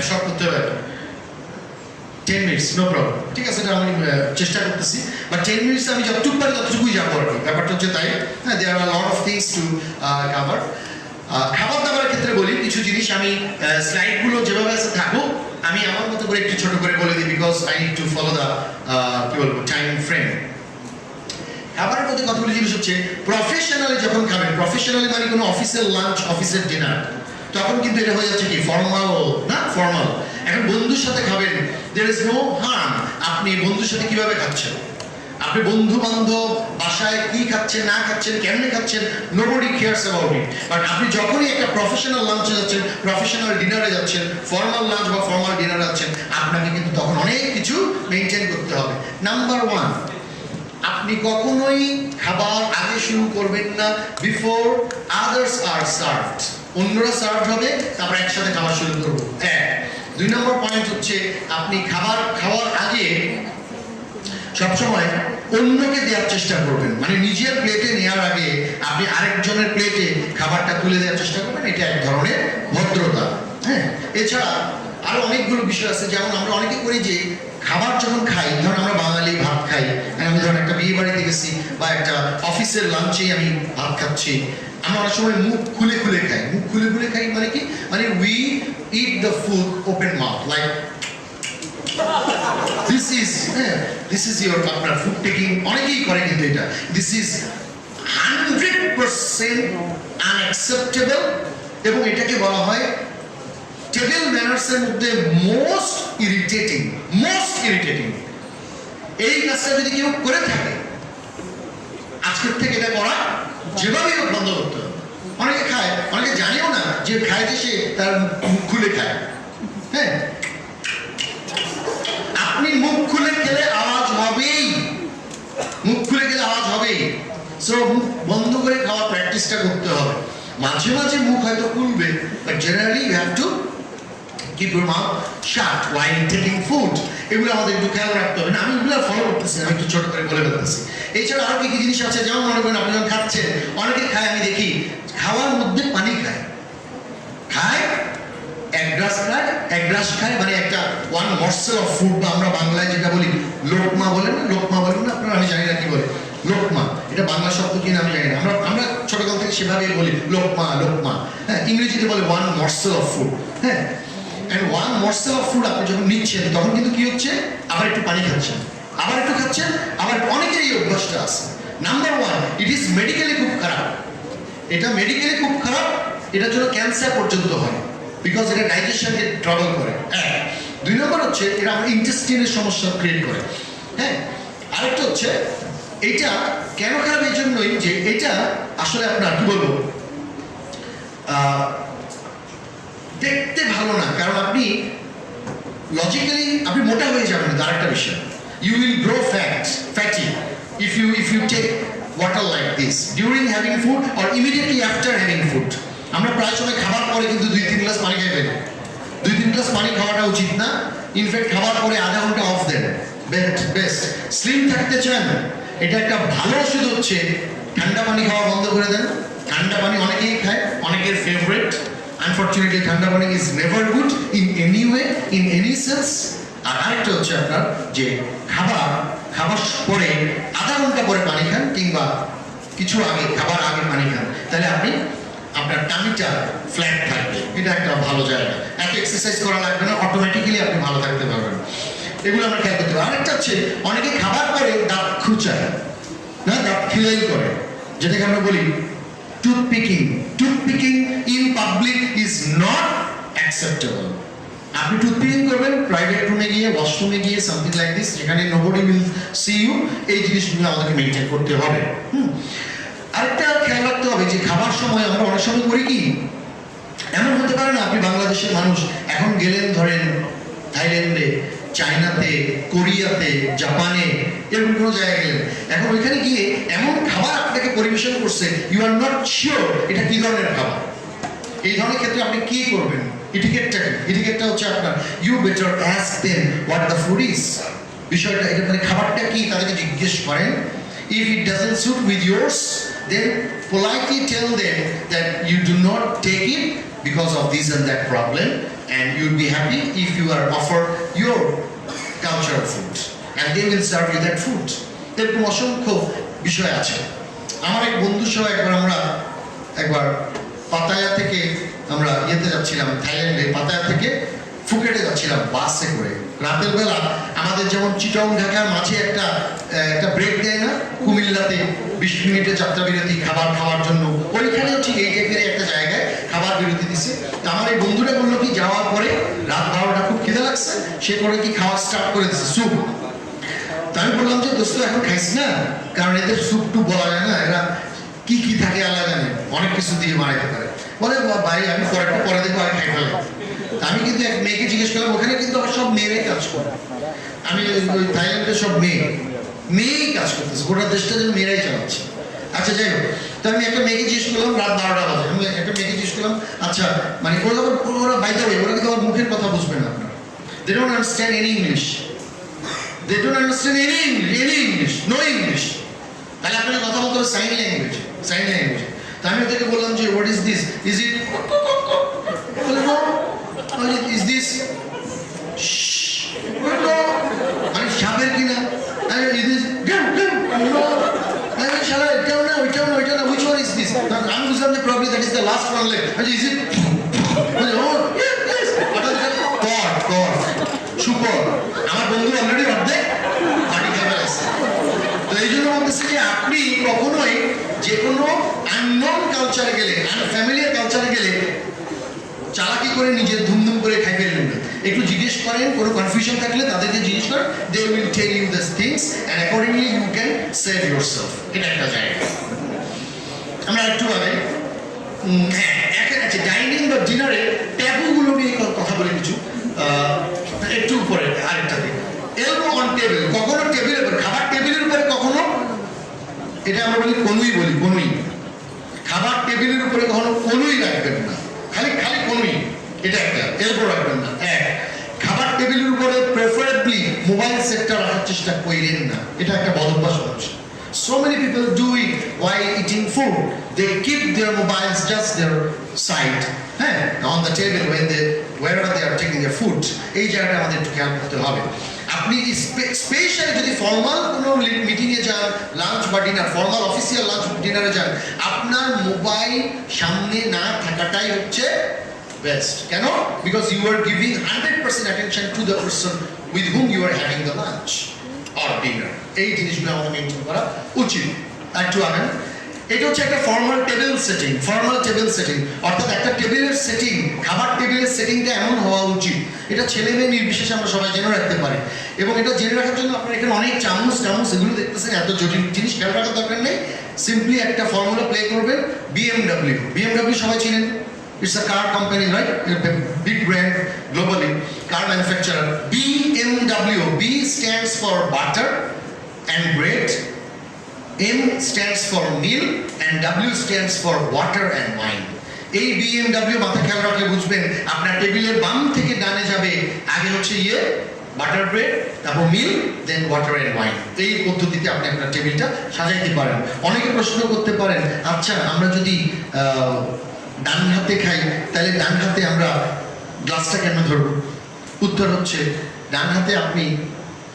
সব করতে হবে। 10 মিনিটস নো প্রবলেম, ঠিক আছে, এটা আমি চেষ্টা করতেছি, বাট 10 মিনিটস আমি যতটুকু পারি ততটুকুই যাবো আর কি। ব্যাপারটা হচ্ছে তাই, হ্যাঁ, there are lot of things to cover. খাবার দাবারের ক্ষেত্রে বলি কিছু জিনিস, আমি স্লাইডগুলো যেভাবে আছে থাকুক, আমি আমার মতো করে একটু ছোট করে বলে দিই, because I need to follow the কি বলবো টাইম ফ্রেম। খাবারের মধ্যে কতগুলো জিনিস হচ্ছে, প্রফেশনালি যখন খাবেন, প্রফেশনালি মানে কোনো অফিসের লাঞ্চ, অফিসের ডিনার, তখন কিন্তু এটা হয়ে যাচ্ছে কি ফর্মাল না, ফর্মাল। এখন বন্ধুর সাথে খাবেন, দেয়ার ইজ নো হার্ম। আপনি বন্ধুর সাথে কিভাবে খাচ্ছেন, আপনি বন্ধু বান্ধব বাসায় কি খাচ্ছেন না খাচ্ছেন, কেমনে খাচ্ছেন, nobody cares about it. But আপনি যখনই একটা প্রফেশনাল লাঞ্চে যাচ্ছেন, প্রফেশনাল ডিনারে যাচ্ছেন, ফর্মাল লাঞ্চ বা ফর্মাল ডিনারে যাচ্ছেন, আপনাকে কিন্তু তখন অনেক কিছু মেনটেন করতে হবে। নাম্বার 1, আপনি কখনোই খাবার আগে শুরু করবেন না বিফোর আদার্স আর সার্ভড। অন্যরা সার্ভ হবে, তারপর একসাথে খাবার শুরু করবো। 2 নম্বর পয়েন্ট হচ্ছে, আপনি খাবার খাওয়ার আগে সবসময় অন্যকে দেওয়ার চেষ্টা করবেন, মানে নিজের প্লেটে নেওয়ার আগে আপনি আরেকজনের প্লেটে খাবারটা তুলে দেওয়ার চেষ্টা করবেন। এটা এক ধরনের ভদ্রতা। হ্যাঁ, এছাড়া আরো অনেকগুলো বিষয় আছে, যেমন আমরা অনেকে করি যে খাবার যখন খাই, ধরুন আমরা বাঙালি ভাত খাই, আমি ধরুন একটা বিয়ে বাড়িতে গেছি বা একটা অফিসের লাঞ্চে আমি ভাত খাচ্ছি, আমরা অনেক সময় মুখ খুলে খুলে খাই। মুখ খুলে খুলে খাই মানে কি, মানে we eat the food open mouth, like this is your, আপনার ফুড টেকিং অনেকেই করে, কিন্তু এটা দিস ইজ 100% আনঅ্যাকসেপ্টেবল, এবং এটাকে বলা হয় টেবিল ম্যানার্সের মধ্যে মোস্ট ইরিটেটিং। এই কাজটা যদি কেউ করে থাকে, আজকের থেকে এটা করা যেভাবেই হোক বন্ধ করতে হবে। অনেকে খায়, অনেকে জানেও না যে খায়, যে সে তার মুখ খুলে খায়। হ্যাঁ, আপনি মুখ খুলে খেলে আওয়াজ হবেই, মুখ খুলে গেলে আওয়াজ হবেই। সো মুখ বন্ধ করে খাওয়ার প্র্যাকটিসটা করতে হবে। মাঝে মাঝে মুখ হয়তো খুলবে, but generally you have to keep your mouth shut while taking food. এগুলো আমাদের একটু খেয়াল রাখতে হবে। না, আমি এগুলো ফলো করতেছি, আমি একটু ছোট করে বলে ফেলতেছি। এছাড়া আরো কি কি জিনিস আছে, যেমন মনে করেন আপনি যখন খাচ্ছেন, অনেকে খায়, আমি দেখি খাওয়ার মধ্যে পানি খায়, এক গ্লাস খায়, মানে একটা ওয়ান মর্সেল অফ ফুড, বা আমরা বাংলায় যেটা বলি লোকমা বলেন না, আপনারা, আমি জানি না কি বলে লোকমা, এটা বাংলা শব্দ কিনা আমি জানি না, আমরা ছোটকাল থেকে সেভাবেই বলি লোকমা। হ্যাঁ, ইংরেজিতে বলে ওয়ান মর্সেল অফ ফুড। হ্যাঁ, and one morsel of food আপনি যখন নিচ্ছেন, তখন কিন্তু কি হচ্ছে, আবার একটু পানি খাচ্ছেন, আবার একটু খাচ্ছেন, আবার অনেকের এই অভ্যাসটা আছে। নাম্বার 1, ইট ইজ মেডিকেলি খুব খারাপ, এটা মেডিকেলি খুব খারাপ, এটার জন্য ক্যান্সার পর্যন্ত হয়, বিকজ এটা ডাইজেশনকে ট্রাবল করে। 2 নম্বর হচ্ছে, এটা আমার ইন্টেস্টিনের সমস্যা ক্রিয়েট করে। হ্যাঁ, আরেকটা হচ্ছে, এটা কেন খারাপ, এই জন্যই যে এটা আসলে আপনার কি বলবো, দেখতে ভালো না, কারণ আপনি লজিক্যালি আপনি মোটা হয়ে যাবেন, তার একটা বিষয়, you will grow fatty if you take water like this during having food or immediately after having food. আমরা প্রায় সময় খাবার পরে কিন্তু 2-3 গ্লাস পানি খাই ফেলি। 2-3 গ্লাস পানি খাওয়াটা উচিত না, ইনফ্যাক্ট খাবার পরে আধা ঘন্টা অফ দেন, বেস্ট। স্লিম থাকতে চান, এটা একটা ভালো ওষুধ হচ্ছে ঠান্ডা পানি খাওয়া বন্ধ করে দেন, ঠান্ডা পানি অনেকেই খায়, অনেকের ফেভারিট। আনফর্চুনেটলি ঠান্ডা পানি is never good in any way, in any sense. আর আরেকটা হচ্ছে আপনার যে খাবার পরে আধা ঘন্টা পরে পানি খান, কিংবা কিছু আগে, খাবার আগে পানি খান, তাহলে আপনি আপনার টামিটা ফ্ল্যাট থাকবে। এটা একটা ভালো জায়গা। এত এক্সারসাইজ করা লাগবে না, অটোমেটিক্যালি আপনি ভালো থাকতে পারবেন। এগুলো আমরা খেয়াল করতে হবে। আরেকটা হচ্ছে অনেকে খাবার পরে দাঁত খুঁচায়, না দাঁত খিলাই করে, যেটাকে আমরা বলি toothpicking. Toothpicking in public is not acceptable. আপনি টুথপিকিং করবেন প্রাইভেট রুমে গিয়ে, ওয়াশরুমে গিয়ে, সামথিং লাইক দিস, যেখানে নোবডি উইল সি ইউ। এই জিনিসগুলো আমাদেরকে মেনটেন করতে হবে। আরেকটা খেয়াল রাখতে হবে যে খাবার সময় আমরা অনেক সময় করি কি, এমন হতে পারে না আপনি বাংলাদেশের মানুষ এখন গেলেন ধরেন থাইল্যান্ডে, চায়নাতে, কোরিয়াতে, জাপানে, এরকম কোনো জায়গায় গেলেন, এখন ওইখানে গিয়ে এমন খাবার আপনাকে পরিবেশন করছে, ইউ আর নট শিওর এটা কি ধরনের খাবার। এই ধরনের ক্ষেত্রে আপনি কি করবেন? ইটিকেটটা হচ্ছে আপনার you better ask them what the food is. বিষয়টা এটা মানে খাবারটা কি তাদেরকে জিজ্ঞেস করেন। If it doesn't suit with yours, then politely tell them that you do not take it because of this and that problem, and you'll be happy if you are offered your cultural food, and they will serve you that food. এরকম অসংখ্য বিষয় আছে। আমার এক বন্ধুর সহ একবার Pattaya থেকে আমরা ইয়েতে যাচ্ছিলাম, থাইল্যান্ডে, পাতায়া থেকে ফুকেটে যাচ্ছিলাম বাসে করে। রাতের বেলা আমাদের যেমন চিটং ঢাকার মাঝে একটা ব্রেক দেয় না, কুমিল্লাতে 20 মিনিটের যাত্রা বিরতি খাবার খাওয়ার জন্য, ওইখানেও ঠিক এই টাইপের একটা জায়গায় খাবার বিরতি দিছে। তো আমার এই বন্ধুরা বললো কি, যাওয়ার পরে রাত 12টা খুব খিদে লাগছে, সে করে কি খাওয়া স্টার্ট করে দিচ্ছে স্যুপ। তো আমি বললাম যে দোস্ত এখন খাইস না, কারণ এদের স্যুপ টুপ বলা যায় না, এরা কি কি থাকে আল্লাহ জানে, অনেক কিছু দিয়ে বানাইতে পারে। বলে ভাই আমি পরে দেখবো আগে খাই ফেলে। আমি কিন্তু এক মেয়েকে জিজ্ঞেস করলাম, ওখানে কিন্তু আমার সব মেয়েরাই কাজ করে। আমি ওই থাইল্যান্ডের সব মেয়েই কাজ করতেছে, গোটা দেশটা যেন মেয়েরাই চালাচ্ছে। আচ্ছা যাই হোক, তো আমি একটা মেয়েকে জিজ্ঞেস করলাম, রাত 12টা বাজে, আমি একটা মেয়েকে জিজ্ঞেস করলাম, আচ্ছা মানে ওরা বাইতে হবে, ওরা কিন্তু আমার মুখের কথা বুঝবে না আপনার। They don't understand any English. They don't understand any English, no English. তাহলে আপনাকে কথা বলতে হবে সাইন ল্যাঙ্গুয়েজ। তো আমি ওদেরকে বললাম যে what is this, is it, is this মানে সাপের কিনা, which one is this? I'm Muslim, probably that is the last one left. Is it? শুকর। আমার বন্ধু অলরেডি অর্ধেক বাড়ি খাবার আছে। তো এই জন্য বলতেছি যে আপনি কখনোই যে কোনো আননোন কালচারে গেলে, আনফ্যামিলিয়ার কালচারে গেলে চালাকি করে নিজের ধুমধুম করে খাই ফেলবেন না। একটু জিজ্ঞেস করেন, কোনো কনফিউশন থাকলে তাদেরকে জিজ্ঞেস করেন, they will tell you this things and accordingly you can save yourself. এটা একটা জায়গা। আমরা একটু আগে আচ্ছা ডাইনিং বা ডিনারে ট্যাবুগুলো নিয়ে কথা বলি কিছু, একটু উপরে আরেকটা দিন। এলবো অন টেবিল, কখনো টেবিলের উপরে, খাবার টেবিলের উপরে কখনো, এটা আমরা বলি কনুই। খাবার টেবিলের উপরে কখনো কনুই রাখবেন না, খালি কনুই, এটা একটা। এলবো রাখবেন না। খাবার টেবিলের উপরে প্রেফারেবলি মোবাইল সেটটা রাখার চেষ্টা করেন না, এটা একটা বদ অভ্যাস হচ্ছে। So many people do it while eating food. They keep their mobiles just their side, on the table wherever they are taking their food. এই জায়গাটা আমাদের একটু খেয়াল করতে হবে। আপনি স্পেশালি যদি ফর্মাল কোনো মিটিংয়ে যান, লাঞ্চ বা ডিনার, ফর্মাল অফিসিয়াল লাঞ্চ ডিনারে যান, আপনার মোবাইল সামনে না থাকাটাই হচ্ছে বেস্ট। কেন? Because you are giving 100% attention to the person with whom you are having the lunch or dinner. এই জিনিসগুলো আমাদের মেনটেন করা উচিত। একটু আগে এটা হচ্ছে একটা ফর্মাল টেবিল সেটিং, অর্থাৎ একটা টেবিলের সেটিং, খাবার টেবিলের সেটিংটা এমন হওয়া উচিত, এটা ছেলে মেয়ে নির্বিশেষে আমরা সবাই জেনে রাখতে পারি। এবং এটা জেনে রাখার জন্য আপনার এখানে অনেক চামচ এগুলো দেখতেছেন, এত জটিল জিনিস খেয়াল রাখার দরকার নেই। সিম্পলি একটা ফর্মুলা প্লে করবেন। BMW সবাই চিনেন, it's a car company, right? A big brand globally, car manufacturer. BMW, B stands for butter and bread, M stands for meal, and W stands for water and wine. এই BMW মাথা খেয়াল রাখলে বুঝবেন, আপনার টেবিলের বাম থেকে ডানে যাবে, আগে হচ্ছে বাটার ব্রেড, তারপর মিল, দেন ওয়াটার অ্যান্ড ওয়াইন। এই পদ্ধতিতে আপনি আপনার টেবিলটা সাজাইতে পারেন। অনেকে প্রশ্ন করতে পারেন, আচ্ছা আমরা যদি ডান হাতে খাই তাহলে ডান হাতে আমরা গ্লাসটা কেন ধরব? উত্তর হচ্ছে, ডান হাতে আপনি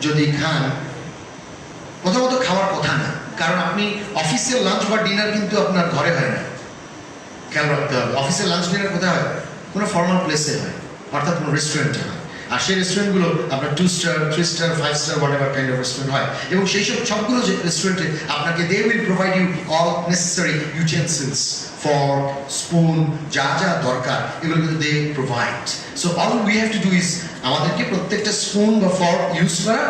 যদি খান, প্রথমত খাওয়ার কথা না, কারণ আপনি অফিসের লাঞ্চ বা ডিনার কিন্তু আপনার ঘরে হয় না। খেয়াল রাখতে হবে, অফিসের লাঞ্চ ডিনার কোথায় হয়? কোনো ফর্মাল প্লেসে হয়, অর্থাৎ কোনো রেস্টুরেন্টে হয়। আর সেই রেস্টুরেন্টগুলো আপনার 2 star, 3 star, 5 star whatever kind of restaurant হয়। এবং সেই সবগুলো যে রেস্টুরেন্টে আপনাকে they will provide you all necessary utensils, fork, spoon, যা যা দরকার এগুলো কিন্তু they provide. So all we have to do is, আমাদেরকে প্রত্যেকটা স্পুন বা ফর্ক ইউজ করা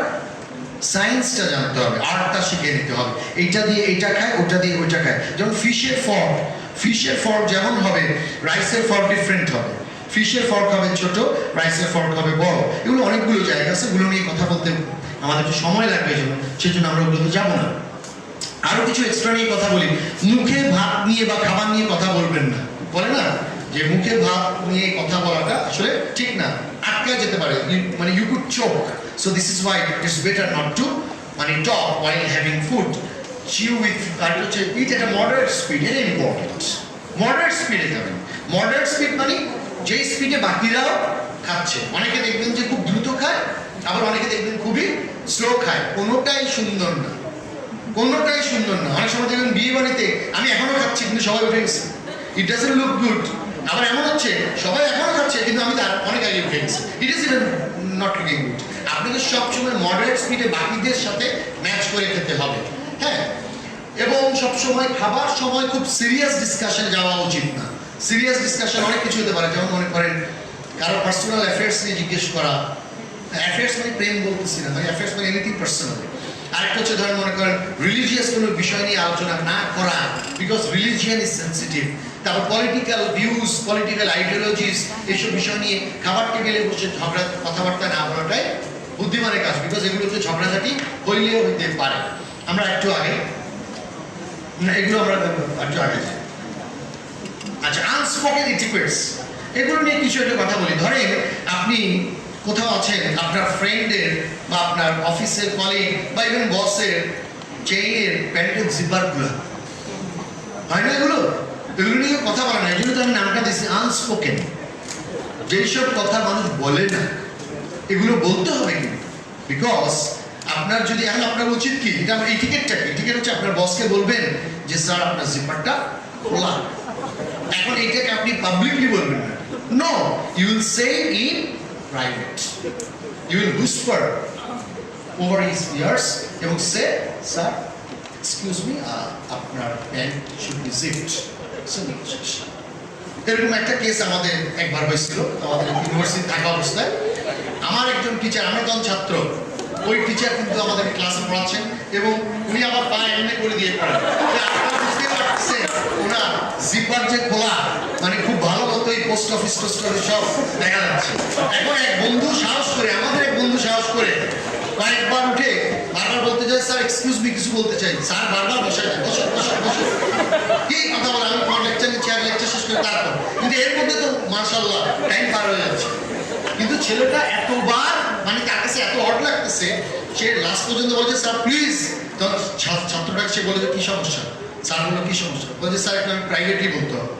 সায়েন্সটা জানতে হবে, আর্টটা শিখে নিতে হবে। এইটা দিয়ে এইটা খায়, ওটা দিয়ে ওইটা খায়। যেমন ফিশের ফর্ক যেমন হবে, রাইসের ফর্ক ডিফারেন্ট হবে। ফিশের ফর্ক হবে ছোট, রাইসের ফর্ক হবে বড়। এগুলো অনেকগুলো জায়গা আছে, এগুলো নিয়ে কথা বলতে আমাদের একটু সময় লাগবে, সেজন্য আমরা ওগুলোতে যাবো না। আরো কিছু এক্সট্রা নিয়ে কথা বলি। মুখে ভাত নিয়ে বা খাবার নিয়ে কথা বলবেন না, বলে না যে মুখে ভাত নিয়ে কথা বলাটা আসলে ঠিক না, আটকে যেতে পারে, মানে you could choke. So this is why it's better not to মানে talk while having food. Chew with, আর হচ্ছে eat at a moderate speed, এটা ইম্পর্টেন্ট। মডারেট স্পিডে খাবেন। মডারেট স্পিড মানে যেই স্পিডে বাকিরাও খাচ্ছে। অনেকে দেখবেন যে খুব দ্রুত খায়, আবার অনেকে দেখবেন খুবই স্লো খায়। কোনোটাই সুন্দর না, কোনোটাই সুন্দর না। অনেক সময় দেখবেন বিয়ে বাড়িতে আমি এখনো খাচ্ছি কিন্তু সবাই উঠে গেছে, ইট ডাজন্ট লুক গুড। আবার এমন হচ্ছে সবাই এখনো খাচ্ছে কিন্তু আমি তার অনেক আগে উঠে গেছি, it is even not looking good. আপনাকে সবসময় মডারেট স্পিডে বাকিদের সাথে ম্যাচ করে খেতে হবে, হ্যাঁ। এবং সবসময় খাবার সময় খুব সিরিয়াস ডিসকাশনে যাওয়া উচিত না। সিরিয়াস ডিসকাশন অনেক কিছু হতে পারে, যেমন মনে করেন কারো পার্সোনাল অ্যাফেয়ার্স নিয়ে জিজ্ঞেস করা। অ্যাফেয়ার্স মানে প্রেম বলতেছি না, মানে অ্যাফেয়ার্স মানে এনিথিং পার্সোনাল। আরেকটা হচ্ছে ধরেন মনে করেন রিলিজিয়াস কোনো বিষয় নিয়ে আলোচনা না করা, বিকজ রিলিজিয়ান ইজ সেন্সিটিভ। তারপর পলিটিক্যাল ভিউজ, পলিটিক্যাল আইডিওলজিস, এইসব বিষয় নিয়ে খাবার টেবিলে বসে ঝগড়া কথাবার্তা না বলাটাই বুদ্ধিমানের কাজ, বিকজ এগুলোতে ঝগড়াঝাটি হইলেও হইতে পারে। আমরা একটু আগে এগুলো আমরা একটু আগে যাই। আচ্ছা, আনস্পোকেন এটিকেটস, এগুলো নিয়ে কিছু একটা কথা বলি। ধরেন আপনি কোথাও আছেন, আপনার ফ্রেন্ডের বা আপনার অফিসের কলিগ বা ইভেন বসের চেইনের প্যান্টের জিপারগুলো হয় না, এগুলো নিয়ে কথা বলে না। এই জন্য তো আমি নামটা দিচ্ছি আনস্পোকেন। যেসব কথা মানুষ বলে না এগুলো বলতে হবে কিন্তু, বিকজ আপনার যদি এখন আপনার উচিত কি, এটা আমার এটিকেটটা কি? এটিকেট হচ্ছে আপনার বসকে বলবেন যে স্যার আপনার জিপারটা খোলা। এখন এইটাকে আপনি পাবলিকলি বলবেন না, no, you will say in private, you will whisper over his ears এবং সে স্যার এক্সকিউজ মি, আপনার প্যান্ট শুড বি জিপড। এরকম একটা কেস আমাদের একবার হয়েছিল, আমাদের ইউনিভার্সিটি থাকা অবস্থায়। আমার একজন টিচার, আমরা তখন ছাত্র, ওই টিচার কিন্তু আমাদের ক্লাসে পড়াচ্ছেন এবং উনি আবার পা এমনি করে দিয়ে পড়েন। আপনারা বুঝতে পারছেন ওনার জিপার যে খোলা, মানে খুব ভালো মতো এই পোস্ট অফিস সব দেখা যাচ্ছে। এখন এক বন্ধু সাহস করে, আমাদের এক বন্ধু সাহস করে কয়েকবার উঠে বারবার বলতে চাই স্যার এক্সকিউজ মি, কিছু বলতে চাই। স্যার বারবার বসে যায়, বসো বসো বসো, কি কথা বলে। আমি তোমার লেকচার নিচ্ছি, আর লেকচার শেষ করে তারপর, কিন্তু এর মধ্যে তো মাশাআল্লাহ টাইম পার হয়ে যাচ্ছে। কিন্তু ছেলেটা এতবার, মানে তার কাছে এত হট লাগতেছে, সে লাস্ট পর্যন্ত বলছে স্যার প্লিজ। তখন ছাত্রটাকে সে বলে যে কি সমস্যা? স্যার বললো কি সমস্যা? বলছে স্যার একটু আমি প্রাইভেটলি বলতে হবে।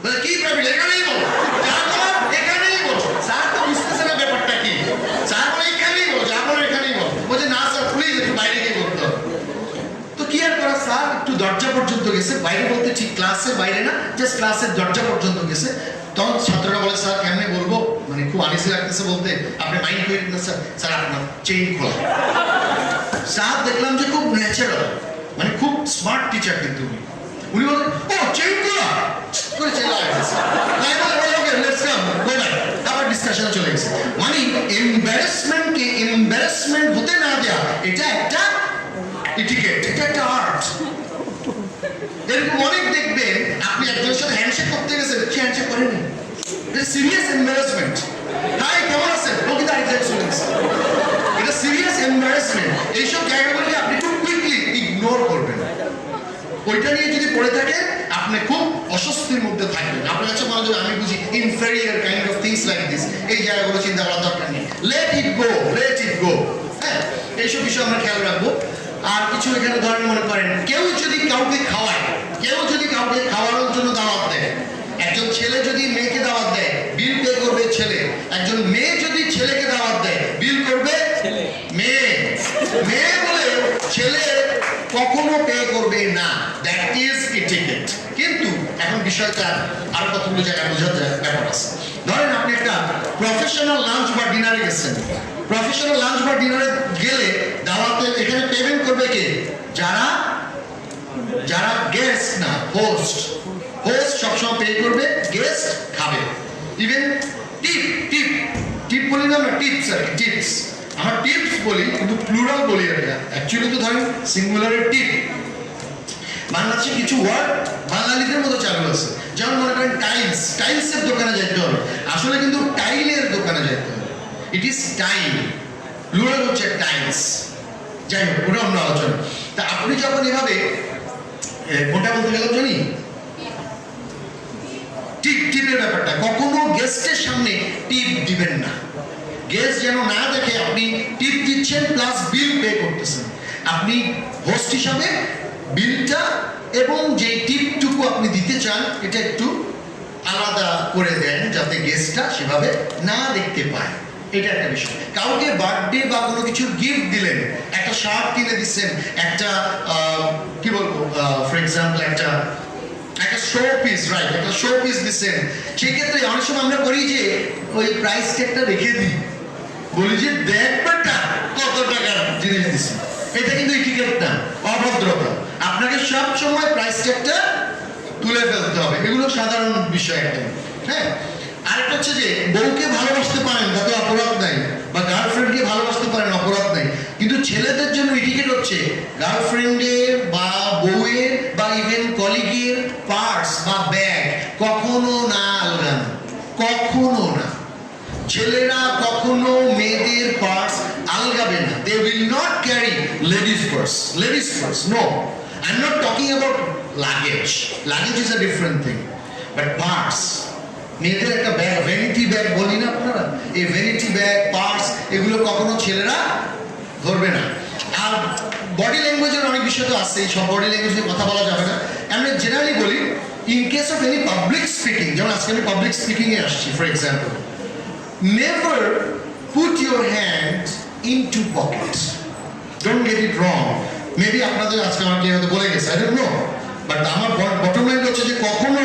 বলে কি প্রাইভেট? এখানেই বলো, যা বলো এখানেই বলো। স্যার তো বুঝতেছে না ব্যাপারটা কি। স্যার বলে এখানেই বলো, যা বলো এখানেই বলো। বলছে না স্যার প্লিজ একটু বাইরে গিয়ে বলতে হবে। তো কি আর করা, স্যার একটু দরজা পর্যন্ত গেছে, বাইরে বলতে ঠিক ক্লাসের বাইরে না, জাস্ট ক্লাসের দরজা পর্যন্ত গেছে। তখন ছাত্ররা বলে স্যার কেমনে বলবো, মানে খুব আনিসি লাগতেছে বলতে, আপনি মাইন্ড করেন না স্যার, স্যার আপনার চেইন খোলা। স্যার দেখলাম যে খুব ন্যাচারাল, মানে খুব স্মার্ট টিচার, কিন্তু উনি বলেন ও চেইন খোলা করে চেলা গেছে। আবার ডিসকাশনে চলে গেছে। মানে এম্বারাসমেন্টকে এম্বারাসমেন্ট হতে না দেওয়া, এটা একটা এটিকেট, এটা একটা আর্ট। এরকম অনেক দেখবেন, আপনি একজনের সাথে হ্যান্ডশেক করতে গেছেন, সে হ্যান্ডশেক করেনি, এটা সিরিয়াস এম্বারাসমেন্ট। হাই কেমন আছেন, ও কিন্তু আরেক জায়গায় চলে গেছে, এটা সিরিয়াস এম্বারাসমেন্ট। এইসব জায়গাগুলোকে আপনি খুব কুইকলি ইগনোর করবেন। ওইটা নিয়ে যদি পড়ে থাকেন আপনি খুব অস্বস্তির মধ্যে থাকবেন। আপনার কাছে মনে হয় আমি বুঝি inferior kind of things like this, এই জায়গাগুলো চিন্তা করার দরকার নেই। লেট ইট গো। হ্যাঁ, এইসব বিষয় আমরা খেয়াল রাখবো। আর কিছু এখানে ধরেন মনে করেন কেউ যদি কাউকে খাওয়ানোর জন্য দাওয়াত দেয়, একজন ছেলে যদি মেয়েকে দাওয়াত দেয় বিল পে করবে ছেলে, একজন মেয়ে যদি ছেলেকে দাওয়াত দেয় বিল করবে মেয়ে বলে ছেলে কখনো পে করবে না, দ্যাট ইজ এটিকেট। কিন্তু এখন বিষয়টা আরো কতগুলো জায়গায় বোঝার ব্যাপার আছে। ধরেন আপনি একটা প্রফেশনাল লাঞ্চ বা ডিনারে গেছেন, প্রফেশনাল লাঞ্চ বা ডিনারে গেলে দাওয়াতে এখানে পেমেন্ট করবে কে? যারা গেস্ট না হোস্ট সবসময় পে করবে, গেস্ট খাবে। ইভেন টিপ বলি না আমরা, টিপস আমরা টিপস বলি কিন্তু প্লুরাল বলি এটা, অ্যাকচুয়ালি তো ধরেন সিঙ্গুলারের টিপ। বাংলাদেশে কিছু ওয়ার্ড বাঙালিদের মতো চালু আছে, যেমন মনে করেন টাইলসের দোকানে যেতে হবে, আসলে কিন্তু টাইলের দোকানে যেতে হবে, ইট ইজ টাইল, প্লুরাল হচ্ছে টাইলস। যাই হোক, ওটা অন্য আলোচনা। তা আপনি যখন এভাবে কোনটা বলতে গেলাম জানি, টিপের ব্যাপারটা, কখনো গেস্টের সামনে টিপ দিবেন না। গেস্ট যেন না দেখে আপনি টিপ দিচ্ছেন প্লাস বিল পে করতেছেন। আপনি হোস্ট হিসাবে বিলটা এবং যে টিপটুকু আপনি দিতে চান এটা একটু আলাদা করে দেন, যাতে গেস্টটা সেভাবে না দেখতে পায়। এটা একটা বিষয়। কাউকে বার্থডে বা কোনো কিছু গিফট দিলেন, একটা শার্ট কিনে দিচ্ছেন, একটা কি বলবো ফর এক্সাম্পল একটা শো পিস দিচ্ছেন, সেই ক্ষেত্রে অনেক সময় আমরা করি যে ওই প্রাইস ট্যাগটা রেখে দিই, বলি যে দেখ বেটা কত টাকার জিনিস দিচ্ছি। এটা কিন্তু এটিকেট না, অভদ্রতা। আপনাকে সব সময় প্রাইস ট্যাগটা তুলে ফেলতে হবে, এগুলো সাধারণ বিষয় একদম। হ্যাঁ, আরেকটা হচ্ছে যে বউকে ভালোবাসতে পারেন তাতে অপরাধ নাই, বা গার্লফ্রেন্ডকে ভালোবাসতে পারেন অপরাধ নাই, কিন্তু ছেলেদের জন্য এটিকেট হচ্ছে গার্লফ্রেন্ডের বা বউয়ের বা ইভেন কলিগের পার্স বা ব্যাগ কখনো না আলগানো, কখনো না। ছেলেরা কখনো মেয়েদের পার্স আলগাবে না। They will not carry ladies purse. No, I'm not talking about luggage. Luggage is a different thing. But purse, মেয়েদের একটা ব্যাগ, ভ্যানিটি ব্যাগ বলি না আপনারা, এই ভ্যানিটি ব্যাগ, পার্স, এগুলো কখনো ছেলেরা ধরবে না। আর বডি ল্যাঙ্গুয়েজের অনেক বিষয় তো আছে, সব বডি ল্যাঙ্গুয়েজের কথা বলা যাবে না। আমি জেনারেলি বলি, in case of any public speaking, যেমন আজকে আমি পাবলিক স্পিকিংয়ে আসছি for example, never put your hand into pocket. Don't get it wrong. Maybe আপনাদের আজকে আমাকে হয়তো বলে গেছে, I don't know, বাট আমার বটম লাইন হচ্ছে যে কখনো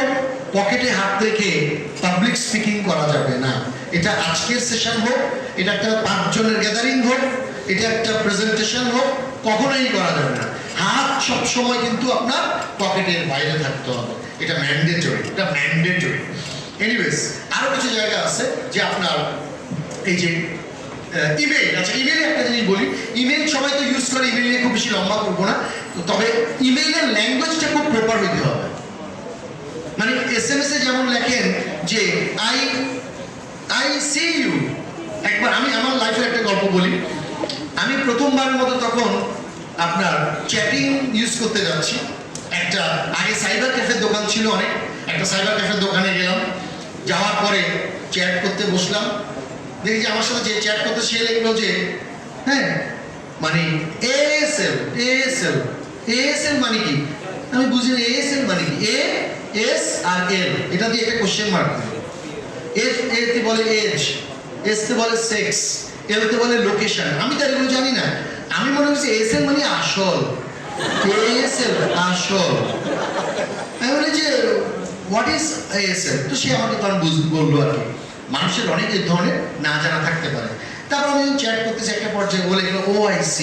পকেটে হাত রেখে পাবলিক স্পিকিং করা যাবে না। এটা আজকের সেশন হোক, এটা একটা 5 জনের গ্যাদারিং হোক, এটা একটা প্রেজেন্টেশন হোক, কখনোই করা যাবে না। হাত সবসময় কিন্তু আপনার পকেটের বাইরে থাকতে হবে, এটা ম্যান্ডেটরি। এনিওয়েজ, আরো কিছু জায়গা আছে যে আপনার এই যে ইমেইল, আচ্ছা ইমেইলে একটা জিনিস বলি, ইমেইল সবাই তো ইউজ করে, ইমেইল নিয়ে খুব বেশি লম্বা করবো না, তবে ইমেইলের ল্যাঙ্গুয়েজটা খুব প্রপার হইতে হবে। মানে SMS এ যেমন লেখেন যে আই সি ইউ, একবার আমি আমার লাইফের একটা গল্প বলি। আমি প্রথমবারের মতো তখন আপনার চ্যাটিং ইউজ করতে যাচ্ছি, একটা আগে সাইবার ক্যাফের দোকান ছিল অনেক, একটা সাইবার ক্যাফের দোকানে গেলাম, যাওয়ার পরে চ্যাট করতে বসলাম, দেখি যে আমার সাথে যে চ্যাট করতে সে লিখলো যে হ্যাঁ মানে ASL মানে কি, আমি বুঝি না ASL মানে কি, S আর L এটা দিয়ে একটা কোশ্চেন মার্ক দিল। A তে বলে এজ, S তে বলে সেক্স, L তে বলে লোকেশন। আমি তো এগুলো জানি না, আমি মনে করছি ASL মানে আসল, ASL আসল। আমি বলি যে হোয়াট ইজ ASL, তো সে আমাকে তখন বললো আর কি, মানুষের অনেক ধরনের না জানা থাকতে পারে। তারপর আমি চ্যাট করতেছি, একটা পর্যায়ে বলে গেল OIC,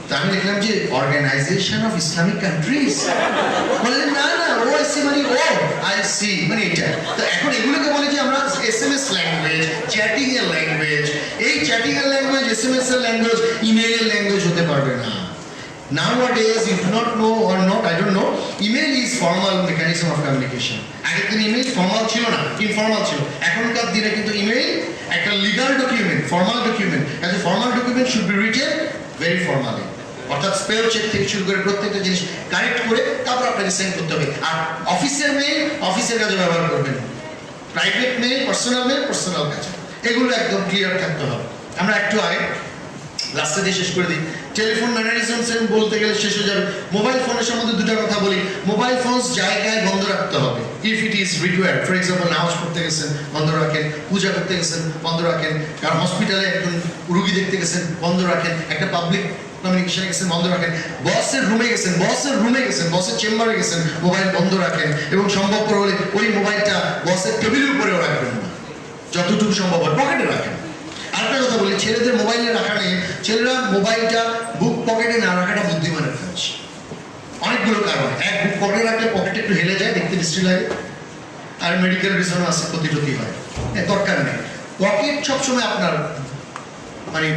তো আমি লিখলাম যে অর্গানাইজেশন অফ ইসলামিক কান্ট্রিজ, বললেন না OIC মানে OIC মানে এটা। তো এখন এগুলোকে বলে যে আমরা SMS ল্যাঙ্গুয়েজ, চ্যাটিং এর ল্যাঙ্গুয়েজ। এই চ্যাটিং এর ল্যাঙ্গুয়েজ, SMS এর ল্যাঙ্গুয়েজ, ইমেইলের ল্যাঙ্গুয়েজ হতে পারবে না। Nowadays, you do not know or not, I don't know, email is formal mechanism of communication. আগের দিন ইমেইল ফর্মাল ছিল না, ইনফর্মাল ছিল। এখনকার দিনে কিন্তু ইমেইল একটা legal document, formal document. As a formal document should be written very formally, অর্থাৎ স্পেল চেক থেকে শুরু করে প্রত্যেকটা জিনিস কারেক্ট করে তারপর আপনাকে সেন্ড করতে হবে। আর অফিসের মেইল অফিসের কাজে ব্যবহার করবেন, private mail, personal mail personal কাজে। এগুলো একদম ক্লিয়ার থাকতে হবে। আমরা একটু আগে লাস্টে দিয়ে শেষ করে দিই। টেলিফোন ম্যানারিজমস বলতে গেলে শেষ হয়ে যাবে। মোবাইল ফোনের সম্বন্ধে দুটো কথা বলি। মোবাইল ফোন জায়গায় বন্ধ রাখতে হবে, if it is required. For example, নামাজ পড়তে গেছেন বন্ধ রাখেন, পূজা করতে গেছেন বন্ধ রাখেন, কারণ হসপিটালে একজন রুগী দেখতে গেছেন বন্ধ রাখেন, একটা পাবলিক কমিউনিকেশনে গেছেন বন্ধ রাখেন, বসের রুমে গেছেন বসের চেম্বারে গেছেন মোবাইল বন্ধ রাখেন, এবং সম্ভবপর হলে ওই মোবাইলটা বসের টেবিলের উপরেও রাখবেন না, যতটুকু সম্ভব হয় পকেটে রাখেন। আরেকটা কথা বলি, ছেলেদের মোবাইলে রাখা নেই। ছেলেরা মোবাইলটা বুক পকেটে না রাখাটা বুদ্ধিমানের কাজ। অনেকগুলো কারণ, এক, বুক পকেটে রাখলে পকেটে একটু হেলে যায়, দেখতে বিশ্রী লাগে, আর মেডিকেল রিজনও আছে, ক্ষতি টতি হয়, দরকার নেই। পকেট সবসময় আপনার মানে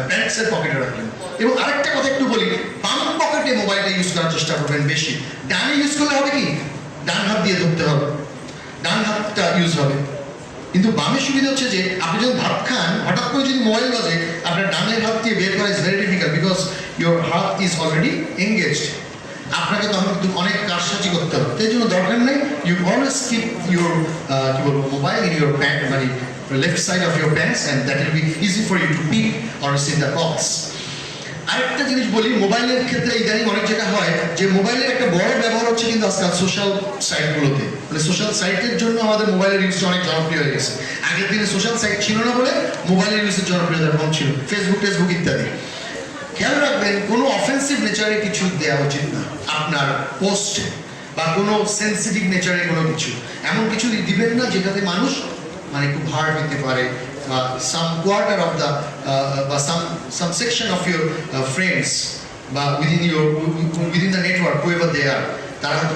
প্যান্টসের পকেটে রাখবেন। এবং আরেকটা কথা একটু বলি, বাম পকেটে মোবাইলটা ইউজ করার চেষ্টা করবেন বেশি। ডানে ইউজ করলে হবে কি, ডান হাত দিয়ে ধরতে হবে, ডান হাতটা ইউজ হবে। কিন্তু বামের সুবিধা হচ্ছে যে আপনি যখন ভাত খান, হঠাৎ করে যদি মোবাইল বাজে, আপনার ডানের হাত দিয়ে বের করা is very difficult, because your হাত ইজ অলরেডি এঙ্গেজড। আপনাকে তখন কিন্তু অনেক কারসাজি করতে হবে। তাই জন্য দরকার নেই, ইউ অলওয়েজ কিপ ইউর কি বলবো মোবাইল ইন ইউর প্যান্ট, মানে left side of your pants, and that will be easy for you to pick or receive the calls. আরেকটা জিনিস বলি, মোবাইলের ক্ষেত্রে ইদানিং অনেক যেটা হয় যে মোবাইলের একটা বড় ব্যবহার হচ্ছে কিন্তু আজকাল সোশ্যাল সাইটগুলোতে, মানে সোশ্যাল সাইটের জন্য আমাদের মোবাইলের ইউজটা অনেক জনপ্রিয় হয়ে গেছে। আগের দিনে সোশ্যাল সাইট ছিল না বলে মোবাইলের ইউজের জনপ্রিয়তা কম ছিল, ফেসবুক ইত্যাদি। খেয়াল রাখবেন, কোনো অফেন্সিভ নেচারে কিছু দেওয়া উচিত না আপনার পোস্টে, বা কোনো সেন্সিটিভ নেচারে কোনো কিছু, এমন কিছু দিবেন না যেটাতে মানুষ মানে খুব হার্ট হতে পারে, বা সাম কোয়ার্টার অফ দ্য বা সাম সেকশন অফ ইউর ফ্রেন্ডস বা উইদিন দ্য নেটওয়ার্ক হুয়েভার দে আর, তারা হয়তো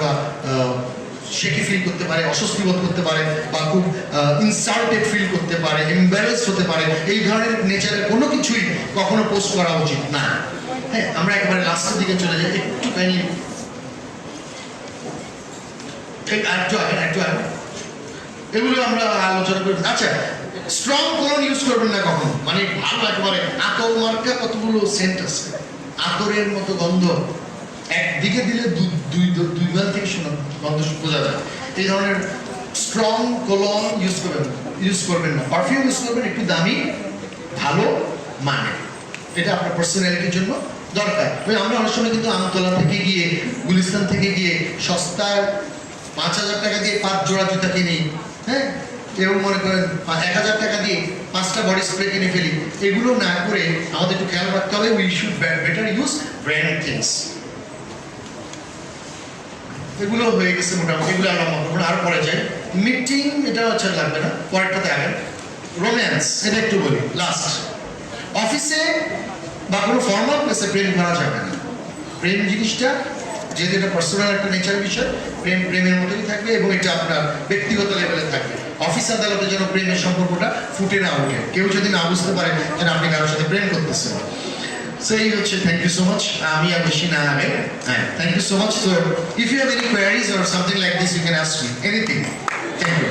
শেকি ফিল করতে পারে, অস্বস্তি বোধ করতে পারে, বা খুব ইনসাল্টেড ফিল করতে পারে, এম্বারেসড হতে পারে। এই ধরনের নেচারের কোনো কিছুই কখনো পোস্ট করা উচিত না। হ্যাঁ, আমরা একেবারে লাস্টের দিকে চলে যাই, একটু কাইন্ডলি ঠিক একটু আগে এগুলো আমরা আলোচনা করি। আচ্ছা, স্ট্রং কোলন ইউজ করবেন না কখনো, মানে ভালো একেবারে আতর মার্কা কতগুলো সেন্ট আছে, আতরের মতো গন্ধ, একদিকে দিলে দুই বেল থেকে শোনা গন্ধ বোঝা যায়। এই ধরনের স্ট্রং কোলন ইউজ করবেন না। পারফিউম ইউজ করবেন একটু দামি, ভালো মানে, এটা আপনার পার্সোনালিটির জন্য দরকার। আমরা অনেক সময় কিন্তু আমতলা থেকে গিয়ে, গুলিস্তান থেকে গিয়ে সস্তার 5,000 টাকা দিয়ে 5 জোড়া জুতা কিনি, হ্যাঁ, কেউ মনে করেন 1,000 টাকা দিয়ে 5টা বডি স্প্রে কিনে ফেলি। এগুলো না করে আমাদের একটু খেয়াল রাখতে হবে, we should better use brand things. এগুলো হয়ে গেছে মোটামুটি, এগুলো আরো পরে যায়। মিটিং, এটা হচ্ছে লাগবে না, পরেরটাতে আগে। রোম্যান্স, এটা একটু বলি লাস্ট। অফিসে বা কোনো ফর্মাল প্লেসে প্রেম করা যাবে না। প্রেম জিনিসটা যেহেতু এটা পার্সোনাল একটা নেচার বিষয়, প্রেমের মতোই থাকবে, এবং এটা আপনার ব্যক্তিগত লেভেলে থাকবে। অফিস আদালতে যেন প্রেমের সম্পর্কটা ফুটে না ওঠে, কেউ যদি না বুঝতে পারে যেন আপনি কারোর সাথে প্রেম করতেছেন। সেই হচ্ছে, থ্যাংক ইউ সো মাচ। আমি আর বেশি না আগে, হ্যাঁ, thank you so much. So if you have any queries or something like this, you can ask me anything. Thank you.